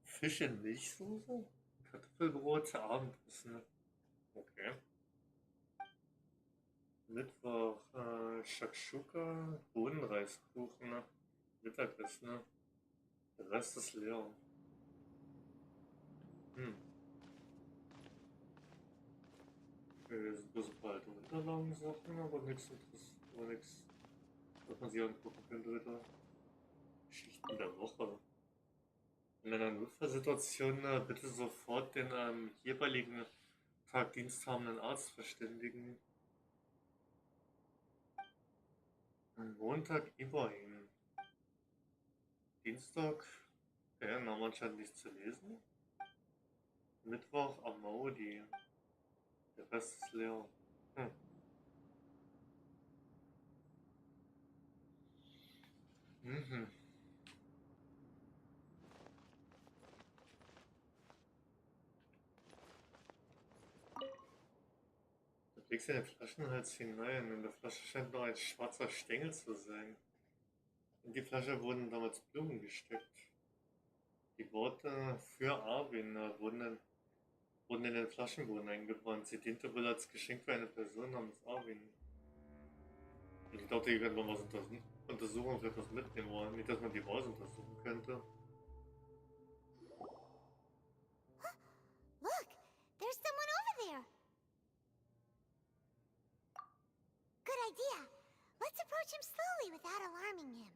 Fisch in Milchsoße, Kartoffelbrot Abendessen. Okay. Mittwoch Shakshuka, Bohnenreiskuchen, Mittagessen. Der Rest ist leer. Okay, sind bloß ein paar alte Unterlagen-Sachen, aber nichts was man sich angucken könnte wieder. Geschichten der Woche. In einer Notfallsituation bitte sofort den jeweiligen Tag diensthabenden Arzt verständigen. Montag Ibrahim. Dienstag, der Name anscheinend nicht zu lesen. Mittwoch Amaudi. Der Rest ist leer. Du blickst in den Flaschenhals hinein. In der Flasche scheint noch ein schwarzer Stängel zu sein. In die Flasche wurden damals Blumen gesteckt. Die Worte für Arvin wurden in den Flaschenboden eingebrannt. Sie diente wohl als Geschenk für eine Person namens Arvin. Und ich dachte, hier könnte man was untersuchen und etwas mitnehmen wollen. Nicht, dass man die Vase untersuchen könnte. Look, there's someone over there. Good idea. Let's approach him slowly without alarming him.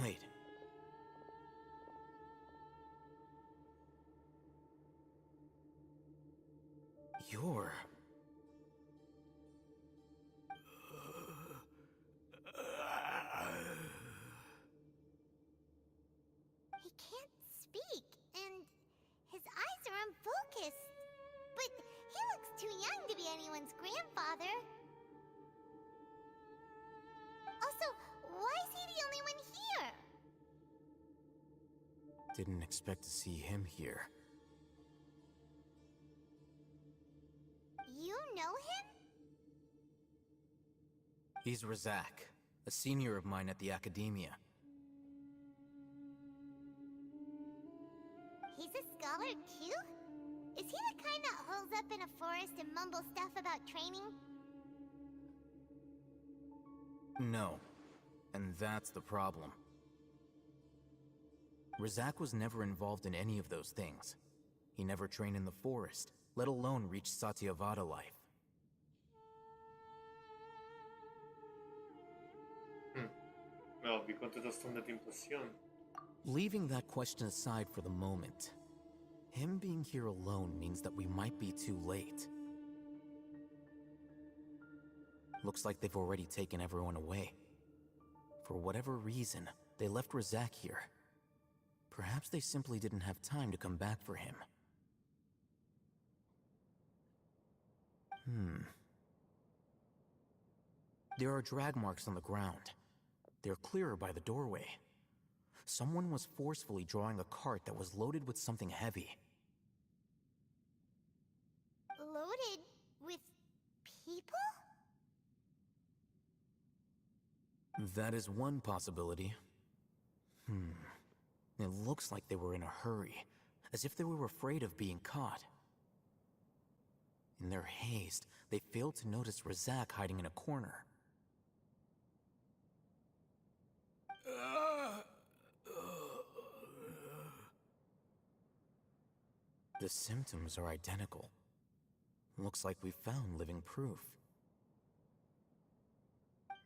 Wait. You're... He can't speak, and his eyes are unfocused. But he looks too young to be anyone's grandfather. Also, why is he the only one here? Didn't expect to see him here. You know him? He's Razak, a senior of mine at the Academia. He's a scholar too? Is he the kind that holes up in a forest and mumbles stuff about training? No. And that's the problem. Razak was never involved in any of those things. He never trained in the forest, let alone reach Satyavada life. Ja, wie konnte das dann mit ihm passieren? Leaving that question aside for the moment, him being here alone means that we might be too late. Looks like they've already taken everyone away. For whatever reason, they left Razak here. Perhaps they simply didn't have time to come back for him. There are drag marks on the ground. They're clearer by the doorway. Someone was forcefully drawing a cart that was loaded with something heavy. Loaded with people? That is one possibility. It looks like they were in a hurry, as if they were afraid of being caught. In their haste, they failed to notice Razak hiding in a corner. The symptoms are identical. Looks like we found living proof.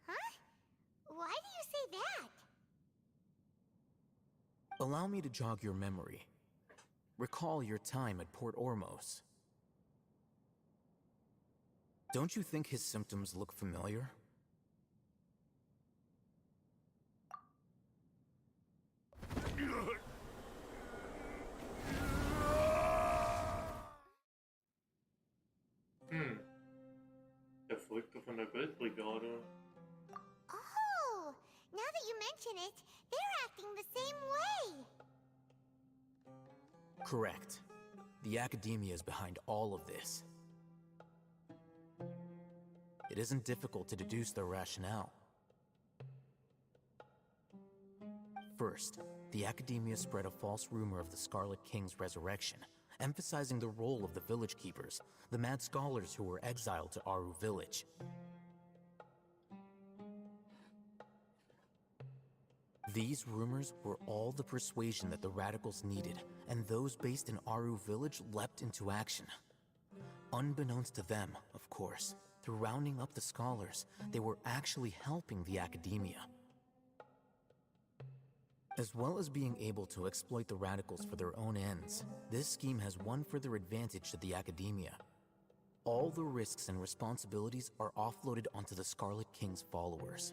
Huh? Why do you say that? Allow me to jog your memory. Recall your time at Port Ormos. Don't you think his symptoms look familiar? Der Verrückte von der Goldbrigade. Oh, now that you mention it, they're acting the same way. Correct. The Academia is behind all of this. It isn't difficult to deduce their rationale. First, the Academia spread a false rumor of the Scarlet King's resurrection, emphasizing the role of the village keepers, the mad scholars who were exiled to Aru village. These rumors were all the persuasion that the radicals needed, and those based in Aru village leapt into action. Unbeknownst to them, of course, through rounding up the scholars, they were actually helping the Academia. As well as being able to exploit the radicals for their own ends, this scheme has one further advantage to the Academia. All the risks and responsibilities are offloaded onto the Scarlet King's followers.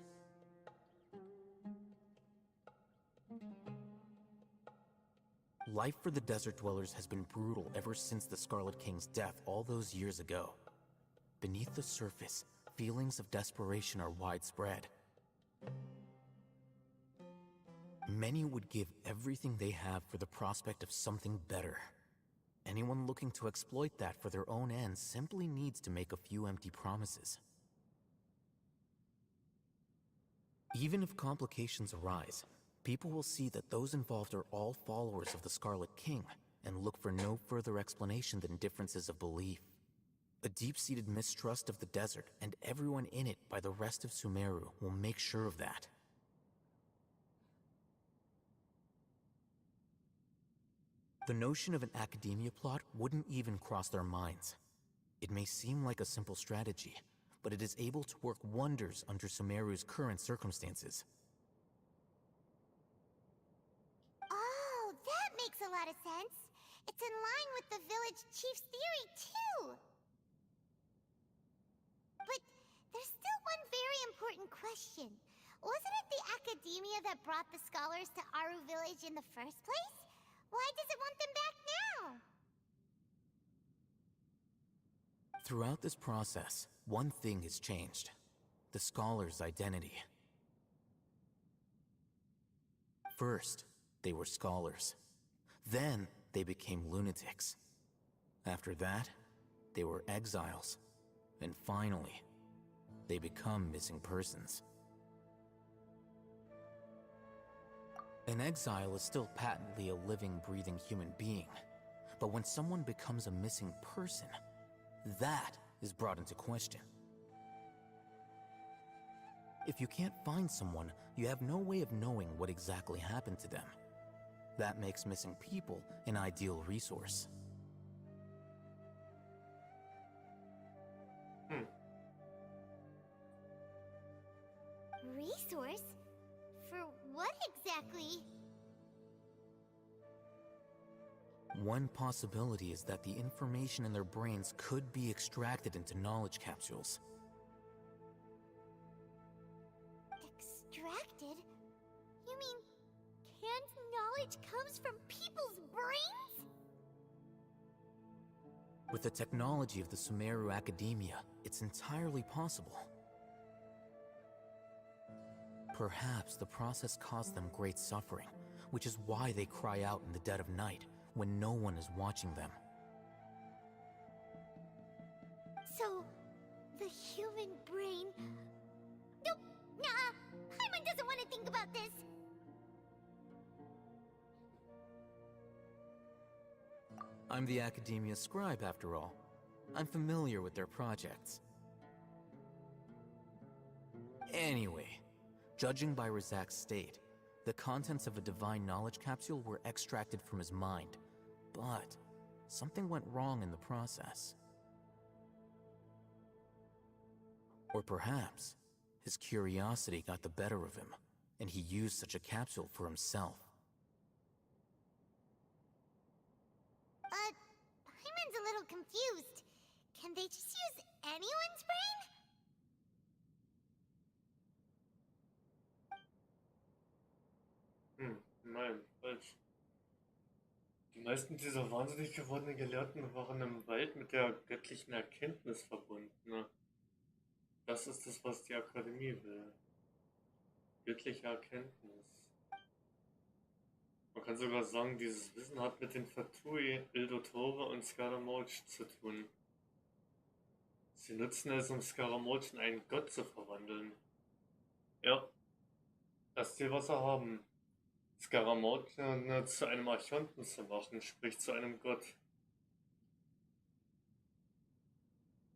Life for the Desert Dwellers has been brutal ever since the Scarlet King's death all those years ago. Beneath the surface, feelings of desperation are widespread. Many would give everything they have for the prospect of something better. Anyone looking to exploit that for their own ends simply needs to make a few empty promises. Even if complications arise, people will see that those involved are all followers of the Scarlet King and look for no further explanation than differences of belief. A deep-seated mistrust of the desert and everyone in it by the rest of Sumeru will make sure of that. The notion of an Academia plot wouldn't even cross their minds. It may seem like a simple strategy, but it is able to work wonders under Sumeru's current circumstances. Oh, that makes a lot of sense. It's in line with the village chief's theory, too. But there's still one very important question. Wasn't it the Academia that brought the scholars to Aru village in the first place? Why does it want them back now? Throughout this process, one thing has changed. The scholars' identity. First, they were scholars. Then, they became lunatics. After that, they were exiles. And finally, they become missing persons. An exile is still patently a living, breathing human being. But when someone becomes a missing person, that is brought into question. If you can't find someone, you have no way of knowing what exactly happened to them. That makes missing people an ideal resource. Resource? For what exactly? One possibility is that the information in their brains could be extracted into knowledge capsules. Extracted? You mean canned knowledge comes from people's brains? With the technology of the Sumeru Academia, it's entirely possible. Perhaps the process caused them great suffering, which is why they cry out in the dead of night when no one is watching them. So, the human brain... Nope, nah, Paimon doesn't want to think about this. I'm the Academia scribe, after all. I'm familiar with their projects. Anyway, judging by Razak's state, the contents of a divine knowledge capsule were extracted from his mind, but something went wrong in the process. Or perhaps his curiosity got the better of him, and he used such a capsule for himself. Paimon's a little confused. Can they just use anyone's brain? Nein, falsch. Die meisten dieser wahnsinnig gewordenen Gelehrten waren im Wald mit der göttlichen Erkenntnis verbunden. Ne? Das ist es, was die Akademie will. Göttliche Erkenntnis. Man kann sogar sagen, dieses Wissen hat mit den Fatui, Ildotore und Scaramouche zu tun. Sie nutzen es, um Scaramouche in einen Gott zu verwandeln. Ja, das Ziel, was sie haben. Scaramouche zu einem Archonten zu machen, sprich zu einem Gott.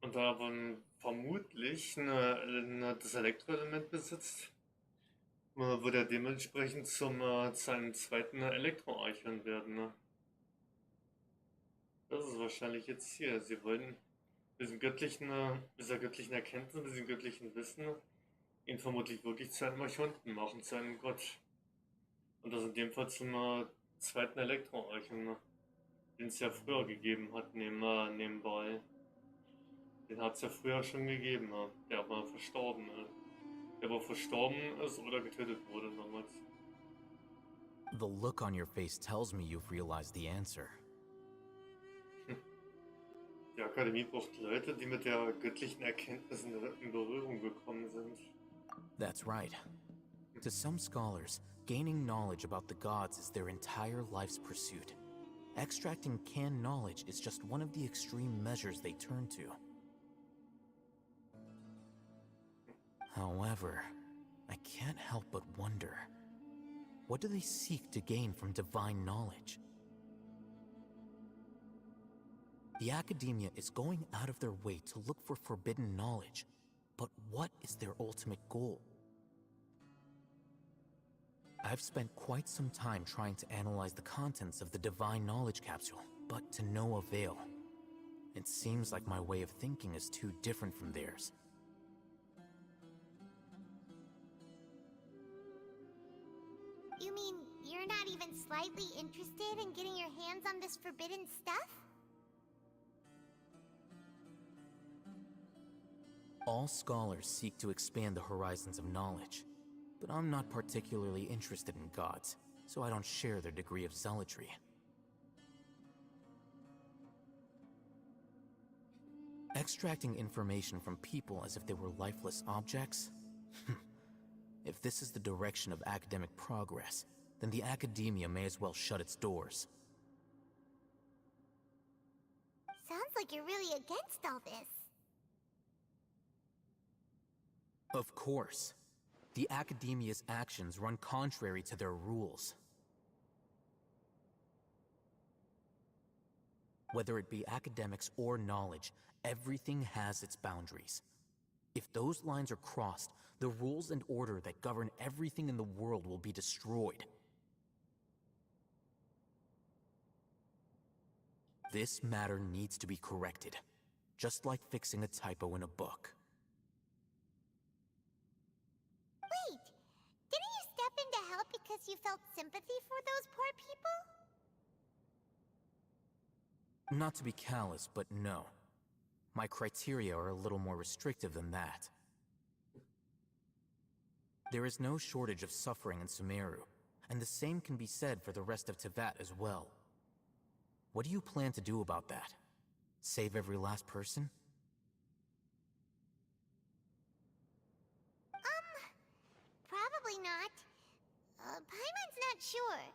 Und da man vermutlich das Elektroelement besitzt, wird er dementsprechend zu einem zweiten Elektroarchon werden. Ne? Das ist wahrscheinlich jetzt hier. Sie wollen dieser göttlichen Erkenntnis, diesem göttlichen Wissen, ihn vermutlich wirklich zu einem Archonten machen, zu einem Gott. Und das in dem Fall zum zweiten Elektroarchon, den es ja früher gegeben hat, nebenbei. Den hat es ja früher schon gegeben, der aber verstorben ist. Der aber verstorben ist oder getötet wurde damals. The look on your face tells me you've realized the answer. Die Akademie braucht Leute, die mit der göttlichen Erkenntnis in Berührung gekommen sind. That's right. To some scholars, gaining knowledge about the gods is their entire life's pursuit. Extracting canned knowledge is just one of the extreme measures they turn to. However, I can't help but wonder, what do they seek to gain from divine knowledge? The Academia is going out of their way to look for forbidden knowledge, but what is their ultimate goal? I've spent quite some time trying to analyze the contents of the divine knowledge capsule, but to no avail. It seems like my way of thinking is too different from theirs. You mean you're not even slightly interested in getting your hands on this forbidden stuff? All scholars seek to expand the horizons of knowledge, but I'm not particularly interested in gods, so I don't share their degree of zealotry. Extracting information from people as if they were lifeless objects? If this is the direction of academic progress, then the Academia may as well shut its doors. Sounds like you're really against all this. Of course. The Academia's actions run contrary to their rules. Whether it be academics or knowledge, everything has its boundaries. If those lines are crossed, the rules and order that govern everything in the world will be destroyed. This matter needs to be corrected, just like fixing a typo in a book. Wait, didn't you step in to help because you felt sympathy for those poor people? Not to be callous, but no. My criteria are a little more restrictive than that. There is no shortage of suffering in Sumeru, and the same can be said for the rest of Teyvat as well. What do you plan to do about that? Save every last person? Probably not. Paimon's not sure.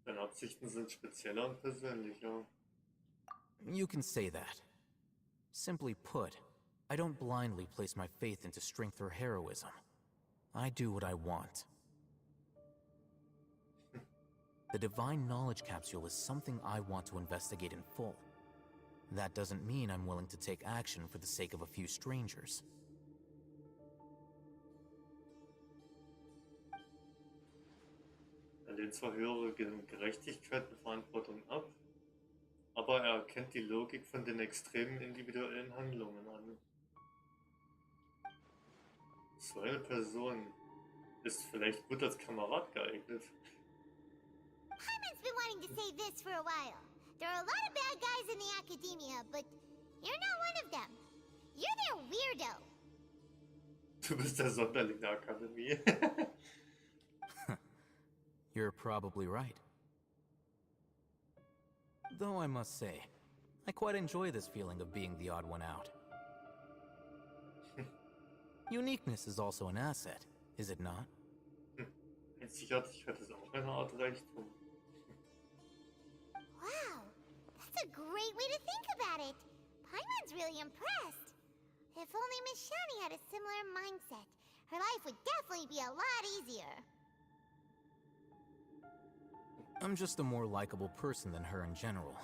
Deine Absichten sind spezieller und persönlicher. You can say that. Simply put, I don't blindly place my faith into strength or heroism. I do what I want. The Divine Knowledge Capsule is something I want to investigate in full. That doesn't mean I'm willing to take action for the sake of a few strangers. Er lehnt zwar höhere Gerechtigkeit und Verantwortung ab, aber er erkennt die Logik von den extremen individuellen Handlungen an. So eine Person ist vielleicht gut als Kamerad geeignet. Paimon's been wanting to say this for a while. There are a lot of bad guys in the academia, but you're not one of them. You're their weirdo. Du bist der Sonderling der Akademie. You're probably right. Though I must say, I quite enjoy this feeling of being the odd one out. Uniqueness is also an asset, is it not? Einzigartigkeit ist auch eine Art Reichtum. Wow, that's a great way to think about it. Paimon's really impressed. If only Miss Shani had a similar mindset, her life would definitely be a lot easier. I'm just a more likable person than her in general.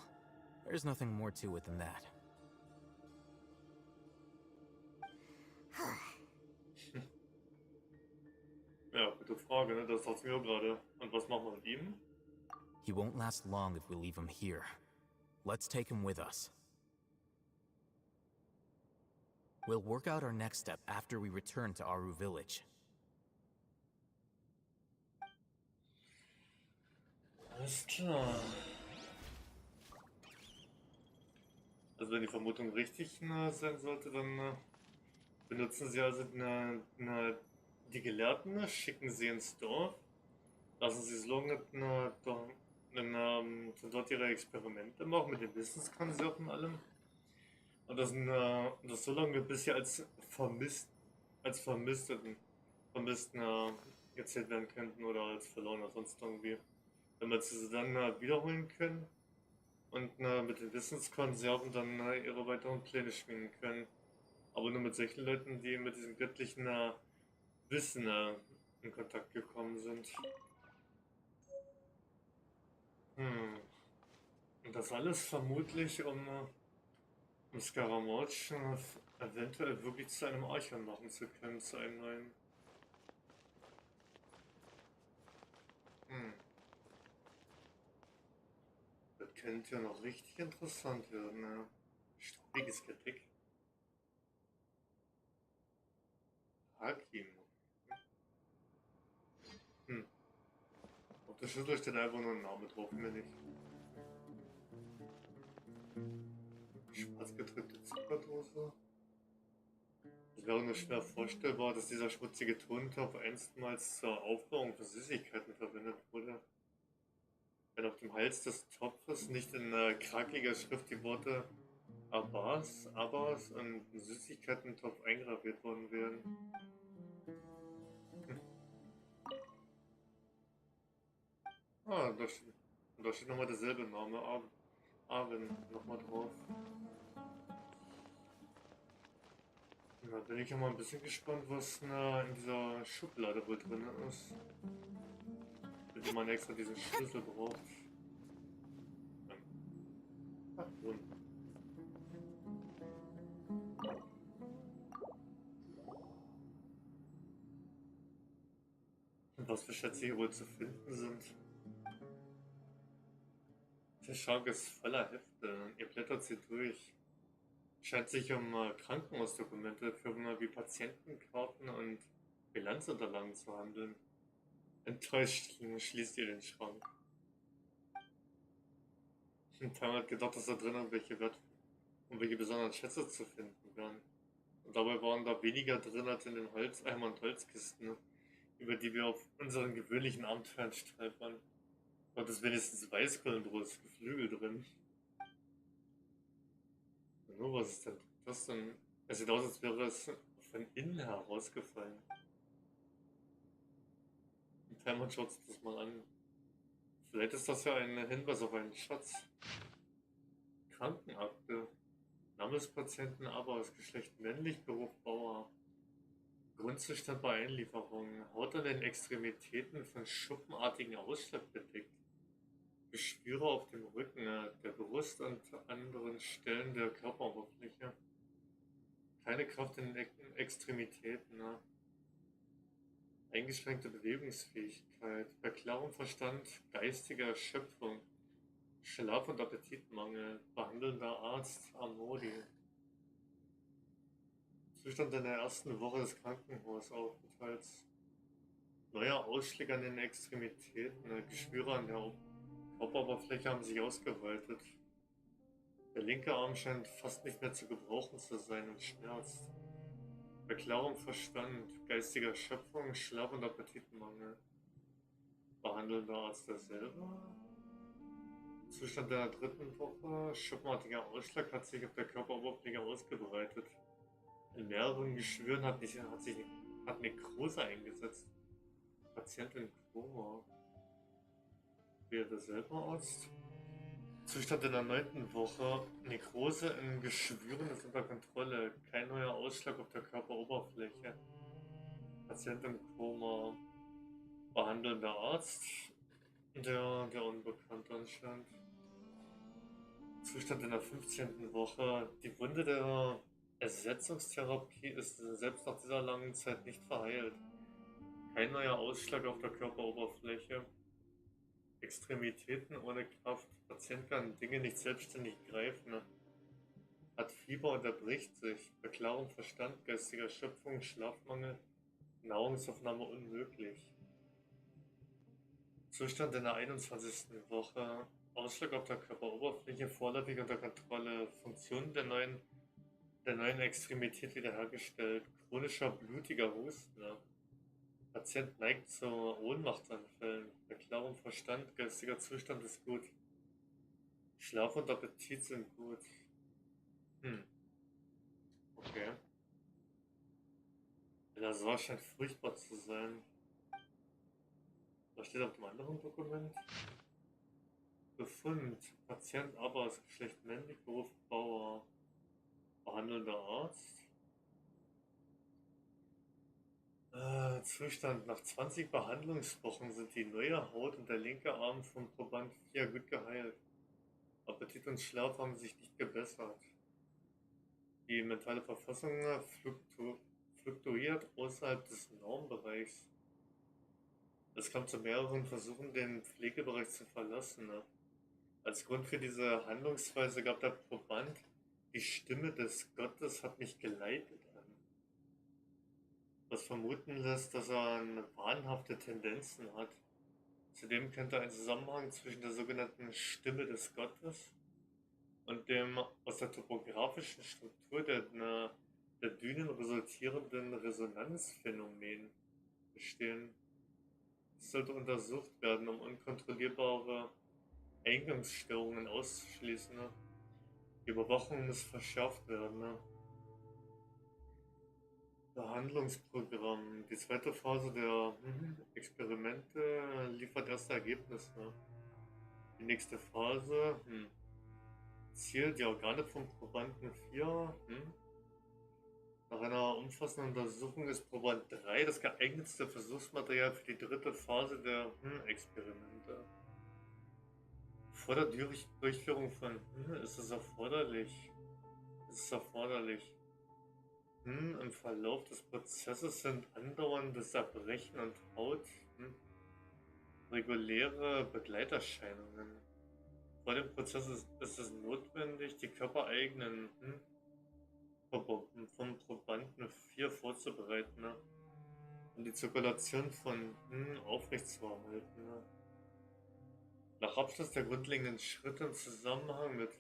There's nothing more to it than that. Ja, gute Frage, ne? Das dachte ich mir gerade. Und was machen wir mit ihm? He won't last long if we leave him here. Let's take him with us. We'll work out our next step after we return to Aru Village. Alles klar. Also wenn die Vermutung richtig sein sollte, dann benutzen sie also die Gelehrten, schicken sie ins Dorf, lassen sie Slogan dort ihre Experimente machen mit den Wissenskonserven und allem. Und das so lange, bis sie als Vermissten gezählt werden könnten oder als verloren oder sonst irgendwie. Damit sie dann wiederholen können und mit den Wissenskonserven dann ihre weiteren Pläne schmieden können. Aber nur mit solchen Leuten, die mit diesem göttlichen Wissen in Kontakt gekommen sind. Und das alles vermutlich, um Scaramouche eventuell wirklich zu einem Archon machen zu können, zu einem neuen. Das könnte ja noch richtig interessant werden, ne? Struppiges Kritik. Hakim. Auf der Schüssel steht einfach nur ein Name drauf, mehr nicht. Schwarz gedrückte Zuckerdose. Es wäre nur schwer vorstellbar, dass dieser schmutzige Tontopf einstmals zur Aufbewahrung von Süßigkeiten verwendet wurde. Wenn auf dem Hals des Topfes nicht in krakeliger Schrift die Worte Abbas und Süßigkeiten-Topf eingraviert worden wären. Da steht nochmal derselbe Name, Arvin, nochmal drauf. Da bin ich ja mal ein bisschen gespannt, was in dieser Schublade wohl drin ist. Mit dem man extra diesen Schlüssel braucht. Ach, was für Schätze hier wohl zu finden sind. Der Schrank ist voller Hefte. Ihr blättert sie durch. Scheint sich um Krankenhausdokumente, Firmen wie Patientenkarten und Bilanzunterlagen zu handeln. Enttäuscht schließt ihr den Schrank. Tam hat gedacht, dass da drin irgendwelche besonderen Schätze zu finden wären. Und dabei waren da weniger drin als in den Holzeimern und Holzkisten, über die wir auf unseren gewöhnlichen Abenteuern stolpern. Dort ist wenigstens Weißkolbenbrot, Geflügel drin. Nur was ist denn das denn? Es sieht aus, als wäre es von innen herausgefallen. Und Hermann schaut sich das mal an. Vielleicht ist das ja ein Hinweis auf einen Schatz. Krankenakte. Name des Patienten, aber das Geschlecht männlich, Beruf Bauer. Grundzustand bei Einlieferung. Haut an den Extremitäten von schuppenartigen Ausschlag bedeckt. Geschwüre auf dem Rücken, der Brust und anderen Stellen der Körperoberfläche. Keine Kraft in den Extremitäten. Eingeschränkte Bewegungsfähigkeit. Bei klarem Verstand, geistiger Erschöpfung. Schlaf- und Appetitmangel. Behandelnder Arzt Amodi. Zustand in der ersten Woche des Krankenhausaufenthalts. Neuer Ausschlag an den Extremitäten. Geschwüre an der Körperoberfläche haben sich ausgeweitet. Der linke Arm scheint fast nicht mehr zu gebrauchen zu sein und schmerzt. Bei klarem Verstand, geistiger Erschöpfung, Schlaf- und Appetitmangel. Behandelnder Arzt derselbe. Zustand der dritten Woche, schuppenartiger Ausschlag hat sich auf der Körperoberfläche ausgebreitet. In mehreren Geschwüren hat Nekrose eingesetzt. Patient in Koma. Wäre derselbe Arzt? Zustand in der 9. Woche. Nekrose in Geschwüren ist unter Kontrolle. Kein neuer Ausschlag auf der Körperoberfläche. Patient im Koma. Behandelnder Arzt. Der Unbekannte anscheinend. Zustand in der 15. Woche. Die Wunde der Ersetzungstherapie ist selbst nach dieser langen Zeit nicht verheilt. Kein neuer Ausschlag auf der Körperoberfläche. Extremitäten ohne Kraft. Patient kann Dinge nicht selbstständig greifen. Hat Fieber und erbricht sich. Bei klarem Verstand, geistiger Erschöpfung, Schlafmangel, Nahrungsaufnahme unmöglich. Zustand in der 21. Woche. Ausschlag auf der Körperoberfläche, vorläufig unter Kontrolle. Funktion der neuen Extremität wiederhergestellt. Chronischer blutiger Husten. Patient neigt zu Ohnmachtsanfällen. Bei klarem Verstand, geistiger Zustand ist gut. Schlaf und Appetit sind gut. Okay. Der Sor scheint furchtbar zu sein. Was steht auf dem anderen Dokument? Befund. Patient aber das Geschlecht männlich, Beruf Bauer. Behandelnder Arzt. Zustand. Nach 20 Behandlungswochen sind die neue Haut und der linke Arm vom Proband 4 gut geheilt. Appetit und Schlaf haben sich nicht gebessert. Die mentale Verfassung fluktuiert außerhalb des Normbereichs. Es kam zu mehreren Versuchen, den Pflegebereich zu verlassen. Als Grund für diese Handlungsweise gab der Proband: die Stimme des Gottes hat mich geleitet an. Was vermuten lässt, dass er wahnhafte Tendenzen hat. Zudem könnte ein Zusammenhang zwischen der sogenannten Stimme des Gottes und dem aus der topografischen Struktur der Dünen resultierenden Resonanzphänomen bestehen. Es sollte untersucht werden, um unkontrollierbare Eingangsstörungen auszuschließen. Die Überwachung muss verschärft werden. Behandlungsprogramm. Die zweite Phase der Experimente liefert erste Ergebnisse. Die nächste Phase. Ziel: die Organe vom Probanden 4. Nach einer umfassenden Untersuchung ist Proband 3 das geeignetste Versuchsmaterial für die dritte Phase der Experimente. Vor der Durchführung von ist es erforderlich. Im Verlauf des Prozesses sind andauerndes Erbrechen und reguläre Begleiterscheinungen. Vor dem Prozess ist es notwendig, die körpereigenen vom Probanden 4 vorzubereiten, ne? Um die Zirkulation von aufrechtzuerhalten. Ne? Nach Abschluss der grundlegenden Schritte im Zusammenhang mit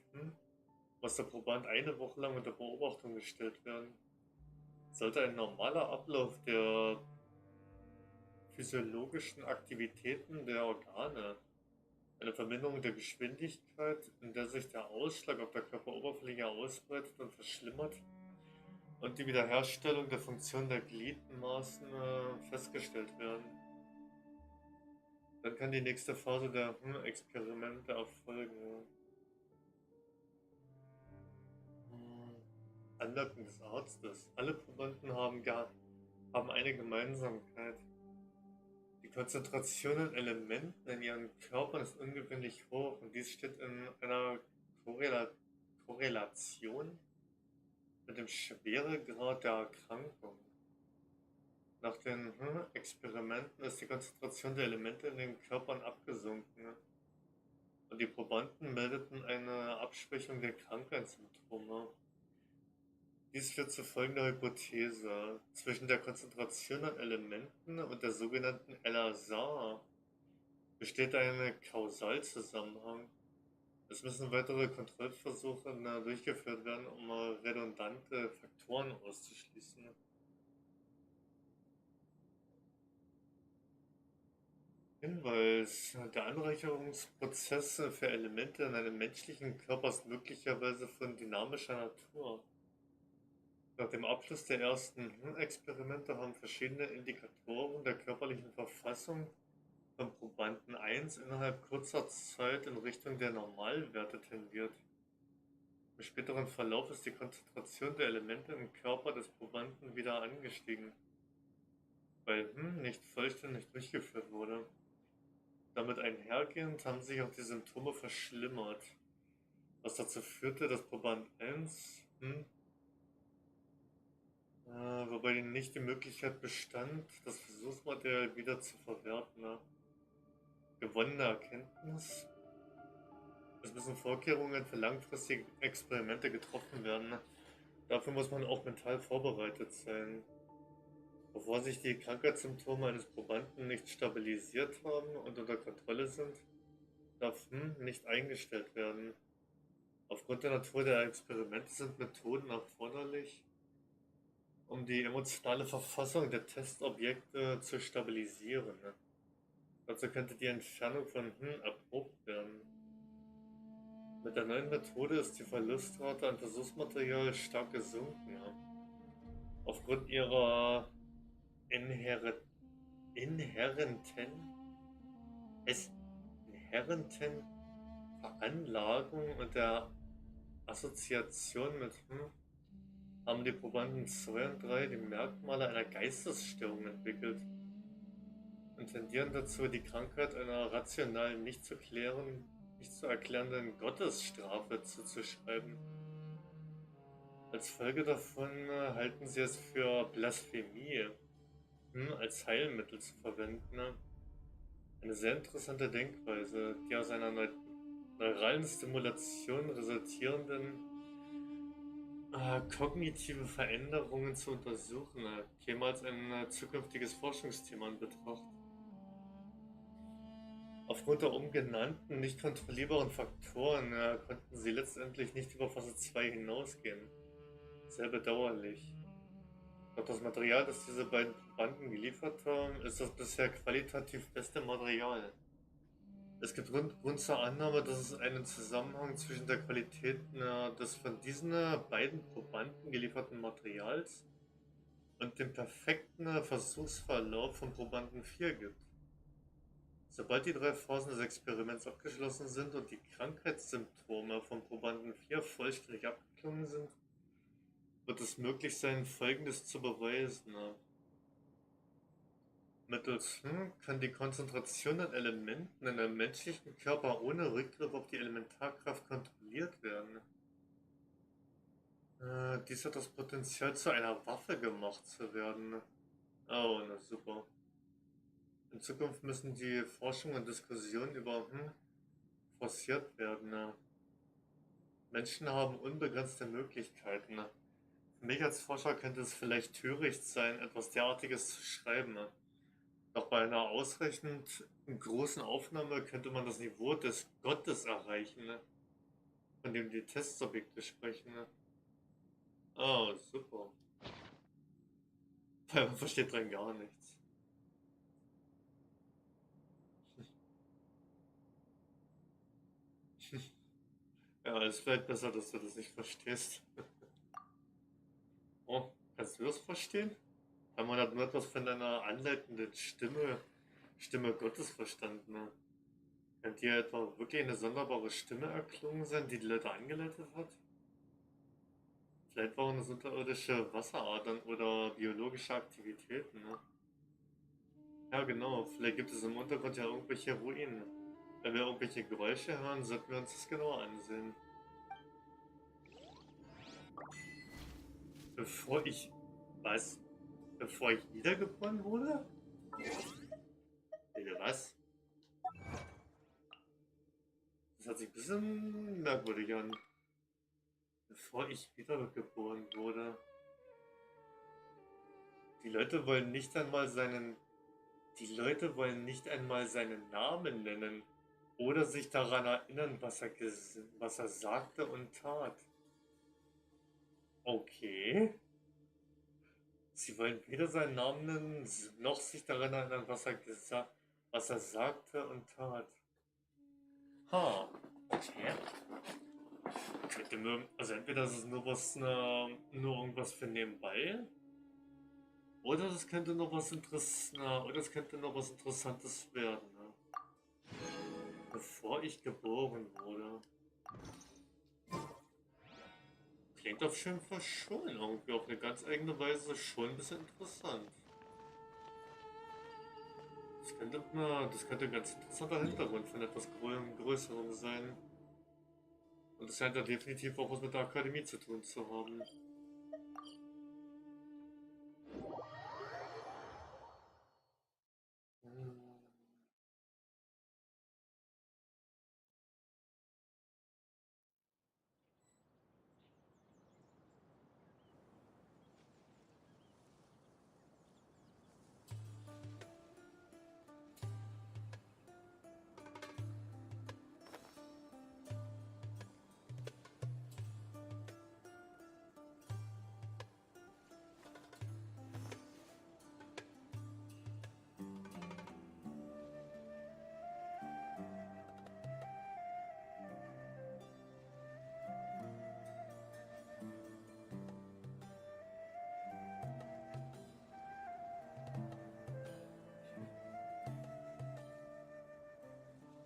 muss der Proband eine Woche lang unter Beobachtung gestellt werden. Sollte ein normaler Ablauf der physiologischen Aktivitäten der Organe, eine Verminderung der Geschwindigkeit, in der sich der Ausschlag auf der Körperoberfläche ausbreitet und verschlimmert, und die Wiederherstellung der Funktion der Gliedmaßen festgestellt werden. Dann kann die nächste Phase der Experimente erfolgen. Anmerkung des Arztes. Alle Probanden haben eine Gemeinsamkeit. Die Konzentration an Elementen in ihren Körpern ist ungewöhnlich hoch und dies steht in einer Korrelation mit dem Schweregrad der Erkrankung. Nach den Experimenten ist die Konzentration der Elemente in den Körpern abgesunken und die Probanden meldeten eine Abschwächung der Krankheitssymptome. Dies führt zu folgender Hypothese. Zwischen der Konzentration an Elementen und der sogenannten LASA besteht ein Kausalzusammenhang. Es müssen weitere Kontrollversuche durchgeführt werden, um redundante Faktoren auszuschließen. Hinweis: Der Anreicherungsprozess für Elemente in einem menschlichen Körper ist möglicherweise von dynamischer Natur. Nach dem Abschluss der ersten Experimente haben verschiedene Indikatoren der körperlichen Verfassung von Probanden 1 innerhalb kurzer Zeit in Richtung der Normalwerte tendiert. Im späteren Verlauf ist die Konzentration der Elemente im Körper des Probanden wieder angestiegen, weil nicht vollständig durchgeführt wurde. Damit einhergehend haben sich auch die Symptome verschlimmert, was dazu führte, dass Proband 1 wobei nicht die Möglichkeit bestand, das Versuchsmaterial wieder zu verwerten. Ne? Gewonnene Erkenntnis: Es müssen Vorkehrungen für langfristige Experimente getroffen werden. Ne? Dafür muss man auch mental vorbereitet sein. Bevor sich die Krankheitssymptome eines Probanden nicht stabilisiert haben und unter Kontrolle sind, darf nicht eingestellt werden. Aufgrund der Natur der Experimente sind Methoden erforderlich, um die emotionale Verfassung der Testobjekte zu stabilisieren. Ne? Dazu könnte die Entfernung von erprobt werden. Mit der neuen Methode ist die Verlustrate an Versuchsmaterial stark gesunken. Ne? Aufgrund ihrer inhärenten Veranlagung und der Assoziation mit haben die Probanden 2 und 3 die Merkmale einer Geistesstörung entwickelt und tendieren dazu, die Krankheit einer rational nicht zu erklärenden Gottesstrafe zuzuschreiben. Als Folge davon halten sie es für Blasphemie, als Heilmittel zu verwenden. Eine sehr interessante Denkweise, die aus einer neuralen Stimulation resultierenden kognitive Veränderungen zu untersuchen, käme als ein zukünftiges Forschungsthema in Betracht. Aufgrund der genannten nicht kontrollierbaren Faktoren konnten sie letztendlich nicht über Phase 2 hinausgehen. Sehr bedauerlich. Doch das Material, das diese beiden Probanden geliefert haben, ist das bisher qualitativ beste Material. Es gibt Grund zur Annahme, dass es einen Zusammenhang zwischen der Qualität des von diesen beiden Probanden gelieferten Materials und dem perfekten Versuchsverlauf von Probanden 4 gibt. Sobald die 3 Phasen des Experiments abgeschlossen sind und die Krankheitssymptome von Probanden 4 vollständig abgeklungen sind, wird es möglich sein, Folgendes zu beweisen. Mittels kann die Konzentration an Elementen in einem menschlichen Körper ohne Rückgriff auf die Elementarkraft kontrolliert werden. Dies hat das Potenzial, zu einer Waffe gemacht zu werden. Oh, na super. In Zukunft müssen die Forschung und Diskussionen über forciert werden. Ne? Menschen haben unbegrenzte Möglichkeiten. Ne? Für mich als Forscher könnte es vielleicht töricht sein, etwas derartiges zu schreiben. Ne? Doch bei einer ausreichend großen Aufnahme könnte man das Niveau des Gottes erreichen, ne? Von dem die Testsubjekte sprechen. Ne? Oh, super. Weil man versteht dran gar nichts. Ja, es ist vielleicht besser, dass du das nicht verstehst. Oh, kannst du das verstehen? Weil man hat nur etwas von deiner anleitenden Stimme Gottes verstanden. Ne? Könnte hier etwa wirklich eine sonderbare Stimme erklungen sein, die die Leute angeleitet hat? Vielleicht waren es unterirdische Wasseradern oder biologische Aktivitäten, ne? Ja, genau. Vielleicht gibt es im Untergrund ja irgendwelche Ruinen. Wenn wir irgendwelche Geräusche hören, sollten wir uns das genauer ansehen. Bevor ich... Was? Bevor ich wiedergeboren wurde? Bitte was? Das hört sich ein bisschen merkwürdig an. Bevor ich wiedergeboren wurde. Die Leute wollen nicht einmal seinen Namen nennen oder sich daran erinnern, was er sagte und tat. Okay. Sie wollen weder seinen Namen nennen, noch sich daran erinnern, was er sagte und tat. Ha, okay. Also entweder ist es nur irgendwas für nebenbei, oder es könnte noch was Interessantes werden. Ne? Bevor ich geboren wurde. Klingt auf jeden Fall schon irgendwie auf eine ganz eigene Weise schon ein bisschen interessant. Das könnte ein ganz interessanter Hintergrund von etwas Größerem sein. Und es scheint ja definitiv auch was mit der Akademie zu tun zu haben.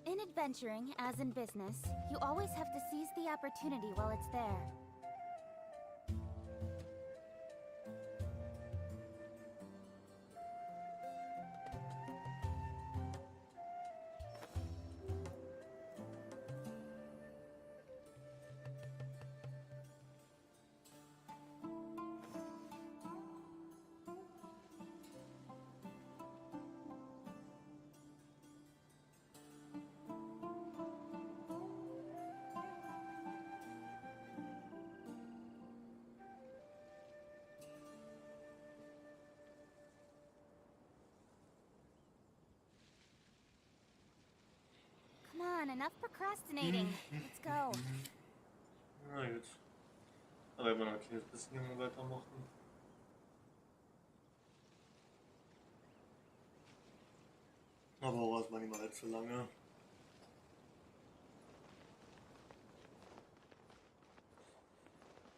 In adventuring, as in business, you always have to seize the opportunity while it's there. Come on, enough procrastinating. Let's go. Na gut. Aber immer noch ein kleines bisschen weitermachen. Aber auch erstmal nicht mal allzu lange.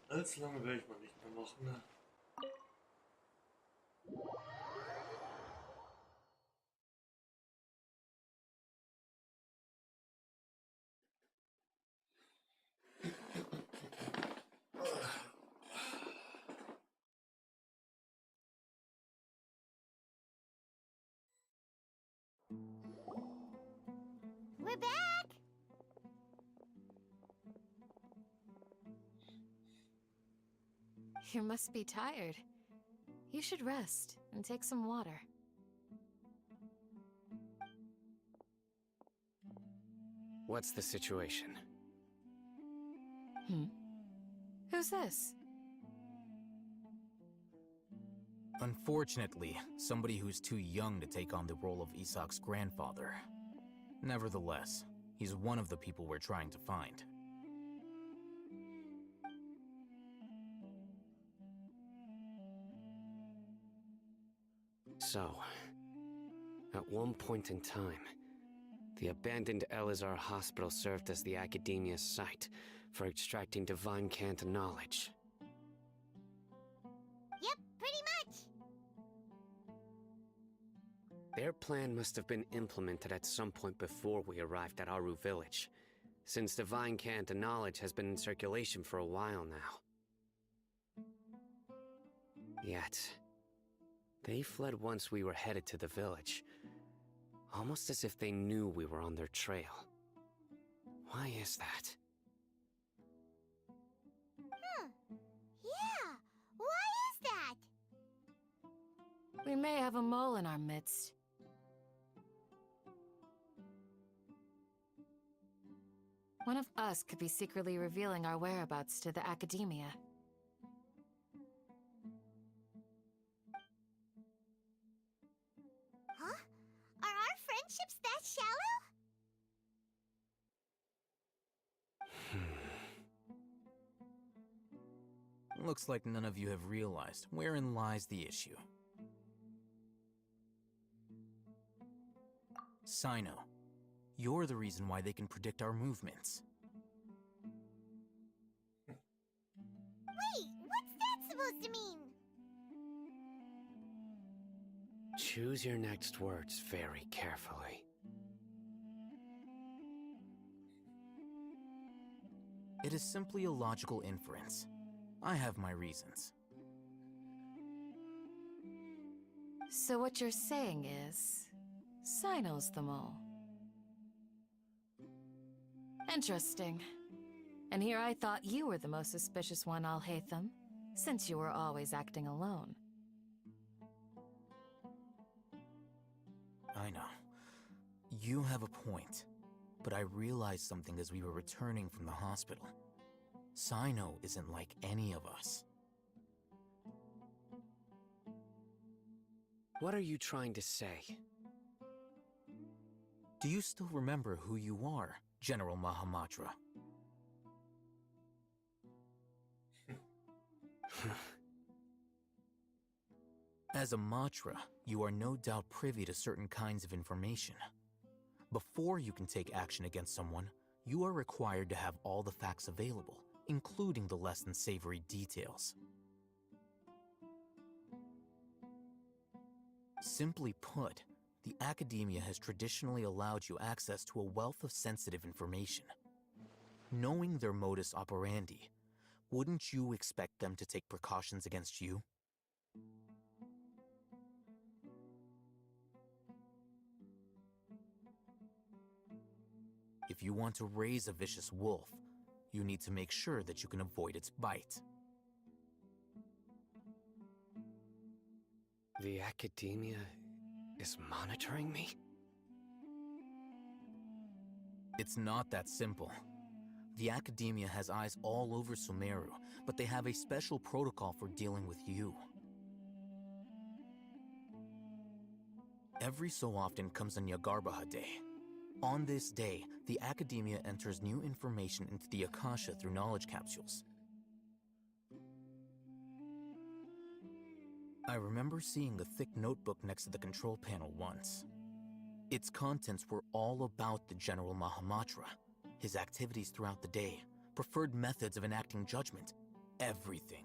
Allzu lange werde ich mal nicht mehr machen. Ne? We're back! You must be tired. You should rest and take some water. What's the situation? Who's this? Unfortunately, somebody who's too young to take on the role of Isak's grandfather. Nevertheless, he's one of the people we're trying to find. So, at one point in time, the abandoned Elazar Hospital served as the Academia's site for extracting divine cant knowledge. Yep, pretty much. Their plan must have been implemented at some point before we arrived at Aru Village, since divine cant knowledge has been in circulation for a while now. Yet, they fled once we were headed to the village, almost as if they knew we were on their trail. Why is that? Yeah, why is that? We may have a mole in our midst. One of us could be secretly revealing our whereabouts to the Academia. Huh? Are our friendships that shallow? Looks like none of you have realized wherein lies the issue. Sino, you're the reason why they can predict our movements. Wait, what's that supposed to mean? Choose your next words very carefully. It is simply a logical inference. I have my reasons. So what you're saying is, Sino's the mole. Interesting. And here I thought you were the most suspicious one, Al-Haytham, since you were always acting alone. I know. You have a point, but I realized something as we were returning from the hospital. Sino isn't like any of us. What are you trying to say? Do you still remember who you are, General Mahamatra? As a Matra, you are no doubt privy to certain kinds of information. Before you can take action against someone, you are required to have all the facts available, including the less than savory details. Simply put, the Academia has traditionally allowed you access to a wealth of sensitive information. Knowing their modus operandi, wouldn't you expect them to take precautions against you? If you want to raise a vicious wolf, you need to make sure that you can avoid its bite. The Academia is monitoring me? It's not that simple. The Academia has eyes all over Sumeru, but they have a special protocol for dealing with you. Every so often comes a Nyagarbaha Day. On this day, the Academia enters new information into the Akasha through knowledge capsules. I remember seeing a thick notebook next to the control panel once. Its contents were all about the General Mahamatra, his activities throughout the day, preferred methods of enacting judgment, everything.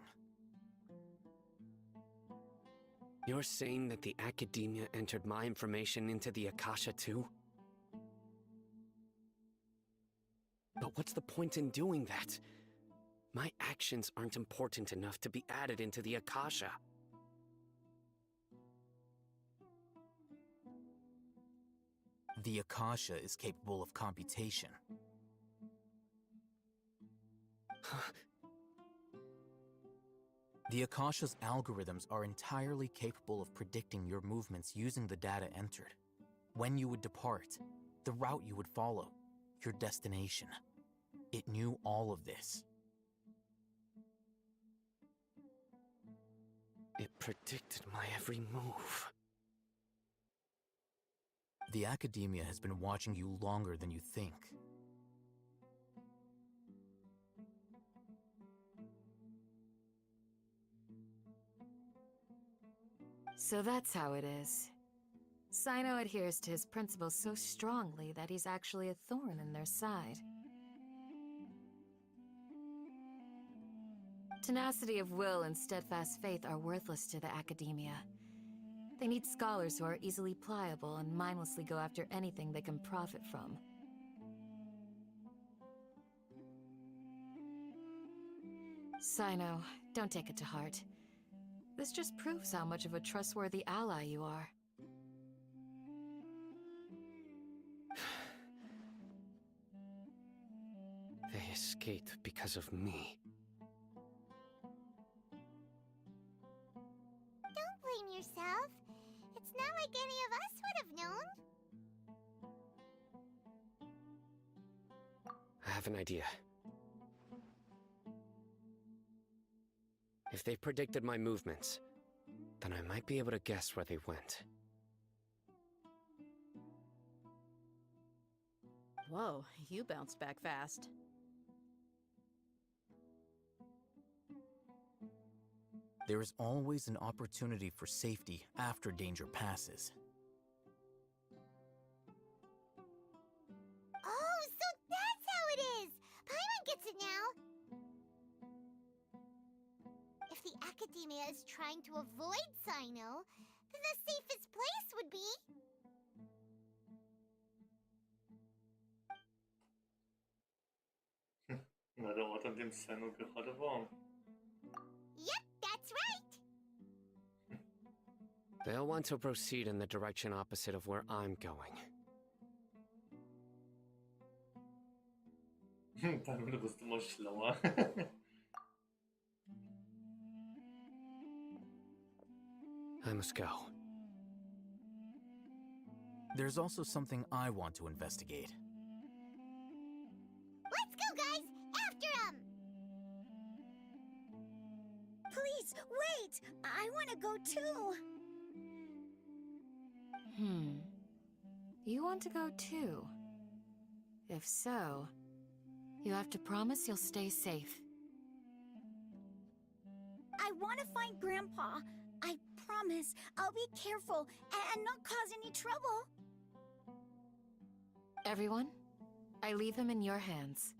You're saying that the Academia entered my information into the Akasha too? But what's the point in doing that? My actions aren't important enough to be added into the Akasha. The Akasha is capable of computation. The Akasha's algorithms are entirely capable of predicting your movements using the data entered. When you would depart, the route you would follow, your destination. It knew all of this. It predicted my every move. The Academia has been watching you longer than you think. So that's how it is. Sino adheres to his principles so strongly that he's actually a thorn in their side. Tenacity of will and steadfast faith are worthless to the Academia. They need scholars who are easily pliable and mindlessly go after anything they can profit from. Sino, don't take it to heart. This just proves how much of a trustworthy ally you are. They escaped because of me. Don't blame yourself. It's not like any of us would have known. I have an idea. If they predicted my movements, then I might be able to guess where they went. Whoa, you bounced back fast. There is always an opportunity for safety after danger passes. Oh, so that's how it is! Paimon gets it now! If the Academia is trying to avoid Sino, then the safest place would be... Na, der Ort, an dem Sino gerade war. Yep, that's right! They'll want to proceed in the direction opposite of where I'm going. Dann du bist immer schlauer. I must go. There's also something I want to investigate. Let's go, guys! After him! Please, wait! I want to go too! You want to go too? If so, you have to promise you'll stay safe. I want to find Grandpa. I promise I'll be careful and not cause any trouble. Everyone, I leave him in your hands.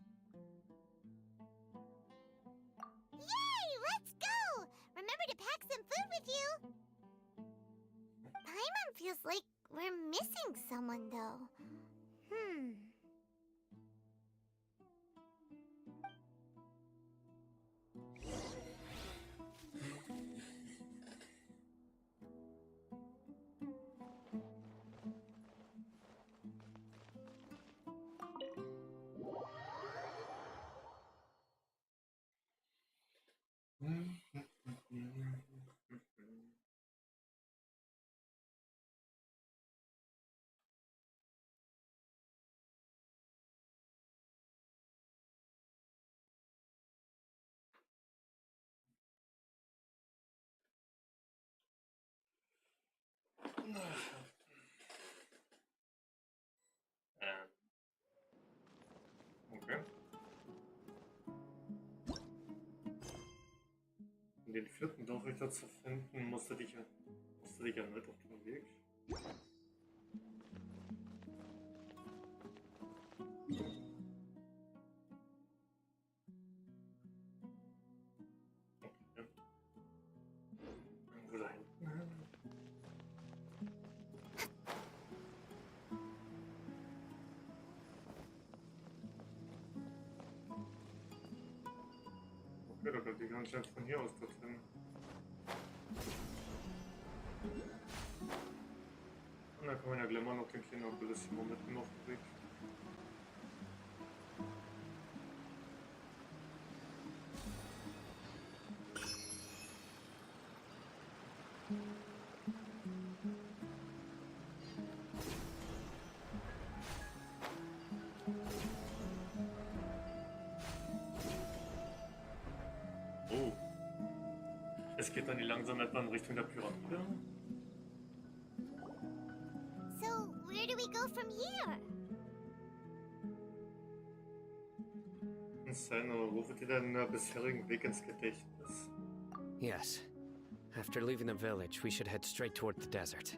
Yay! Let's go! Remember to pack some food with you! Paimon feels like we're missing someone, though. Okay. Um den vierten Dorfrichter zu finden, musst du dich erneut auf den Weg. Irgendwo da hinten hin. Okay, da kommt die ganze Zeit von hier aus dorthin. Und dann kann man ja gleich mal noch den kleinen Bellissimo mitnehmen auf den Weg. Es geht dann langsam etwa in Richtung der Pyramide. So, where do we go from here? Seine rufe dir deinen bisherigen Weg ins Gedächtnis. Yes. After leaving the village, we should head straight toward the desert.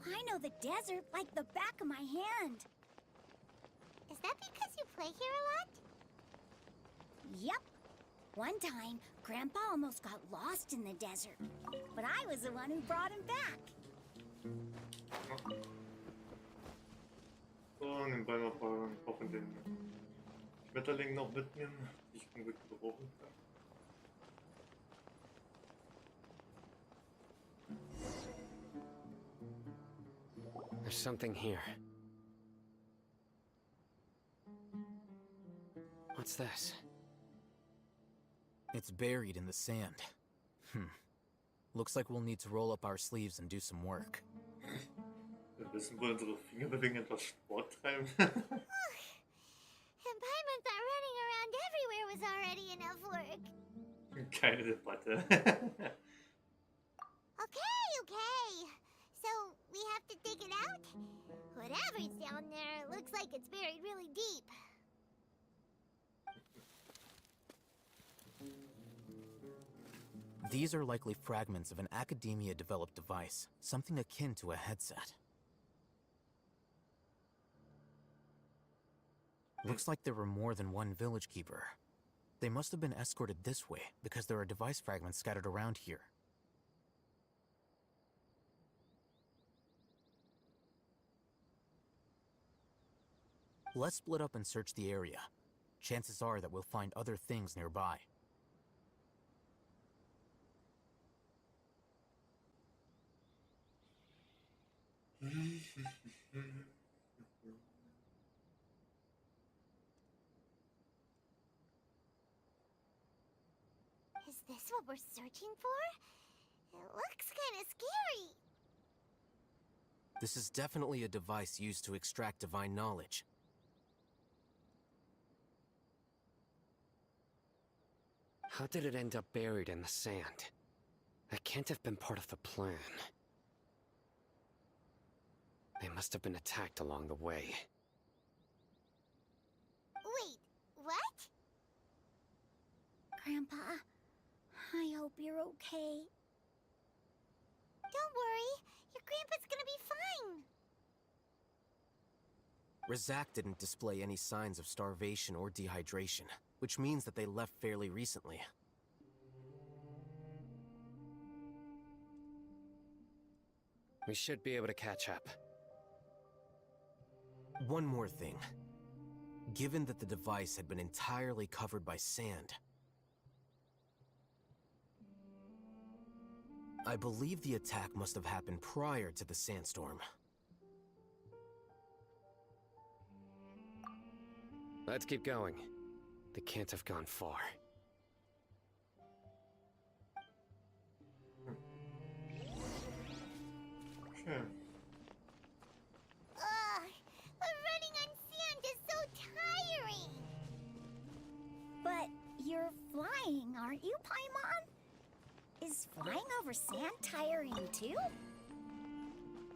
I know the desert like the back of my hand. Is that because you play here a lot? Yep. One time, Grandpa almost got lost in the desert, but I was the one who brought him back. So, nebenbei mal ein paar von den Schmetterlingen noch mitnehmen, die ich gut gebrauchen kann. There's something here. What's this? It's buried in the sand. Looks like we'll need to roll up our sleeves and do some work. Wir wissen, wo unsere Fingerbewegung etwas Sport treiben. And Paimon thought running around everywhere was already enough work. Keine Debatte. Okay. So, we have to dig it out? Whatever's down there looks like it's buried really deep. These are likely fragments of an academia-developed device, something akin to a headset. Looks like there were more than one village keeper. They must have been escorted this way, because there are device fragments scattered around here. Let's split up and search the area. Chances are that we'll find other things nearby. Is this what we're searching for? It looks kind of scary. This is definitely a device used to extract divine knowledge. How did it end up buried in the sand? That can't have been part of the plan. They must have been attacked along the way. Wait, what? Grandpa, I hope you're okay. Don't worry, your grandpa's gonna be fine. Razak didn't display any signs of starvation or dehydration, which means that they left fairly recently. We should be able to catch up. One more thing. Given that the device had been entirely covered by sand, I believe the attack must have happened prior to the sandstorm. Let's keep going. They can't have gone far. Okay. Running on sand is so tiring. But you're flying, aren't you, Paimon? Is flying over sand tiring too?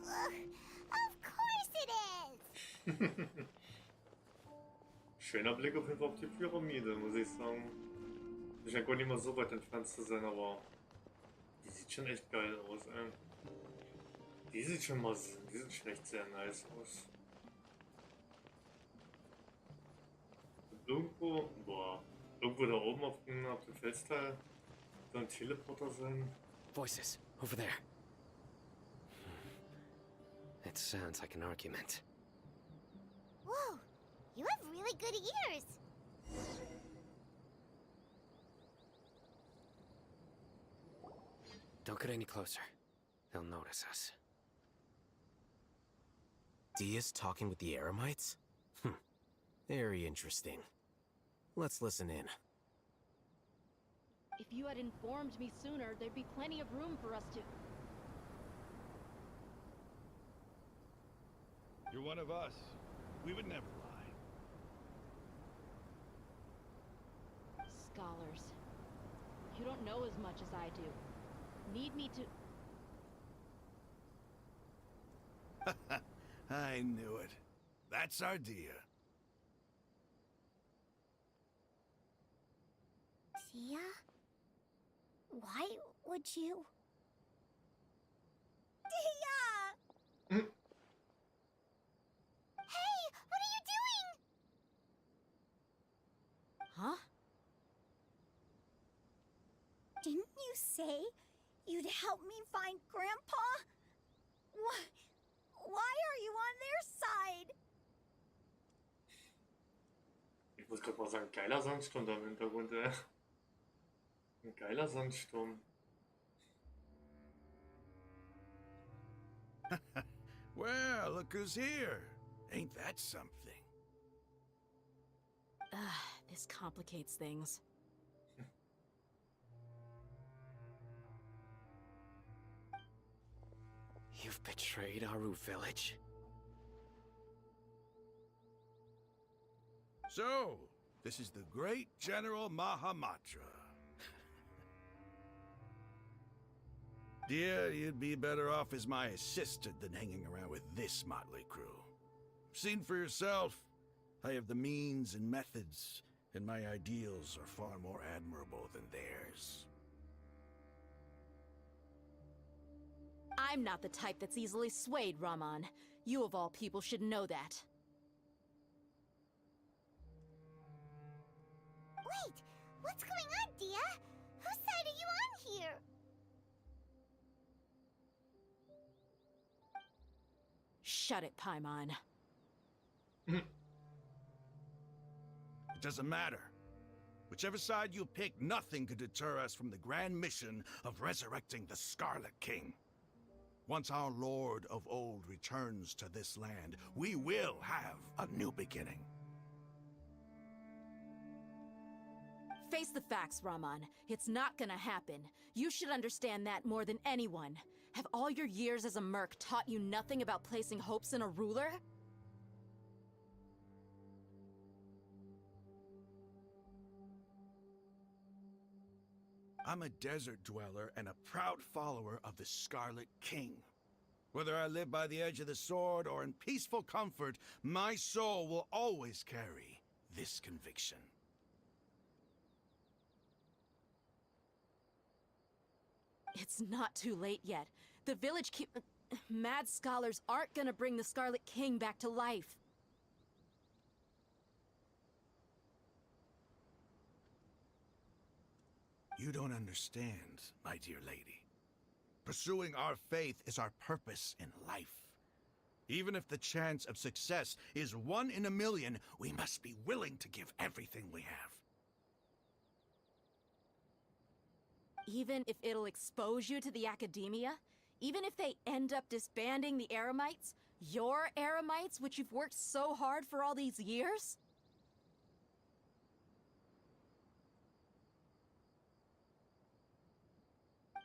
Of course it is. Schöner Blick auf jeden Fall auf die Pyramide, muss ich sagen. Die scheint gar nicht mal so weit entfernt zu sein, aber die sieht schon echt geil aus, ey. Die sieht schon echt sehr nice aus. Irgendwo da oben auf dem Felsteil soll ein Teleporter sein. Voices, over there. It sounds like an argument. Whoa, you have really good ears. Don't get any closer. They'll notice us. Dia's talking with the Eremites? Very interesting. Let's listen in. If you had informed me sooner, there'd be plenty of room for us to... You're one of us. We would never lie. Scholars. You don't know as much as I do. Need me to... I knew it. That's our dear. Tia? Why would you... Tia! Hey, what are you doing? Huh? Didn't you say you'd help me find Grandpa? Why are you on their side? Ich muss gerade mal sagen, geiler Sandsturm da im Hintergrund, ey. Ein geiler Sandsturm. Well, look who's here. Ain't that something? This complicates things. You've betrayed Aru village? So, this is the great General Mahamatra. Dear, you'd be better off as my assistant than hanging around with this motley crew. Seen for yourself, I have the means and methods, and my ideals are far more admirable than theirs. I'm not the type that's easily swayed, Raman. You of all people should know that. Wait, what's going on, Dia? Whose side are you on here? Shut it, Paimon. It doesn't matter. Whichever side you pick, nothing could deter us from the grand mission of resurrecting the Scarlet King. Once our Lord of Old returns to this land, we will have a new beginning. Face the facts, Raman. It's not gonna happen. You should understand that more than anyone. Have all your years as a merc taught you nothing about placing hopes in a ruler? I'm a desert dweller and a proud follower of the Scarlet King. Whether I live by the edge of the sword or in peaceful comfort, my soul will always carry this conviction. It's not too late yet. The village mad scholars aren't gonna bring the Scarlet King back to life. You don't understand, my dear lady. Pursuing our faith is our purpose in life. Even if the chance of success is 1 in a million, we must be willing to give everything we have. Even if it'll expose you to the academia? Even if they end up disbanding the Eremites? Your Eremites, which you've worked so hard for all these years?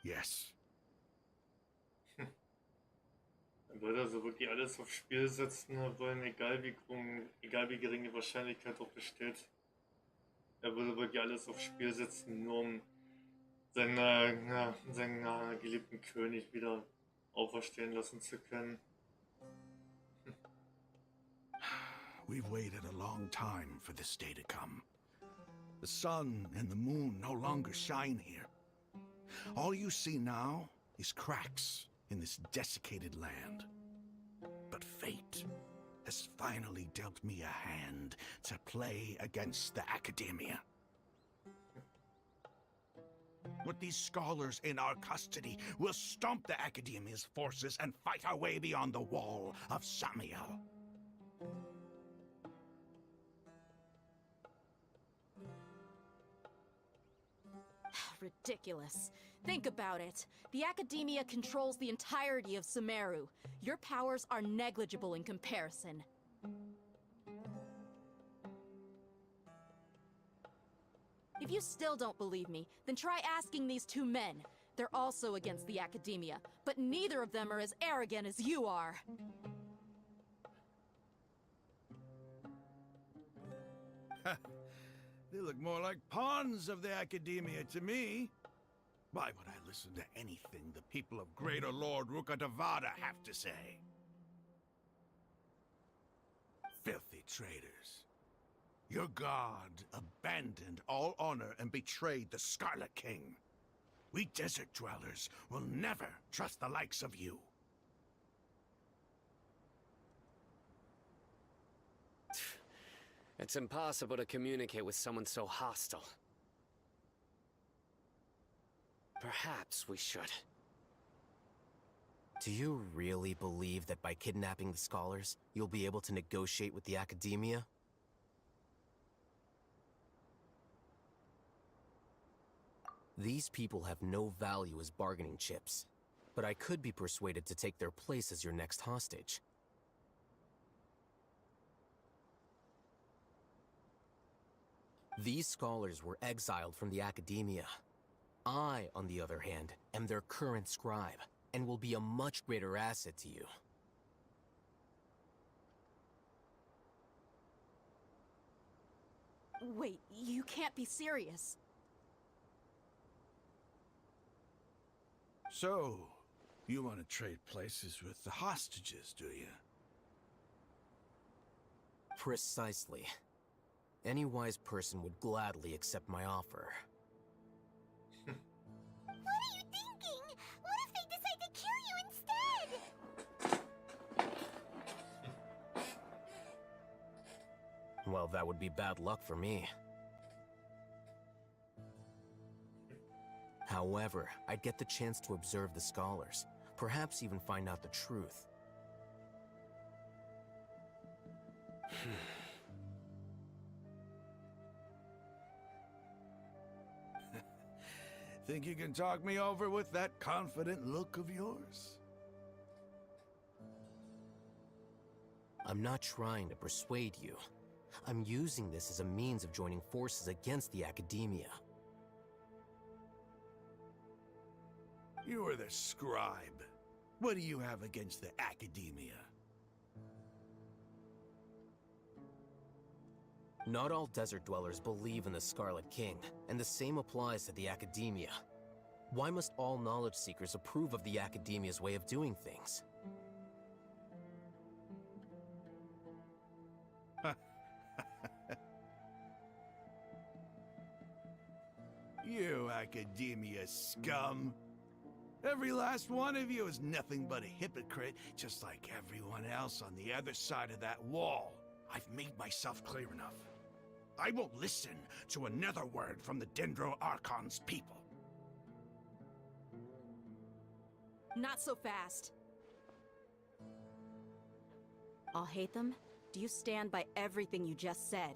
Yes. Dann wird also wirklich alles aufs Spiel setzen wollen, egal wie gering die Wahrscheinlichkeit auch besteht. Er würde wirklich alles aufs Spiel setzen, nur um seinen geliebten König wieder auferstehen lassen zu können. We've waited a long time for this day to come. The sun and the moon no longer shine here. All you see now is cracks in this desiccated land. But fate has finally dealt me a hand to play against the academia. With these scholars in our custody, we'll stomp the academia's forces and fight our way beyond the wall of Samiel. Ridiculous. Think about it. The Academia controls the entirety of Sumeru. Your powers are negligible in comparison. If you still don't believe me, then try asking these two men. They're also against the Academia, but neither of them are as arrogant as you are. They look more like pawns of the Academia to me. Why would I listen to anything the people of Greater Lord Rukkhadevada have to say? Filthy traitors. Your god abandoned all honor and betrayed the Scarlet King. We desert dwellers will never trust the likes of you. It's impossible to communicate with someone so hostile. Perhaps we should. Do you really believe that by kidnapping the scholars, you'll be able to negotiate with the Academia? These people have no value as bargaining chips, but I could be persuaded to take their place as your next hostage. These scholars were exiled from the Academia. I, on the other hand, am their current scribe, and will be a much greater asset to you. Wait, you can't be serious. So, you want to trade places with the hostages, do you? Precisely. Any wise person would gladly accept my offer. What are you thinking? What if they decide to kill you instead? Well, that would be bad luck for me. However, I'd get the chance to observe the scholars, perhaps even find out the truth. Think you can talk me over with that confident look of yours? I'm not trying to persuade you. I'm using this as a means of joining forces against the Academia. You are the scribe. What do you have against the Academia? Not all desert dwellers believe in the Scarlet King, and the same applies to the Academia. Why must all knowledge seekers approve of the Academia's way of doing things? You Academia scum! Every last one of you is nothing but a hypocrite, just like everyone else on the other side of that wall. I've made myself clear enough. I won't listen to another word from the Dendro Archon's people. Not so fast. I'll hate them. Do you stand by everything you just said?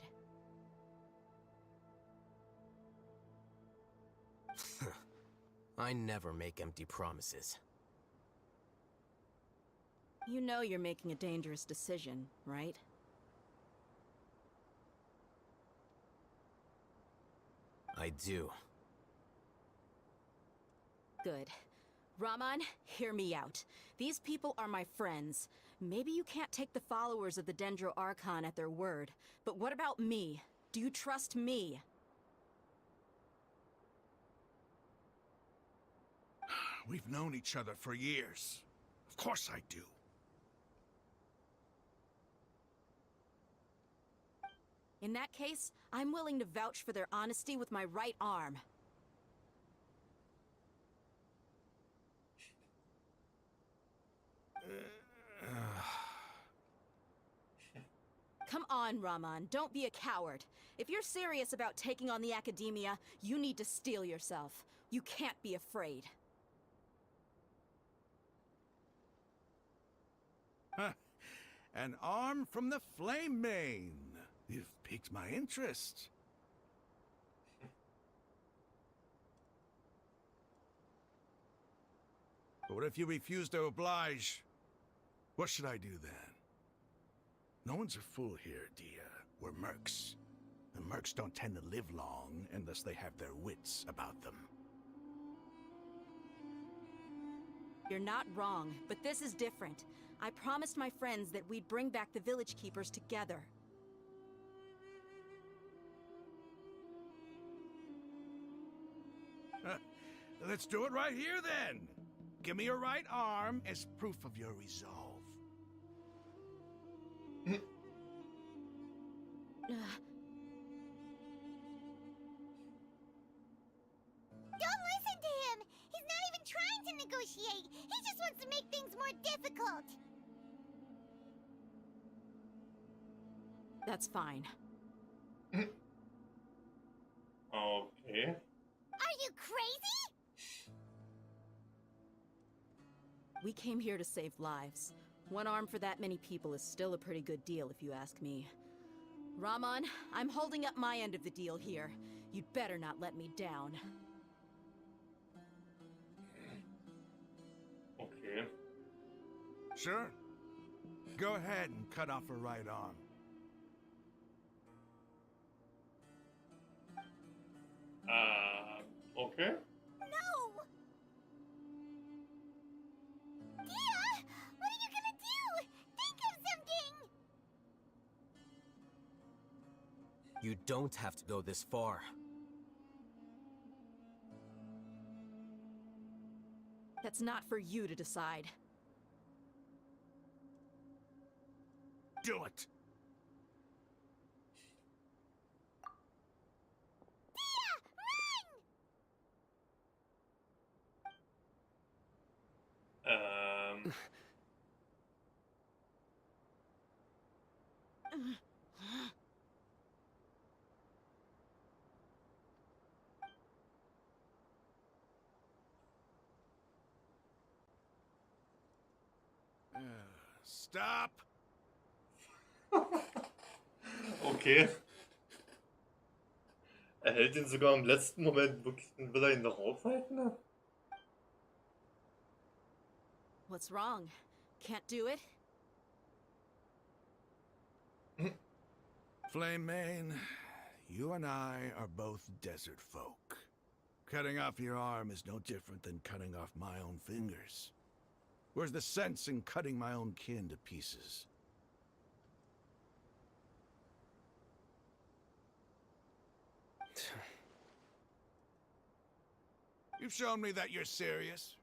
I never make empty promises. You know you're making a dangerous decision, right? I do. Good. Raman, hear me out. These people are my friends. Maybe you can't take the followers of the Dendro Archon at their word, but what about me? Do you trust me? We've known each other for years. Of course I do. In that case, I'm willing to vouch for their honesty with my right arm. Come on, Raman, don't be a coward. If you're serious about taking on the Academia, you need to steel yourself. You can't be afraid. An arm from the Flame Mane. You've piqued my interest. But what if you refuse to oblige? What should I do then? No one's a fool here, Dia. We're mercs. And mercs don't tend to live long unless they have their wits about them. You're not wrong, but this is different. I promised my friends that we'd bring back the village keepers together. Let's do it right here then. Give me your right arm as proof of your resolve. Don't listen to him! He's not even trying to negotiate! He just wants to make things more difficult! That's fine. Okay. Are you crazy? We came here to save lives. One arm for that many people is still a pretty good deal, if you ask me. Rahman, I'm holding up my end of the deal here. You'd better not let me down. Okay. Sure. Go ahead and cut off her right arm. Okay. No! Dia! What are you gonna do? Think of something! You don't have to go this far. That's not for you to decide. Do it! Stop! Okay. Er hält ihn sogar im letzten Moment wirklich, will er ihn noch aufhalten? What's wrong? Can't do it? Flame Mane, you and I are both desert folk. Cutting off your arm is no different than cutting off my own fingers. Where's the sense in cutting my own kin to pieces? You've shown me that you're serious.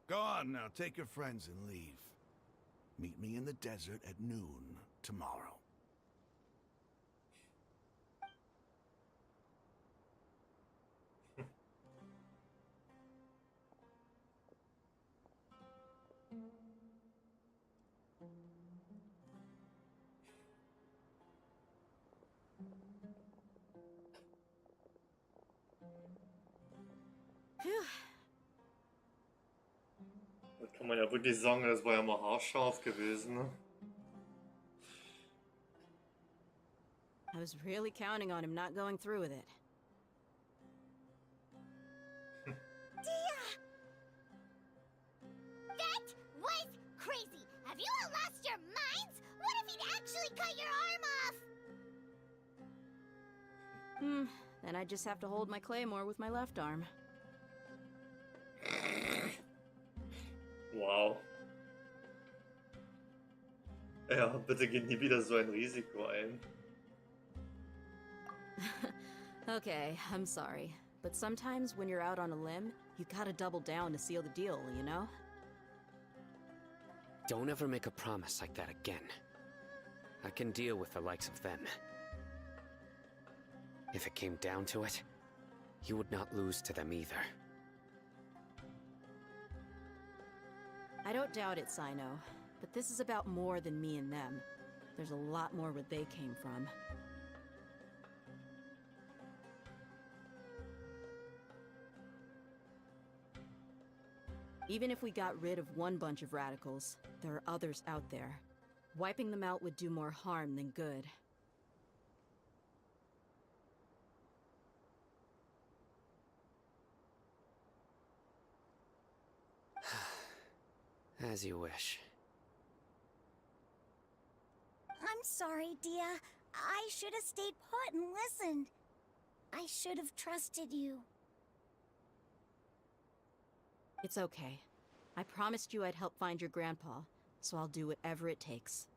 Go on now, take your friends and leave. Meet me in the desert at noon tomorrow. Da kann man ja wirklich sagen, das war ja mal haarscharf gewesen, ne? I was really counting on him not going through with it. Dia! That was crazy! Have you all lost your minds? What if he'd actually cut your arm off? Then I just have to hold my claymore with my left arm. Wow. Ja, bitte geh nie wieder so ein Risiko ein. Okay, I'm sorry. But sometimes when you're out on a limb, you gotta double down to seal the deal, you know? Don't ever make a promise like that again. I can deal with the likes of them. If it came down to it, you would not lose to them either. I don't doubt it, Sino. But this is about more than me and them. There's a lot more where they came from. Even if we got rid of one bunch of radicals, there are others out there. Wiping them out would do more harm than good. As you wish. I'm sorry, Dia. I should have stayed put and listened. I should have trusted you. It's okay. I promised you I'd help find your grandpa, so I'll do whatever it takes.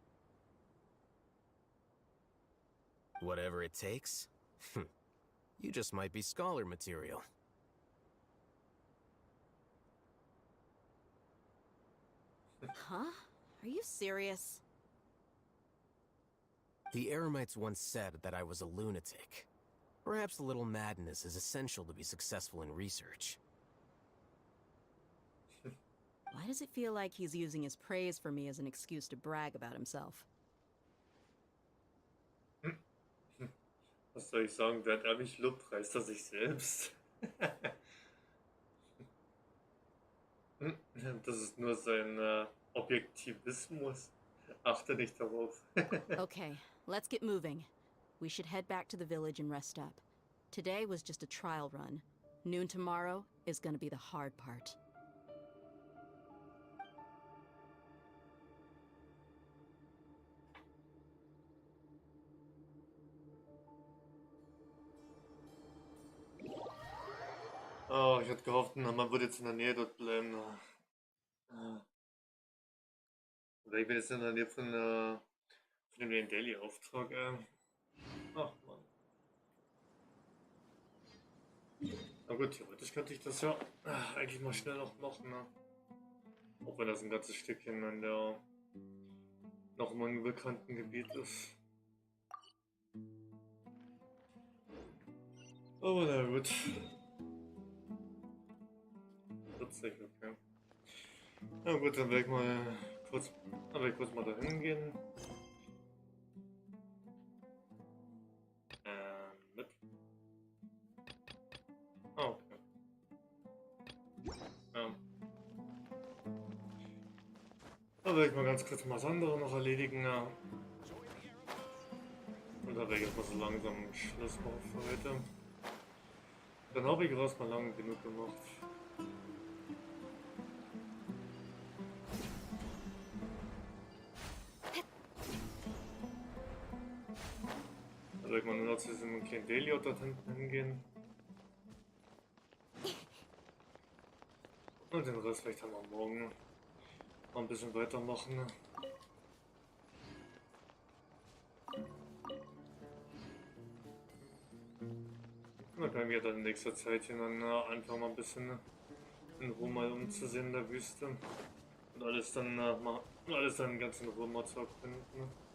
Whatever it takes? You just might be scholar material. Huh? Are you serious? The Eremites once said that I was a lunatic. Perhaps a little madness is essential to be successful in research. Why does it feel like he's using his praise for me as an excuse to brag about himself? Was soll ich sagen? Während er mich lobt, preist er sich selbst. Das ist nur sein Objektivismus. Achte nicht darauf. Okay, let's get moving. We should head back to the village and rest up. Today was just a trial run. Noon tomorrow is gonna be the hard part. Oh, ich hatte gehofft, man würde jetzt in der Nähe dort bleiben. Oder ich bin jetzt in der Nähe von dem Daily-Auftrag. Ach man. Na gut, theoretisch könnte ich das ja eigentlich mal schnell noch machen. Ne? Auch wenn das ein ganzes Stückchen an der noch im unbekannten Gebiet ist. Aber na gut. Tatsächlich, okay. Na gut, dann werde ich mal kurz mal dahin gehen. Mit. Ah, okay. Da werde ich mal ganz kurz mal das andere noch erledigen. Und da werde ich erstmal so langsam Schluss machen für heute. Dann habe ich erstmal lange genug gemacht. Da werde ich mal nur noch zu diesem kleinen Daily dort hinten hingehen. Und den Rest vielleicht dann mal morgen mal ein bisschen weitermachen. Dann können wir dann in nächster Zeit hier dann einfach mal ein bisschen in Ruhe mal umzusehen in der Wüste. Und alles dann ganz in Ruhe mal zu erkunden.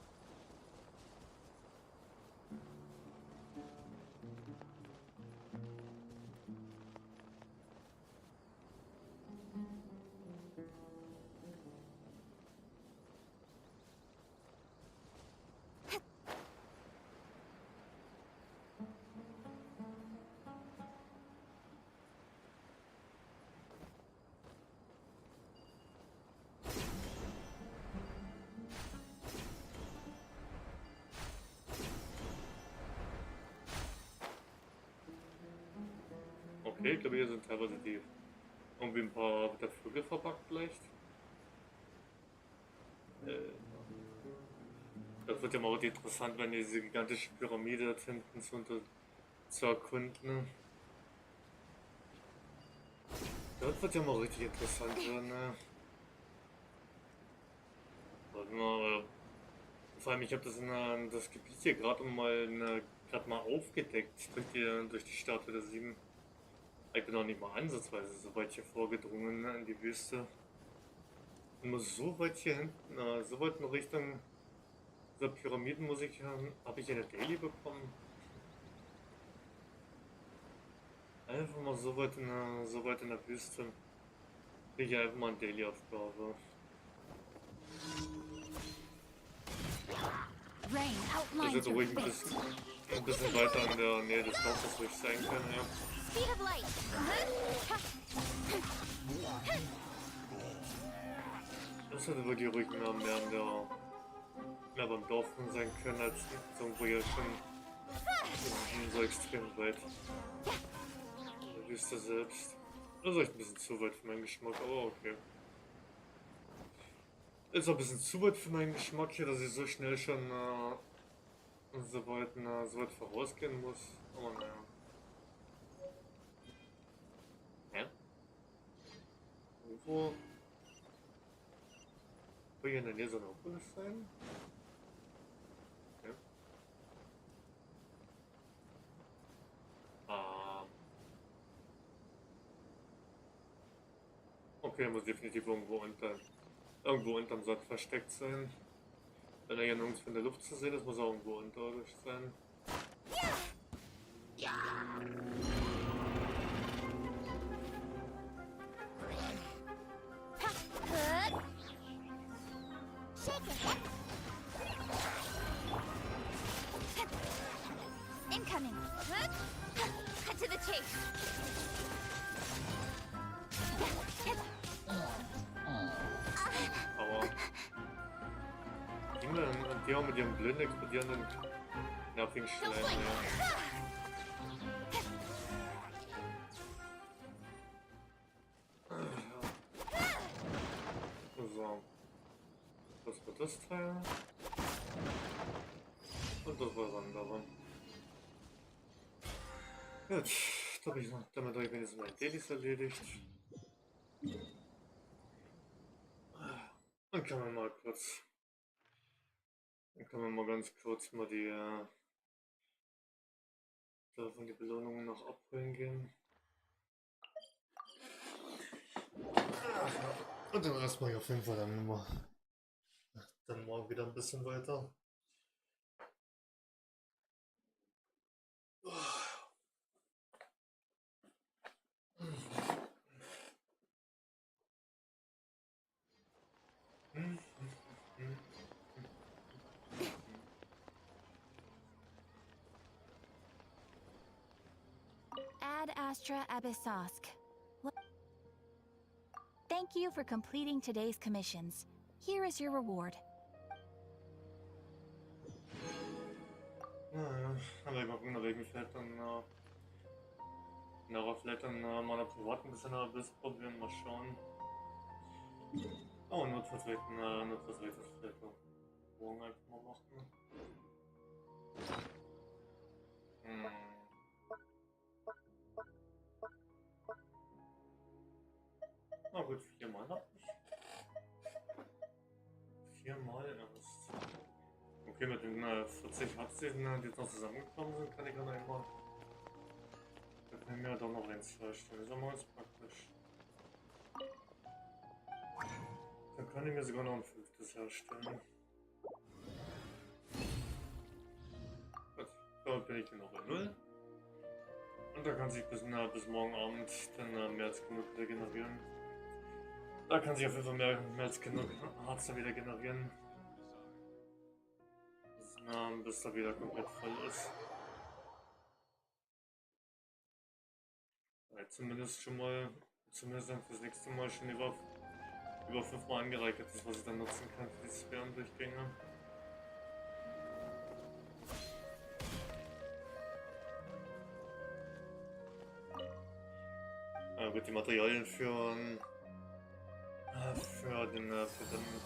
Okay, ich glaube, hier sind teilweise irgendwie ein paar der Vögel verpackt vielleicht. Das wird ja mal richtig interessant, wenn diese gigantische Pyramide da hinten zu erkunden. Das wird ja mal richtig interessant werden. Warte mal, vor allem ich habe das Gebiet hier gerade mal aufgedeckt durch die Statue der 7. Ich bin noch nicht mal ansatzweise so weit hier vorgedrungen in die Wüste. Und nur so weit hier hinten, so weit in Richtung dieser Pyramidenmusik habe ich eine Daily bekommen. Einfach mal so weit in der Wüste. Kriege ich einfach mal eine Daily-Aufgabe. Das wird ruhig ein bisschen weiter an der Nähe des Dorfes ruhig sein können, ja. Speed of light. Das hätte wirklich ruhig mehr beim Dorf sein können, als irgendwo ja schon so extrem weit. In der Wüste selbst. Das ist echt ein bisschen zu weit für meinen Geschmack, aber okay. Ist auch ein bisschen zu weit für meinen Geschmack hier, dass ich so schnell schon so weit vorausgehen muss. Aber naja. Hä? Wo hier in der Nähe so eine Oculus sein? Okay. Okay, muss definitiv irgendwo unter irgendwo unterm Sack versteckt sein. Wenn er hier nirgends in der Luft zu sehen ist, muss er irgendwo unterirdisch sein. Incoming. Cut to the chase. Aber Dinge und die auch mit ihrem blöden explodierenden nervigen Schleim, ja. So. Das war das Teil. Und das war das andere. Gut, damit habe ich wenigstens mein Dailies erledigt. Dann können wir mal kurz. Dann können wir mal ganz kurz mal die davon die Belohnungen noch abholen gehen. Und dann erstmal hier auf jeden Fall dann morgen wieder ein bisschen weiter. Ad Astra Abyssosk. Thank you for completing today's commissions. Here is your reward. Naja, aber ich mal gucken, ob ich mich vielleicht dann vielleicht dann meiner privaten bisschen Abyss probieren, mal schauen. Oh, notfalls vielleicht das vielleicht auch morgen einfach mal machen. Na gut, 4 Mal hab ich. 4 Mal erst. Okay, mit den 40 Absichten, die jetzt noch zusammengekommen sind, kann ich dann einmal. Da können wir doch noch eins herstellen. Das ist aber ganz praktisch. Dann kann ich mir sogar noch ein 5. herstellen. Gut, damit bin ich genau bei 0. Und da kann sich bis morgen Abend dann mehr als genug wieder generieren. Da kann sich auf jeden Fall mehr als genug Harz wieder generieren. Bis da wieder komplett voll ist. Ja, zumindest dann fürs nächste Mal schon über 5 Mal angereichert ist, was ich dann nutzen kann für die schweren Durchgänge. Ja, gut, die Materialien für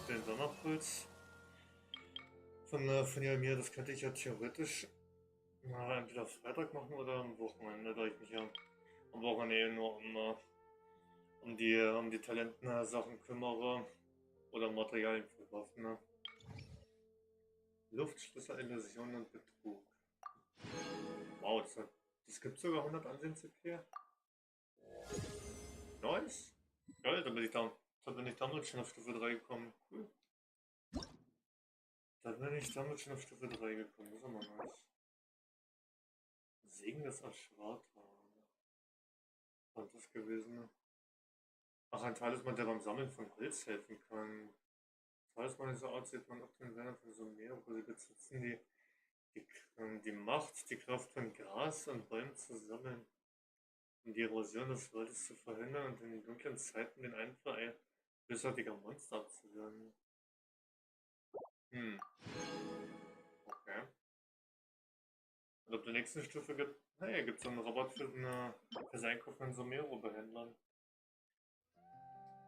den Donnerpuls von mir, das könnte ich ja theoretisch entweder Freitag machen oder am Wochenende, da ich mich ja am Wochenende nur um die Talenten-Sachen kümmere oder Materialien für Waffen. Ne? Luftschlüssel, Illusion und Betrug. Wow, das gibt sogar 100 Ansehen-CP. Nice. Geil, da bin ich damit schon auf Stufe 3 gekommen. Cool. Da bin ich damit schon auf Stufe 3 gekommen. Das ist aber nice. Segen des Aschwata. Was das gewesen? Ach, ein Talisman, der beim Sammeln von Holz helfen kann. Talisman dieser Art sieht man oft in Ländern von so mehr, wo sie besitzen die Macht, die Kraft von Gras und Bäumen zu sammeln, um die Erosion des Waldes zu verhindern und in dunklen Zeiten den Einfall bösartiger Monster abzuwehren. Okay. Und auf der nächsten Stufe gibt es einen Rabatt für das Einkaufen in Somero-Behändlern.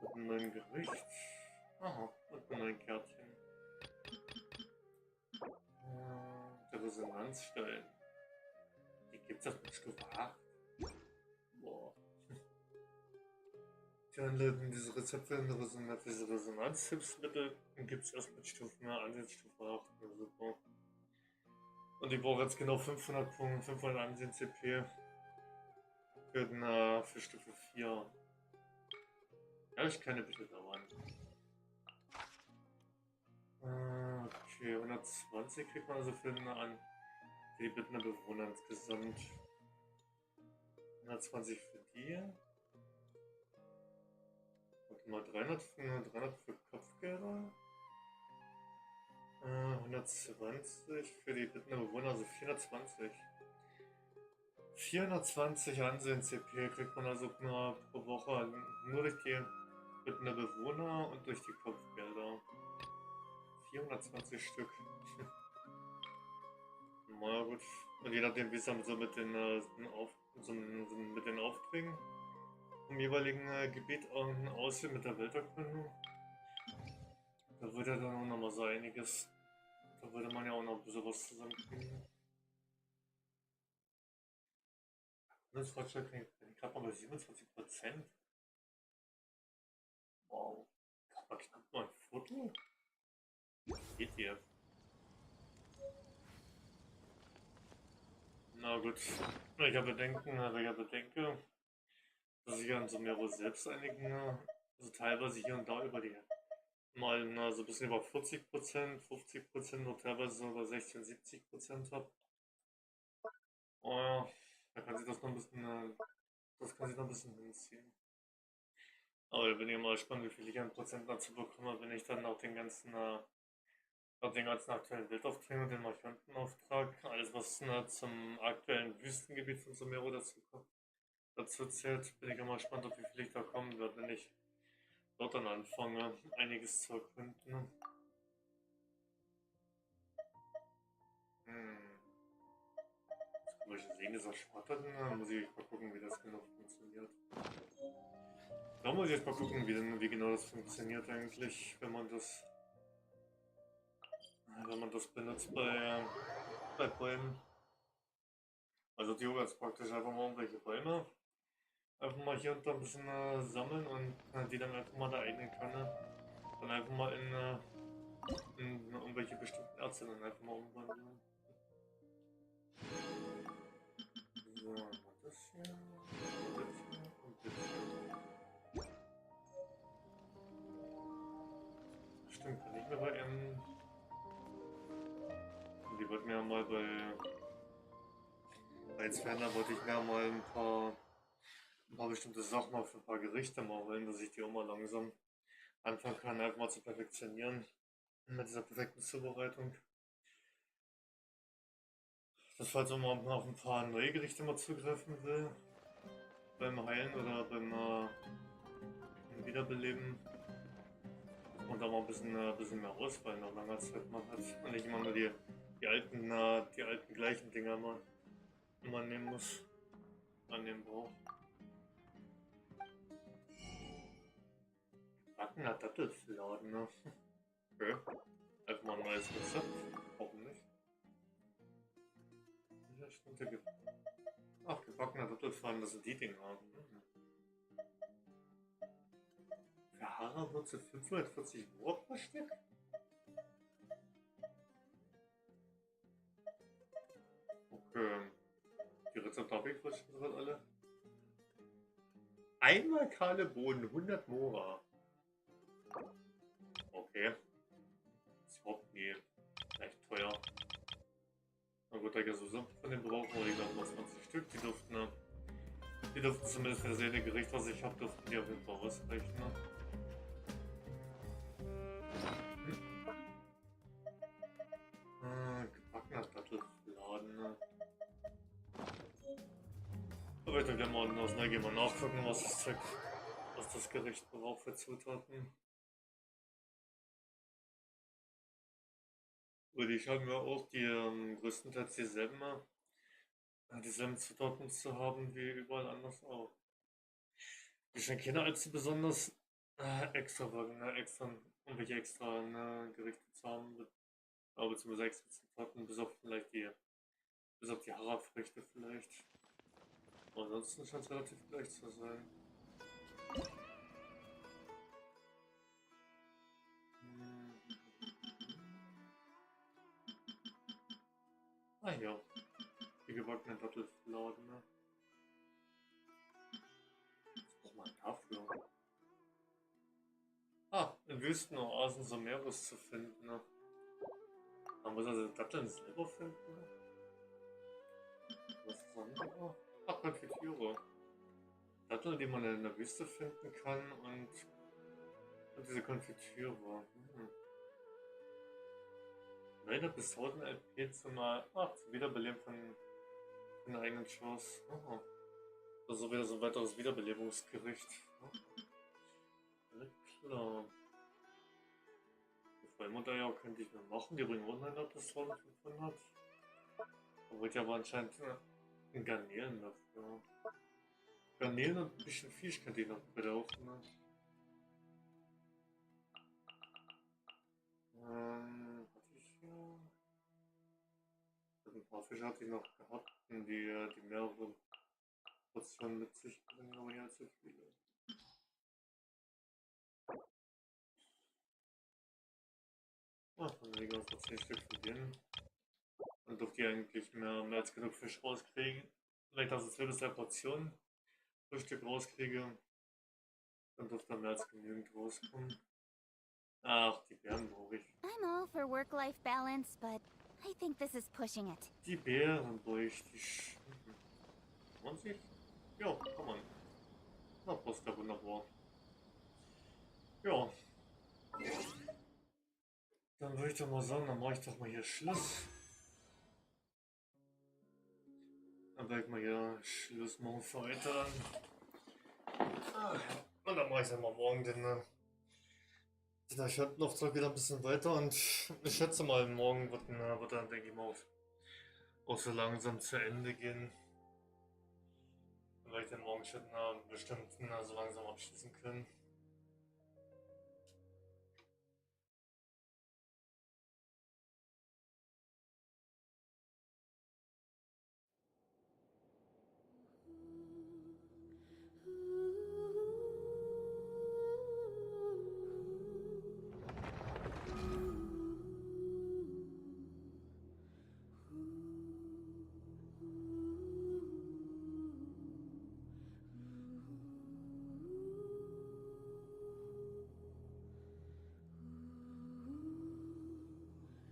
Mit einem neuen Gericht. Aha, und einem neuen Kärtchen. Der Resonanzstein. Die gibt's erst mit Stufe 8. Boah. Die Anleitung dieser Rezepte in diese Resonanzhilfsmittel gibt's erst mit Ansehensstufe 8. Ja, super. Und ich brauche jetzt genau 500 Punkte, 500 Ansehen-CP für Stufe 4. Ja, ich kann ein bisschen dauern. Okay, 120 kriegt man also für die bittende Bewohner insgesamt. 120 für die. Warte mal, 300 für Kopfgelder. 120 für die bittende Bewohner, also 420. 420 Ansehen-CP kriegt man also nur pro Woche, nur durch die bittende Bewohner und durch die Kopfgelder. 420 Stück. Na gut. Und je nachdem, wie es dann so mit den, mit den Aufträgen im jeweiligen Gebiet aussieht, mit der Welterkundung, da würde ja dann auch noch mal so einiges. Da würde man ja auch noch ein bisschen was zusammenkriegen. Das Fortschritt bin ich gerade mal bei 27%. Wow. Aber knapp mal ein Viertel? Geht hier. Na gut. Ich habe Bedenken, dass sich an Somero selbst einigen, also teilweise hier und da über die mal so ein bisschen über 40%, 50% und teilweise so über 60-70% habe. Oh ja, da kann sich das noch ein bisschen, das kann sich noch ein bisschen hinziehen. Aber da bin ich mal gespannt, wie viel ich an Prozent dazu bekomme, wenn ich dann auch den ganzen aktuellen Weltaufträgen und den Archontenauftrag, alles was zum aktuellen Wüstengebiet von Somero dazu zählt, bin ich immer gespannt, auf wie viel ich da kommen wird, wenn ich dort dann anfange, einiges zu erkunden. Jetzt kann ich sehen, dieser Schwatter, da muss ich mal gucken, wie das genau funktioniert. Da muss ich jetzt mal gucken, wie genau das funktioniert eigentlich, wenn man das benutzt bei Bäumen. Also die Yoga ist praktisch einfach mal irgendwelche Bäume einfach mal hier und da ein bisschen sammeln und die dann einfach mal da eignen kann. Dann einfach mal in irgendwelche bestimmten Ärzte dann einfach mal umwandeln. So, das hier und das hier. Stimmt, kann ich mir bei die wollten mir ja mal bei Inferna wollte ich mir ja mal ein paar bestimmte Sachen auf ein paar Gerichte mal holen, dass ich die auch mal langsam anfangen kann, einfach mal zu perfektionieren mit dieser perfekten Zubereitung. Das falls man mal auf ein paar neue Gerichte mal zugreifen will, beim Heilen oder beim Wiederbeleben. Und da mal ein bisschen mehr Auswahl nach langer Zeit man hat und nicht immer nur die alten gleichen Dinger immer nehmen muss, annehmen braucht. Backener Dattelfladen, ne? Okay. Einfach mal ein neues Rezept. Warum nicht? Ja, stimmt, ach, gebackener Dattelfladen, das sind die Dinger. Für Haarwurzel 540 Wort pro Stück? Okay. Die Rezepte habe ich schon soweit alle. Einmal kahle Bohnen, 100 Mora. Okay. Das ist überhaupt nie echt teuer. Na gut, da ich ja sowieso von den brauchen, aber ich glaube mal 20 Stück. Die dürften zumindest für das eine Gericht, was ich habe, dürften die auf jeden Fall ausreichen. Ne? Gebackener Dattelfladen. Ne? Aber ich denke mal aus Neugier mal nachgucken, was das Gericht braucht für Zutaten. Und ich habe mir auch die größtenteils dieselben Zutaten zu haben wie überall anders auch. Die scheinen keine allzu besonders irgendwelche extra Gerichte zu haben. Aber beziehungsweise extra Zutaten, bis auf die Harafrüchte vielleicht. Aber ansonsten scheint es relativ gleich zu sein. Ah ja, die gebackenen Dattelfladen, ne? Was braucht man dafür? Ah, in Wüstenoasen Someros zu finden, ne? Man muss also Datteln selber finden. Was ist das andere? Ach, Konfitüre. Datteln, die man in der Wüste finden kann und diese Konfitüre. Neue Episoden-LP zum Wiederbeleben von eigenen Shows. Oh. Also wieder so ein weiteres Wiederbelebungsgericht. Alles klar. Die Vollmuttereier könnte ich mir machen, die bringen 100 bis 1500. Da wollte ich aber anscheinend ein Garnelen dafür. Garnelen und ein bisschen Fisch könnte ich noch bitte aufnehmen. Was ich hier? Ein paar Fische hatte ich noch gehabt, die mehrere Portionen mit sich bringen, aber nicht allzu viele. Ach, dann legen wir uns noch 10 Stück von denen. Dann dürfte ich eigentlich mehr als genug Fisch rauskriegen. Vielleicht also 2 bis 3 Portionen pro Stück rauskriege. Dann dürfte mehr als genügend rauskommen. Ach, die Beeren brauche ich. I'm all for work-life balance, but I think this is pushing it. Die Beeren bräuchte ich. Kann man sich? Ja, kann man. Na, passt ja wunderbar. Ja. Dann würde ich doch mal sagen, dann mache ich doch mal hier Schluss. Dann werde ich mal hier Schluss machen für heute. Und dann mache ich es ja mal morgen den Auftrag wieder ein bisschen weiter und ich schätze mal, morgen wird dann, denke ich mal, auch so langsam zu Ende gehen. Dann werde ich den morgen schon bestimmt so langsam abschließen können.